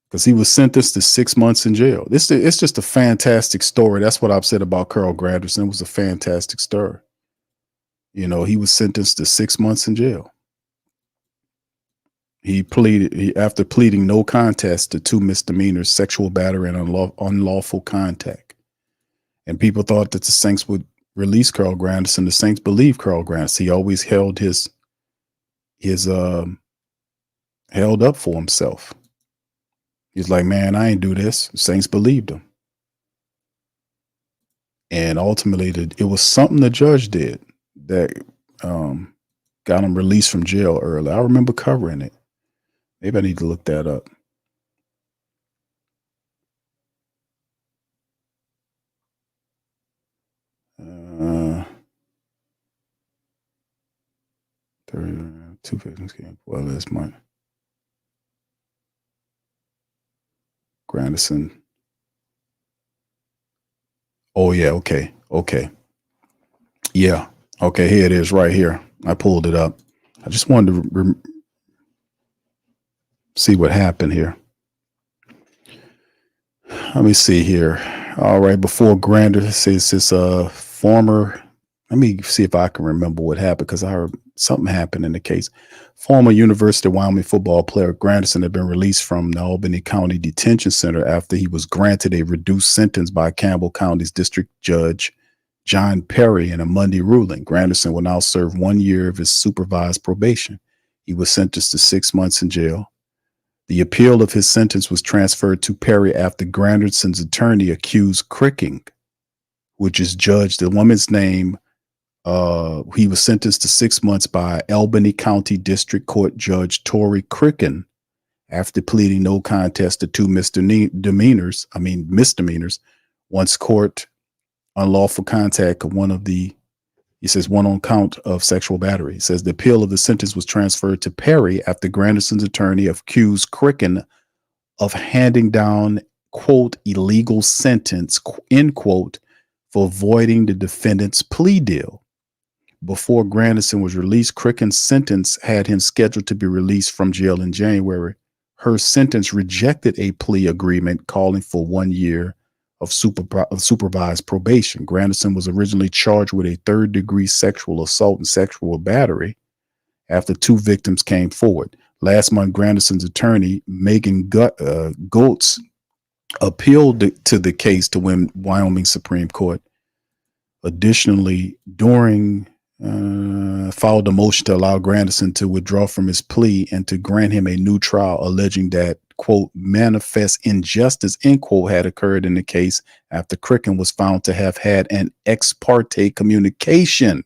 Because he was sentenced to 6 months in jail. It's just a fantastic story. That's what I've said about Carl Granderson. It was a fantastic story. He was sentenced to 6 months in jail. after pleading no contest to 2 misdemeanors, sexual battery and unlawful contact. And people thought that the Saints would release Carl Granderson. The Saints believed Carl Granderson. He always held held up for himself. He's like, man, I ain't do this. The Saints believed him. And ultimately, it was something the judge did that got him released from jail early. I remember covering it. Maybe I need to look that up. Two victims came well last month. Granderson. Oh yeah, okay. Yeah, okay, here it is right here. I pulled it up. I just wanted to see what happened here. Let me see here. All right, before Granderson says this former, let me see if I can remember what happened, because I heard something happened in the case. Former University of Wyoming football player Granderson had been released from the Albany County Detention Center after he was granted a reduced sentence by Campbell County's District Judge John Perry in a Monday ruling. Granderson will now serve 1 year of his supervised probation. He was sentenced to 6 months in jail. The appeal of his sentence was transferred to Perry after Granderson's attorney accused Cricking, which is judge, the woman's name. He was sentenced to 6 months by Albany County District Court Judge Tory Cricken after pleading no contest to 2 misdemeanors. Once court unlawful contact of one on count of sexual battery. He says the appeal of the sentence was transferred to Perry after Granderson's attorney accused Cricken of handing down, quote, illegal sentence, end quote, for voiding the defendant's plea deal. Before Granderson was released, Cricken's sentence had him scheduled to be released from jail in January. Her sentence rejected a plea agreement calling for 1 year of supervised probation. Granderson was originally charged with a 3rd-degree sexual assault and sexual battery after 2 victims came forward. Last month, Granderson's attorney, Megan Goltz, appealed to the case to Wyoming Supreme Court. Additionally, filed a motion to allow Granderson to withdraw from his plea and to grant him a new trial, alleging that, quote, manifest injustice, end quote, had occurred in the case after Cricken was found to have had an ex parte communication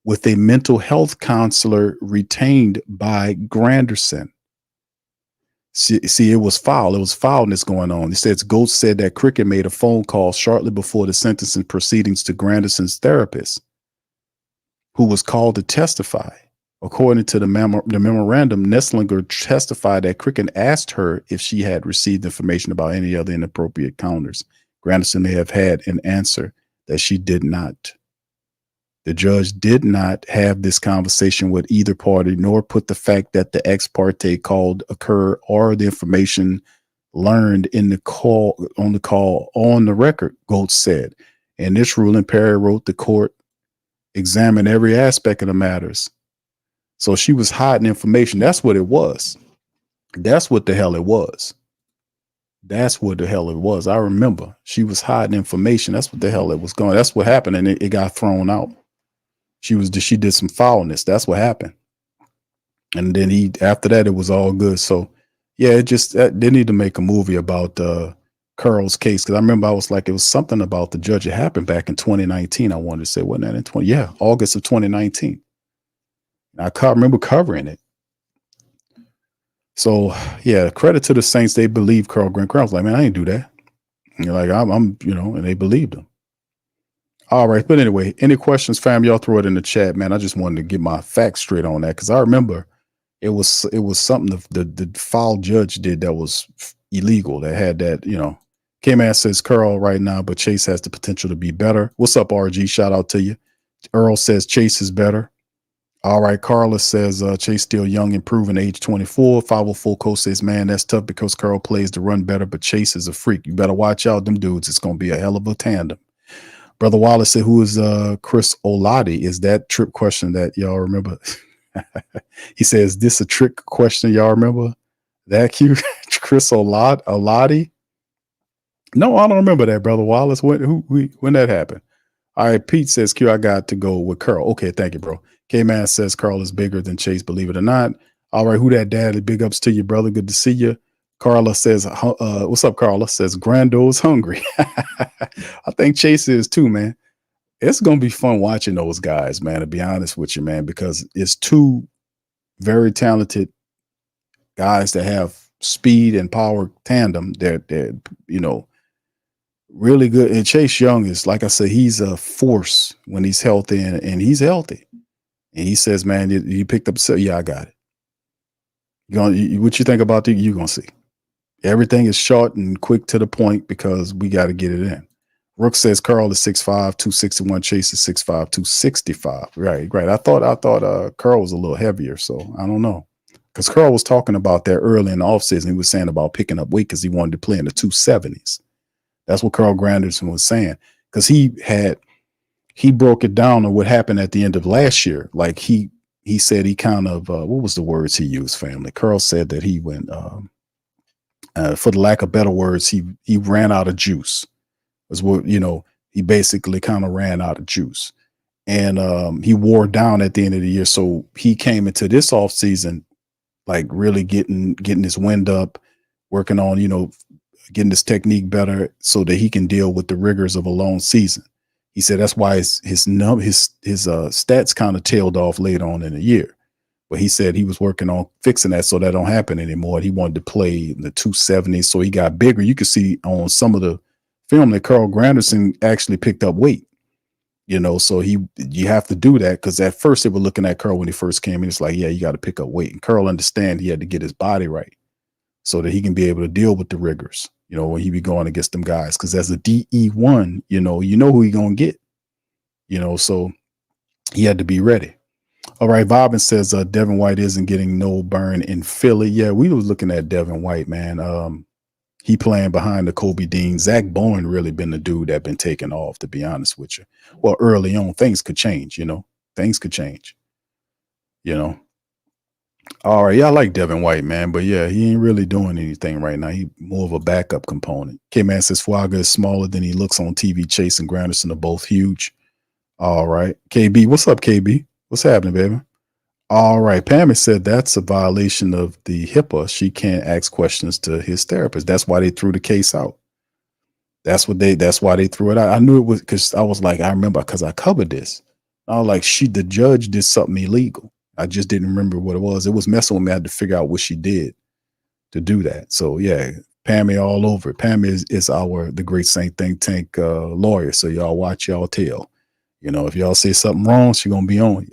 with a mental health counselor retained by Granderson. See, it was foul. It was foulness going on. It says Ghost said that Cricken made a phone call shortly before the sentencing proceedings to Granderson's therapist, who was called to testify. According to the memorandum, Nestlinger testified that Cricken asked her if she had received information about any other inappropriate counters. Granderson may have had an answer that she did not. The judge did not have this conversation with either party, nor put the fact that the ex parte called occur or the information learned in the call on the record, Goltz said. In this ruling, Perry wrote the court examined every aspect of the matters. So she was hiding information. That's what it was. That's what the hell it was. That's what the hell it was. I remember she was hiding information. That's what the hell it was going. That's what happened. And it got thrown out. She did some foulness. That's what happened. And then after that, it was all good. So yeah, they need to make a movie about Carl's case. Cause I remember I was like, it was something about the judge. It happened back in 2019. I wanted to say, wasn't that in August of 2019. I remember covering it. So yeah, credit to the Saints. They believe Carl Grant. Carl's like, man, I ain't do that. And you're like, I'm, and they believed him. All right. But anyway, any questions, fam? Y'all throw it in the chat, man. I just wanted to get my facts straight on that. Cause I remember it was something the foul judge did that was illegal. That had that, K-Man says Carl right now, but Chase has the potential to be better. What's up, RG? Shout out to you. Earl says Chase is better. All right, Carla says Chase still young, improving, age 24. 504 Coach says, man, that's tough because Carl plays to run better, but Chase is a freak. You better watch out, them dudes. It's going to be a hell of a tandem. Brother Wallace said, who is Chris Oladi? Is that trip question that y'all remember? He says, this a trick question. Y'all remember that Q? Chris Olati? No, I don't remember that, brother Wallace. When that happened? All right, Pete says, Q, I got to go with Carl. Okay, thank you, bro. K-Man says Carl is bigger than Chase, believe it or not. All right, who that daddy? Big ups to you, brother. Good to see you. Carla says, what's up, Carla? Says, Grando's hungry. I think Chase is too, man. It's going to be fun watching those guys, man, to be honest with you, man, because it's two very talented guys that have speed and power tandem. They're really good. And Chase Young is, like I said, he's a force when he's healthy, and he's healthy. And he says, man, you picked up, so yeah, I got it. What you think about that? You're going to see. Everything is short and quick to the point because we got to get it in. Rook says Carl is 6'5", 261. Chase is 6'5", 265. Right. I thought Carl was a little heavier, so I don't know. Because Carl was talking about that early in the offseason. He was saying about picking up weight because he wanted to play in the 270s. That's what Carl Granderson was saying. Because he broke it down on what happened at the end of last year. Like he said he kind of what was the words he used, family? Carl said that he went for the lack of better words, he ran out of juice. Was what, he basically kind of ran out of juice. And he wore down at the end of the year. So he came into this offseason like really getting his wind up, working on, getting his technique better so that he can deal with the rigors of a long season. He said that's why his stats kind of tailed off later on in the year. But he said he was working on fixing that so that don't happen anymore. He wanted to play in the 270s, so he got bigger. You could see on some of the film that Carl Granderson actually picked up weight. So you have to do that because at first they were looking at Carl when he first came in. It's like, yeah, you got to pick up weight. And Carl understand he had to get his body right so that he can be able to deal with the rigors, when he be going against them guys. Because as a DE1, you know who he gonna get. So he had to be ready. All right, Bobbin says Devin White isn't getting no burn in Philly. Yeah, we was looking at Devin White, man. He playing behind the Kobe Dean. Zach Bowen really been the dude that been taken off, to be honest with you. Well, early on, things could change, Things could change, All right, yeah, I like Devin White, man. But yeah, he ain't really doing anything right now. He more of a backup component. K-Man says Fuaga is smaller than he looks on TV. Chase and Granderson are both huge. All right. KB, what's up, KB? What's happening, baby? All right. Pammy said that's a violation of the HIPAA. She can't ask questions to his therapist. That's why they threw the case out. That's why they threw it out. I knew it was because I was like, I remember because I covered this. I was like, the judge did something illegal. I just didn't remember what it was. It was messing with me. I had to figure out what she did to do that. So yeah, Pammy all over it. Pammy is the great Saint Think Tank lawyer. So y'all watch y'all tail. If y'all say something wrong, she gonna be on you.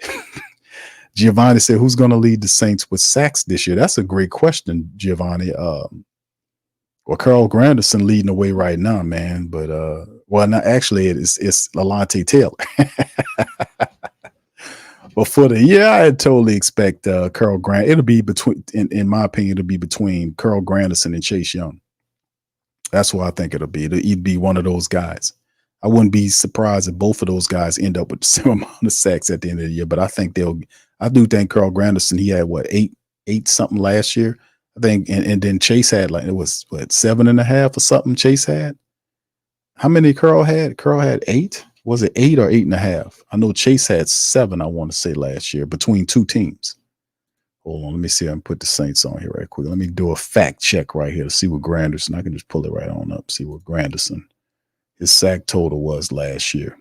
Giovanni said, who's going to lead the Saints with sacks this year? That's a great question, Giovanni. Well, Carl Granderson leading the way right now, man. But, not actually, it's Alante Taylor. But for the year, I totally expect Carl Grant. It'll be in my opinion, it'll be between Carl Granderson and Chase Young. That's what I think it'll be. It'll be one of those guys. I wouldn't be surprised if both of those guys end up with the same amount of sacks at the end of the year. But I do think Carl Granderson, he had eight something last year, I think, and then Chase had 7.5 or something. Chase had. How many Carl had? Carl had 8. Was it 8 or 8.5? I know Chase had 7. I want to say last year between two teams. Hold on, let me see. I can put the Saints on here right quick. Let me do a fact check right here to see what Granderson. I can just pull it right on up. See what Granderson, his sack total was last year.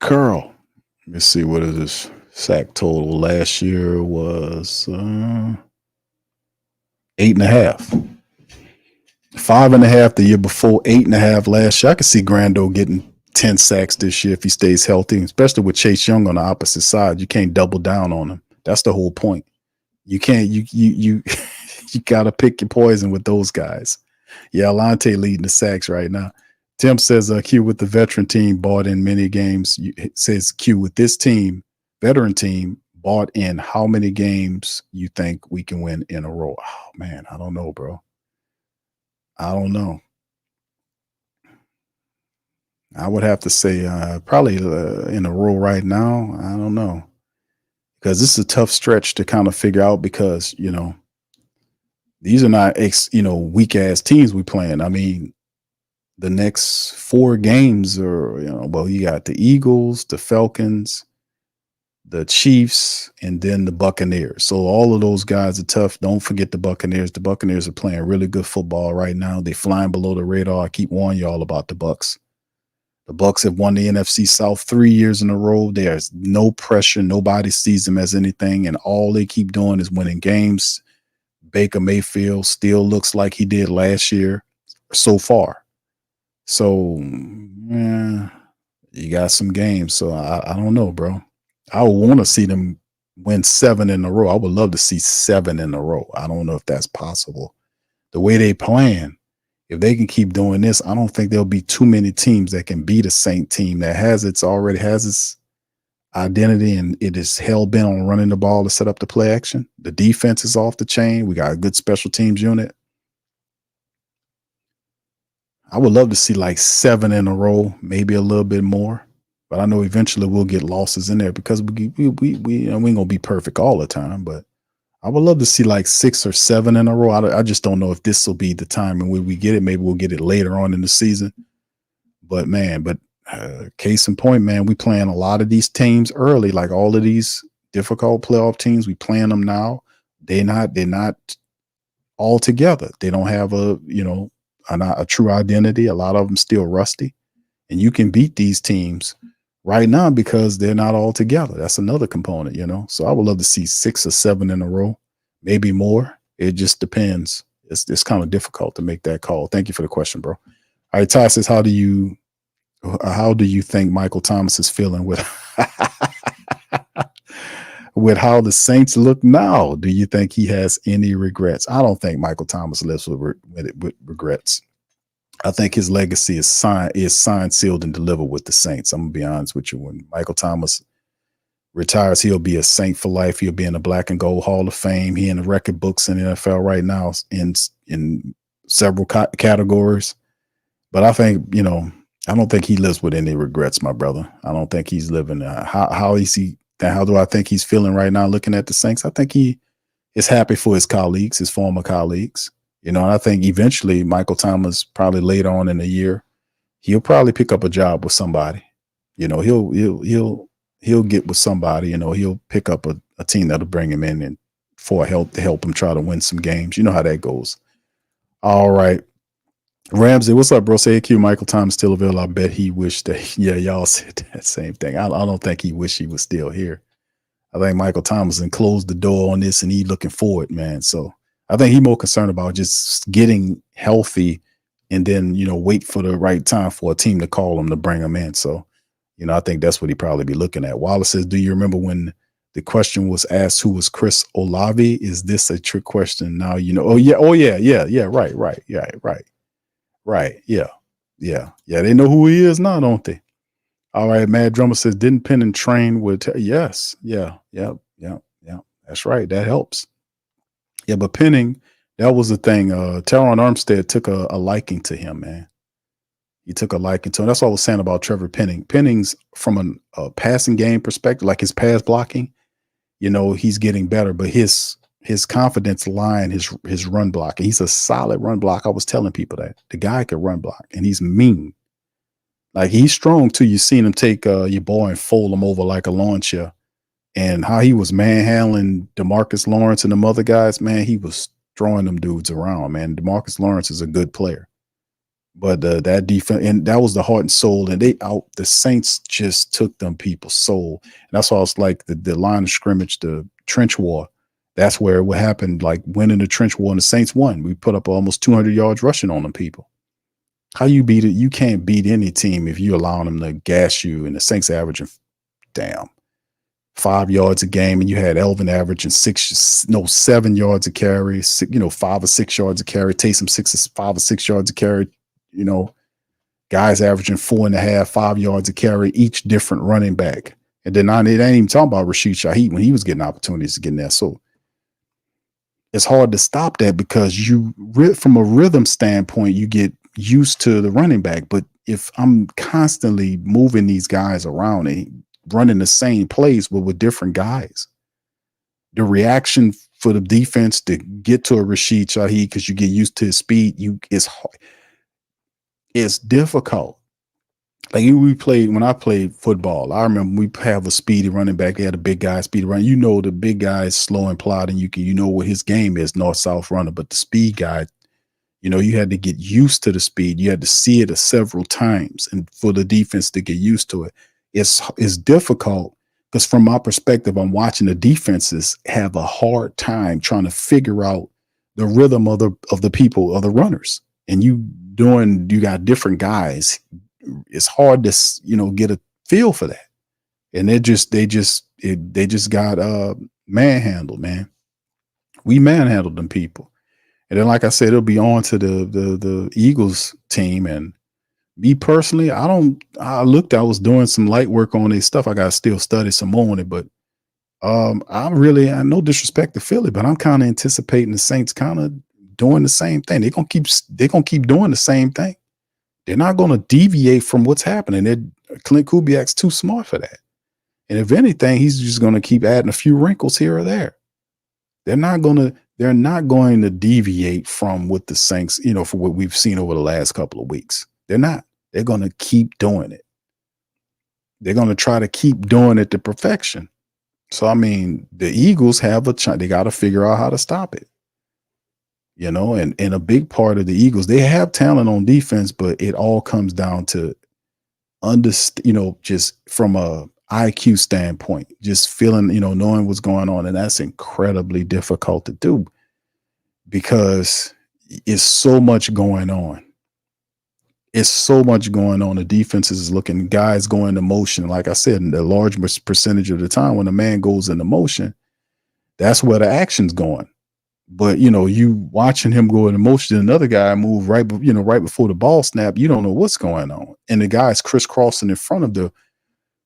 Carl, let's see, what is this sack total? Last year was 8.5. 5.5 the year before, 8.5 last year. I could see Grando getting 10 sacks this year if he stays healthy, especially with Chase Young on the opposite side. You can't double down on him. That's the whole point. You can't, you gotta pick your poison with those guys. Yeah, Alante leading the sacks right now. Tim says Q with the veteran team bought in many games. Says Q with this team, veteran team, bought in how many games you think we can win in a row? Oh man, I don't know, bro. I don't know. I would have to say probably in a row right now. I don't know, because this is a tough stretch to kind of figure out because, these are not weak ass teams we playing. I mean, the next 4 games are, well, you got the Eagles, the Falcons, the Chiefs, and then the Buccaneers. So all of those guys are tough. Don't forget the Buccaneers. The Buccaneers are playing really good football right now. They're flying below the radar. I keep warning y'all about the Bucs. The Bucs have won the NFC South 3 years in a row. There's no pressure. Nobody sees them as anything, and all they keep doing is winning games. Baker Mayfield still looks like he did last year so far. So, yeah, you got some games. So I don't know, bro. I would want to see them win 7 in a row. I would love to see 7 in a row. I don't know if that's possible. The way they playing, if they can keep doing this, I don't think there'll be too many teams that can beat a Saint team that already has its identity, and it is hell bent on running the ball to set up the play action. The defense is off the chain. We got a good special teams unit. I would love to see like 7 in a row, maybe a little bit more. But I know eventually we'll get losses in there because we ain't gonna be perfect all the time. But I would love to see like 6 or 7 in a row. I just don't know if this will be the time and when we get it. Maybe we'll get it later on in the season. But case in point, man, we playing a lot of these teams early, like all of these difficult playoff teams. We playing them now. They're not all together. They don't have a true identity. A lot of them still rusty, and you can beat these teams right now because they're not all together. That's another component, So I would love to see 6 or 7 in a row, maybe more. It just depends. It's kind of difficult to make that call. Thank you for the question, bro. All right, Ty says, how do you think Michael Thomas is feeling with with how the Saints look now? Do you think he has any regrets? I don't think Michael Thomas lives with regrets. I think his legacy is signed, sealed, and delivered with the Saints. I'm gonna be honest with you. When Michael Thomas retires, he'll be a Saint for life. He'll be in the Black and Gold Hall of Fame. He in the record books in the NFL right now in several categories. But I think, I don't think he lives with any regrets, my brother. I don't think he's living. How do I think he's feeling right now looking at the Saints? I think he is happy for his colleagues, his former colleagues. And I think eventually Michael Thomas, probably later on in the year, he'll probably pick up a job with somebody. He'll get with somebody. He'll pick up a team that'll bring him in and to help him try to win some games. You know how that goes. All right. Ramsey, what's up, bro? Say Q, Michael Thomas still available. I bet he wished that. Yeah, y'all said that same thing. I don't think he wished he was still here. I think Michael Thomas closed the door on this and he looking forward, man. So I think he's more concerned about just getting healthy and then, wait for the right time for a team to call him to bring him in. So, I think that's what he probably be looking at. Wallace says, do you remember when the question was asked, who was Chris Olave? Is this a trick question? Now, oh yeah. Right. Yeah, right. Right. Yeah. They know who he is now, don't they? All right. Mad Drummer says, didn't Penning train with? Yes. Yeah. That's right. That helps. Yeah, but Penning, that was the thing. Teron Armstead took a liking to him, man. He took a liking to him. That's what I was saying about Trevor Penning. Penning's from a passing game perspective, like his pass blocking, he's getting better, but his confidence line, his run block. He's a solid run block. I was telling people that the guy can run block, and he's mean. Like, he's strong too. You seen him take your boy and fold him over like a lawn chair, and how he was manhandling DeMarcus Lawrence and them other guys. Man, he was throwing them dudes around. Man, DeMarcus Lawrence is a good player, but that defense, and that was the heart and soul. And the Saints just took them people's soul, and that's why it's like the line of scrimmage, the trench war. That's where what happened, like winning the trench war, and the Saints won. We put up almost 200 yards rushing on them people. How you beat it? You can't beat any team if you're allowing them to gas you. And the Saints averaging, 5 yards a game, and you had Alvin averaging 7 yards a carry, 5 or 6 yards a carry. Taysom 5 or 6 yards a carry. Guys averaging 4.5, 5 yards a carry, each different running back. And then it ain't even talking about Rashid Shaheed when he was getting opportunities to get in there. So it's hard to stop that because from a rhythm standpoint, you get used to the running back, but if I'm constantly moving these guys around and running the same plays but with different guys, the reaction for the defense to get to a Rashid Shaheed because you get used to his speed, it's difficult. Like when I played football, I remember we have a speedy running back. They had a big guy speedy running. You know the big guy is slow and plodding. You know what his game is, north-south runner. But the speed guy, you had to get used to the speed. You had to see it several times, and for the defense to get used to it, it's difficult because from my perspective, I'm watching the defenses have a hard time trying to figure out the rhythm of the people, of the runners, and you got different guys. It's hard to get a feel for that, and they just got manhandled, man. We manhandled them people. And then, like I said, it'll be on to the Eagles team. And me personally, I was doing some light work on their stuff. I got to still study some more on it. But I no disrespect to Philly, but I'm kind of anticipating the Saints kind of doing the same thing. They're gonna keep doing the same thing. They're not going to deviate from what's happening. Clint Kubiak's too smart for that. And if anything, he's just going to keep adding a few wrinkles here or there. They're not going to deviate from what the Saints, for what we've seen over the last couple of weeks. They're not. They're going to keep doing it. They're going to try to keep doing it to perfection. So, I mean, the Eagles have they got to figure out how to stop it. And a big part of the Eagles, they have talent on defense, but it all comes down to just from a IQ standpoint, just feeling, knowing what's going on. And that's incredibly difficult to do because it's so much going on. It's so much going on. The defense is looking, guys going into motion. Like I said, the large percentage of the time when a man goes into motion, that's where the action's going. But, you watching him go into motion, another guy move right before the ball snap, you don't know what's going on. And the guy's crisscrossing in front of the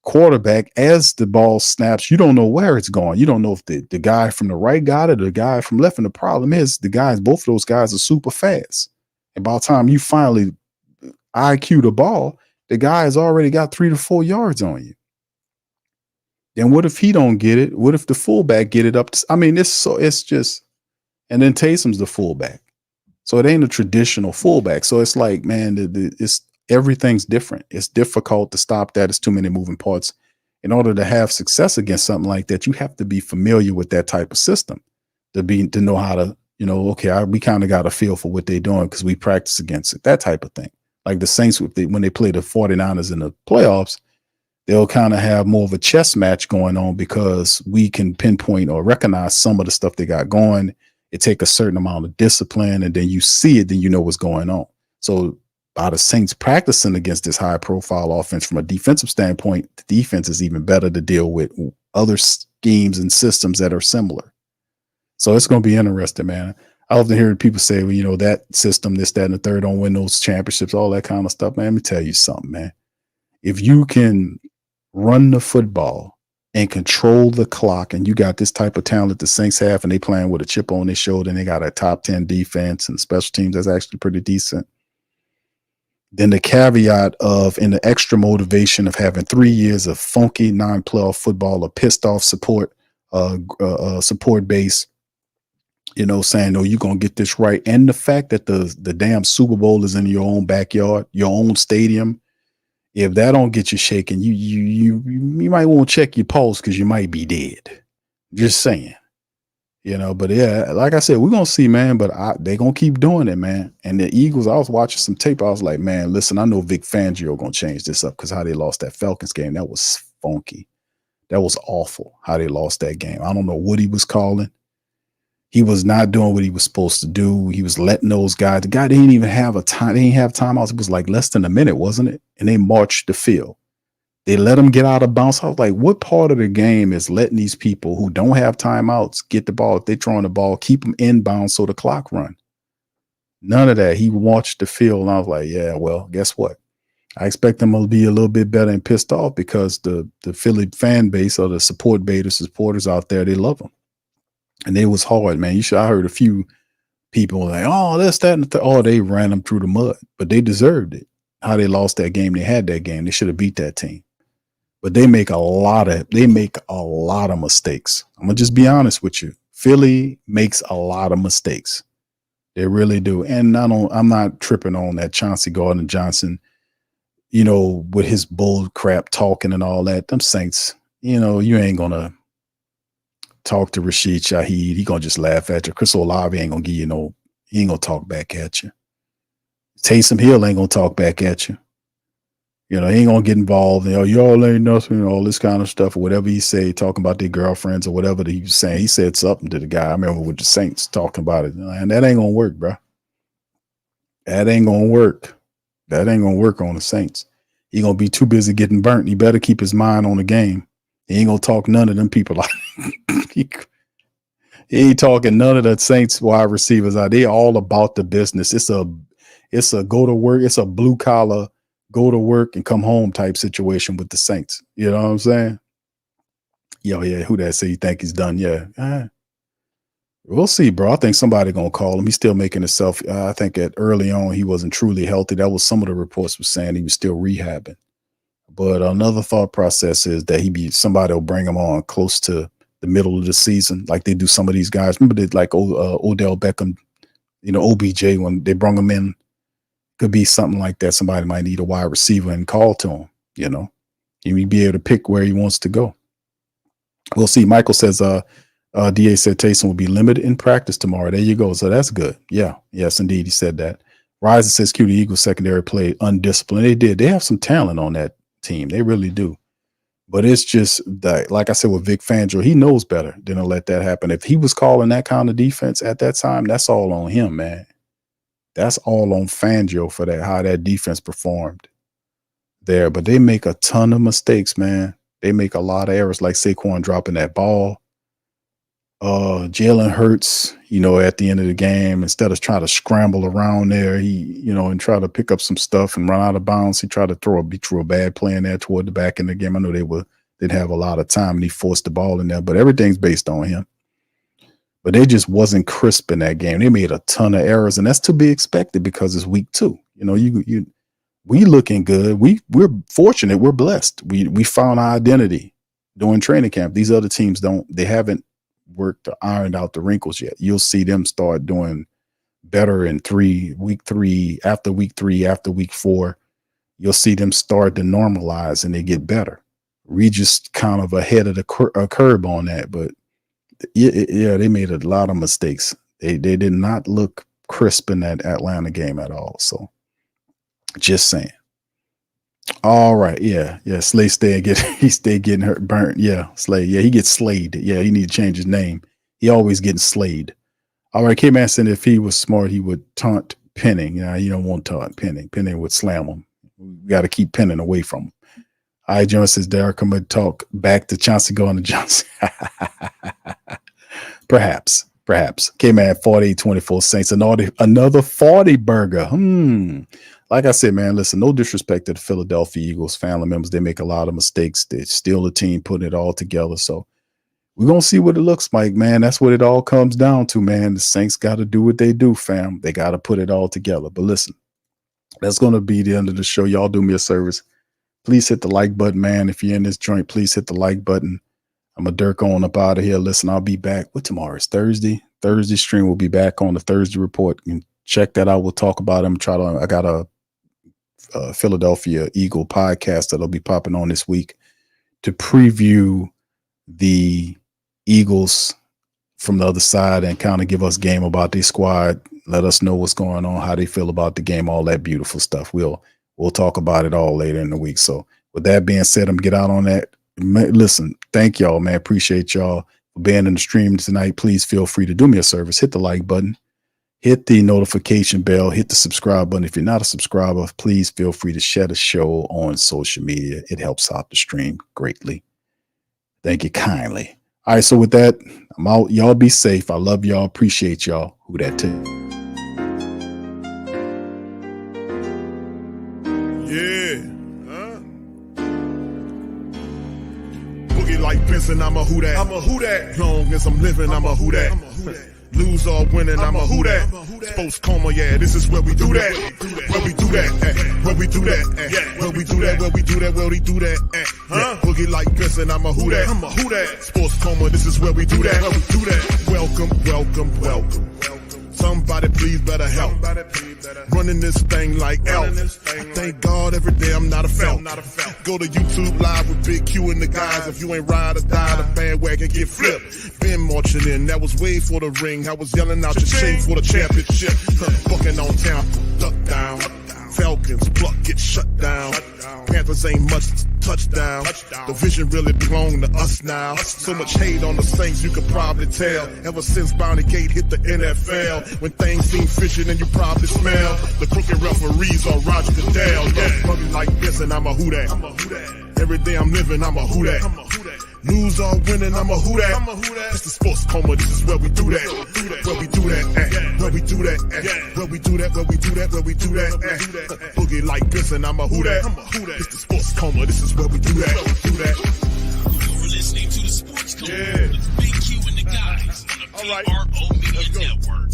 quarterback as the ball snaps. You don't know where it's going. You don't know if the guy from the right got it or the guy from left. And the problem is both of those guys are super fast. And by the time you finally IQ the ball, the guy has already got 3 to 4 yards on you. Then what if he don't get it? What if the fullback get it up? And then Taysom's the fullback. So it ain't a traditional fullback. So it's like, man, everything's different. It's difficult to stop that. It's too many moving parts. In order to have success against something like that, you have to be familiar with that type of system to know how to, we kind of got a feel for what they're doing because we practice against it, that type of thing. Like the Saints, when they play the 49ers in the playoffs, they'll kind of have more of a chess match going on because we can pinpoint or recognize some of the stuff they got going. It take a certain amount of discipline, and then you see it, then you know what's going on. So by the Saints practicing against this high-profile offense from a defensive standpoint, the defense is even better to deal with other schemes and systems that are similar. So it's going to be interesting, man. I often hear people say, well, that system, this, that, and the third don't win those championships, all that kind of stuff. Man, let me tell you something, man. If you can run the football and control the clock, and you got this type of talent the Saints have, and they playing with a chip on their shoulder, and they got a top 10 defense and special teams that's actually pretty decent. Then the caveat of, and the extra motivation of having 3 years of funky non-playoff football, a pissed off support base, saying, no, you're going to get this right. And the fact that the damn Super Bowl is in your own backyard, your own stadium. If that don't get you shaking, you might want to check your pulse because you might be dead. Just saying, But yeah, like I said, we're gonna see, man. But they're gonna keep doing it, man. And the Eagles, I was watching some tape. I was like, man, listen, I know Vic Fangio gonna change this up because how they lost that Falcons game, that was funky. That was awful. How they lost that game. I don't know what he was calling. He was not doing what he was supposed to do. He was letting those guys. The guy didn't even have a time. They didn't have timeouts. It was like less than a minute, wasn't it? And they marched the field. They let them get out of bounds. I was like, what part of the game is letting these people who don't have timeouts get the ball? If they're throwing the ball, keep them inbound so the clock run. None of that. He watched the field, and I was like, yeah, well, guess what? I expect them to be a little bit better and pissed off because the Philly fan base or the supporters out there, they love them. And it was hard, man. I heard a few people like, oh, this, that, and the they ran them through the mud, but they deserved it. how they lost that game. They had that game. They should have beat that team. But they make a lot of mistakes. I'm gonna just be honest with you. Philly makes a lot of mistakes. They really do. And I'm not tripping on that Chauncey Gardner-Johnson, with his bull crap talking and all that. Them Saints, you ain't gonna talk to Rashid Shaheed. He gonna just laugh at you. Chris Olave ain't gonna give you he ain't gonna talk back at you. Taysom Hill ain't gonna talk back at you. He ain't gonna get involved. Y'all ain't nothing, all this kind of stuff, or whatever he say, talking about their girlfriends or whatever that he was saying. He said something to the guy. I remember with the Saints talking about it, and that ain't gonna work, bro. That ain't gonna work. That ain't gonna work on the Saints. He gonna be too busy getting burnt. He better keep his mind on the game. He ain't gonna talk none of them people like he ain't talking none of the Saints wide receivers out. They all about the business. It's a go to work. It's a blue collar go to work and come home type situation with the Saints. You know what I'm saying? Yeah. Who that say you think he's done? Yeah. We'll see, bro. I think somebody gonna call him. He's still making himself. I think that early on he wasn't truly healthy. That was some of the reports were saying he was still rehabbing. But another thought process is that somebody will bring him on close to the middle of the season, like they do some of these guys. Remember, they like Odell Beckham, OBJ when they brought him in. Could be something like that. Somebody might need a wide receiver and call to him. He'd be able to pick where he wants to go. We'll see. Michael says, DA said Taysom will be limited in practice tomorrow. There you go. So that's good. Yeah. Yes, indeed. He said that. Ryzen says QB Eagles secondary played undisciplined. They did. They have some talent on that team. They really do. But it's just that, like I said, with Vic Fangio, he knows better than to let that happen. If he was calling that kind of defense at that time, that's all on him, man. That's all on Fangio for that, how that defense performed there. But they make a ton of mistakes, man. They make a lot of errors, like Saquon dropping that ball. Jalen Hurts, at the end of the game, instead of trying to scramble around there, he, and try to pick up some stuff and run out of bounds, he tried to throw a bad play in there toward the back end of the game. I know they'd have a lot of time and he forced the ball in there, but everything's based on him. But they just wasn't crisp in that game. They made a ton of errors, and that's to be expected because it's week 2. We looking good. We're fortunate. We're blessed. We found our identity during training camp. These other teams they haven't worked to iron out the wrinkles yet. You'll see them start doing better in week 3, after week 4. You'll see them start to normalize and they get better. We just kind of ahead of the curve on that, but yeah, they made a lot of mistakes. They did not look crisp in that Atlanta game at all. So just saying. All right. Yeah. Slay stayed getting hurt, burnt. Yeah. Slay. Yeah. He gets slayed. Yeah. He need to change his name. He always getting slayed. All right. K-Man said if he was smart, he would taunt Penning. You don't want to taunt Penning. Penning would slam him. We got to keep Penning away from him. All right. John says Derek, I'm going to talk back to Chauncey Gardner-Johnson. Perhaps. K-Man 48-24 Saints. Another 40 burger. Like I said, man, listen, no disrespect to the Philadelphia Eagles family members. They make a lot of mistakes. They're still a team putting it all together. So we're going to see what it looks like, man. That's what it all comes down to, man. The Saints got to do what they do, fam. They got to put it all together. But listen, that's going to be the end of the show. Y'all do me a service. Please hit the like button, man. If you're in this joint, please hit the like button. I'm a Dirk on up out of here. Listen, I'll be back. Tomorrow is Thursday. Thursday stream will be back on the Thursday report. You can check that out. We'll talk about them. I got a Philadelphia Eagle podcast that'll be popping on this week to preview the Eagles from the other side and kind of give us game about their squad. Let us know what's going on, how they feel about the game, all that beautiful stuff. We'll talk about it all later in the week. So with that being said, I'm gonna get out on that. Listen, thank y'all, man. Appreciate y'all for being in the stream tonight. Please feel free to do me a service. Hit the like button, hit the notification bell, hit the subscribe button. If you're not a subscriber, please feel free to share the show on social media. It helps out the stream greatly. Thank you kindly. All right, so with that, I'm out. Y'all be safe. I love y'all. Appreciate y'all. Who that too? Like Benson, I'm a who that. Long as I'm living, I'm a who that. Lose or winning, I'm a who that. Sports Coma, yeah, this is where we do that. Where we do that at. Where we do that at. Where we do that, where we do that, where we do that at. Boogie like Granderson, I'm a who that. I'm a who that. Sports Coma, this is where we do that. Where we do that. Welcome, welcome, welcome. Somebody please better help. Running this thing like Elf. I thank God every day I'm not a felt. Go to YouTube Live with Big Q and the guys. If you ain't ride or die, the bandwagon get flipped. Been marching in, that was way for the ring. I was yelling out your shade for the championship. Bucking on town, duck down. Falcons, pluck, get shut down. Panthers ain't much touchdown. The vision really belong to us now. So much hate on the Saints, you could probably tell. Ever since Bounty Gate hit the NFL, when things seem fishy and you probably smell the crooked referees on Roger Goodell. Yeah, probably like this and I'm a who that. Every day I'm living, I'm a who that. Lose or winning, I'm a who that. It's the Sports Coma, this is where we do that. Where we do that at. Where we do that at. Where we do that, where we do that, where we do that at. Boogie like Granderson, I'm a who that. It's the Sports Coma, this is where we do that. You're listening to the Sports Coma with Big Q and the guys on the PRO Media Network.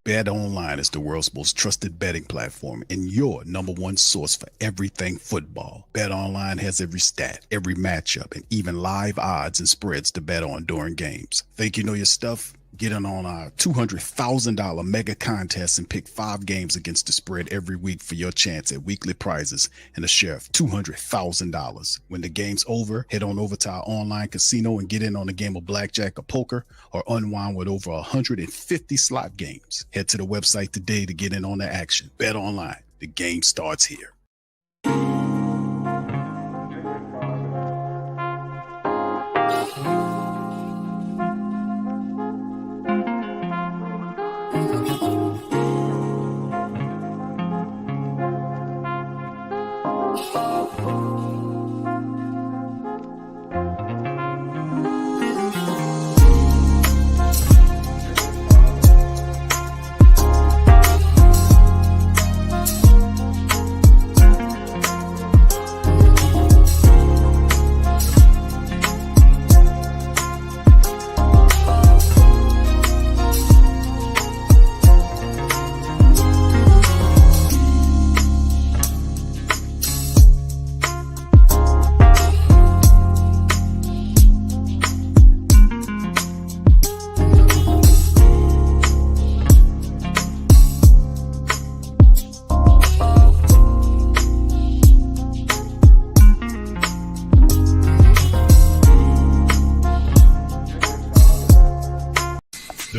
Bet Online is the world's most trusted betting platform and your number one source for everything football. Bet Online has every stat, every matchup, and even live odds and spreads to bet on during games. Think you know your stuff? Get in on our $200,000 mega contest and pick 5 games against the spread every week for your chance at weekly prizes and a share of $200,000. When the game's over, head on over to our online casino and get in on a game of blackjack or poker or unwind with over 150 slot games. Head to the website today to get in on the action. Bet Online. The game starts here.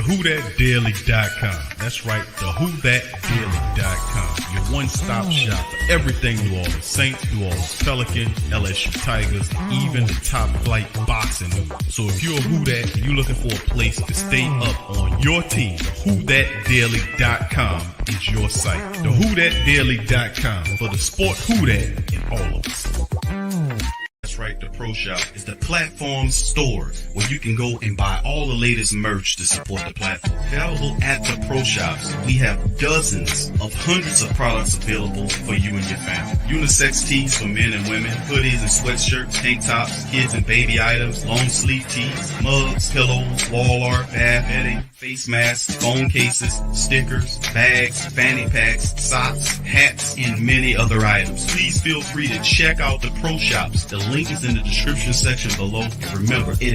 WhoThatDaily.com. That's right, the WhoThatDaily.com. Your one-stop shop for everything New Orleans Saints, New Orleans Pelicans, LSU Tigers, even the top flight boxing news. So if you're a Who That and you're looking for a place to stay up on your team, WhoThatDaily.com is your site. The WhoThatDaily.com for the sport Who That in all of us. That's right, the Pro Shop is the platform's store where you can go and buy all the latest merch to support the platform. Available at the Pro Shops, we have dozens of hundreds of products available for you and your family. Unisex tees for men and women, hoodies and sweatshirts, tank tops, kids and baby items, long sleeve tees, mugs, pillows, wall art, bath bedding, face masks, phone cases, stickers, bags, fanny packs, socks, hats, and many other items. Please feel free to check out the Pro Shops. The link is in the description section below. And remember, it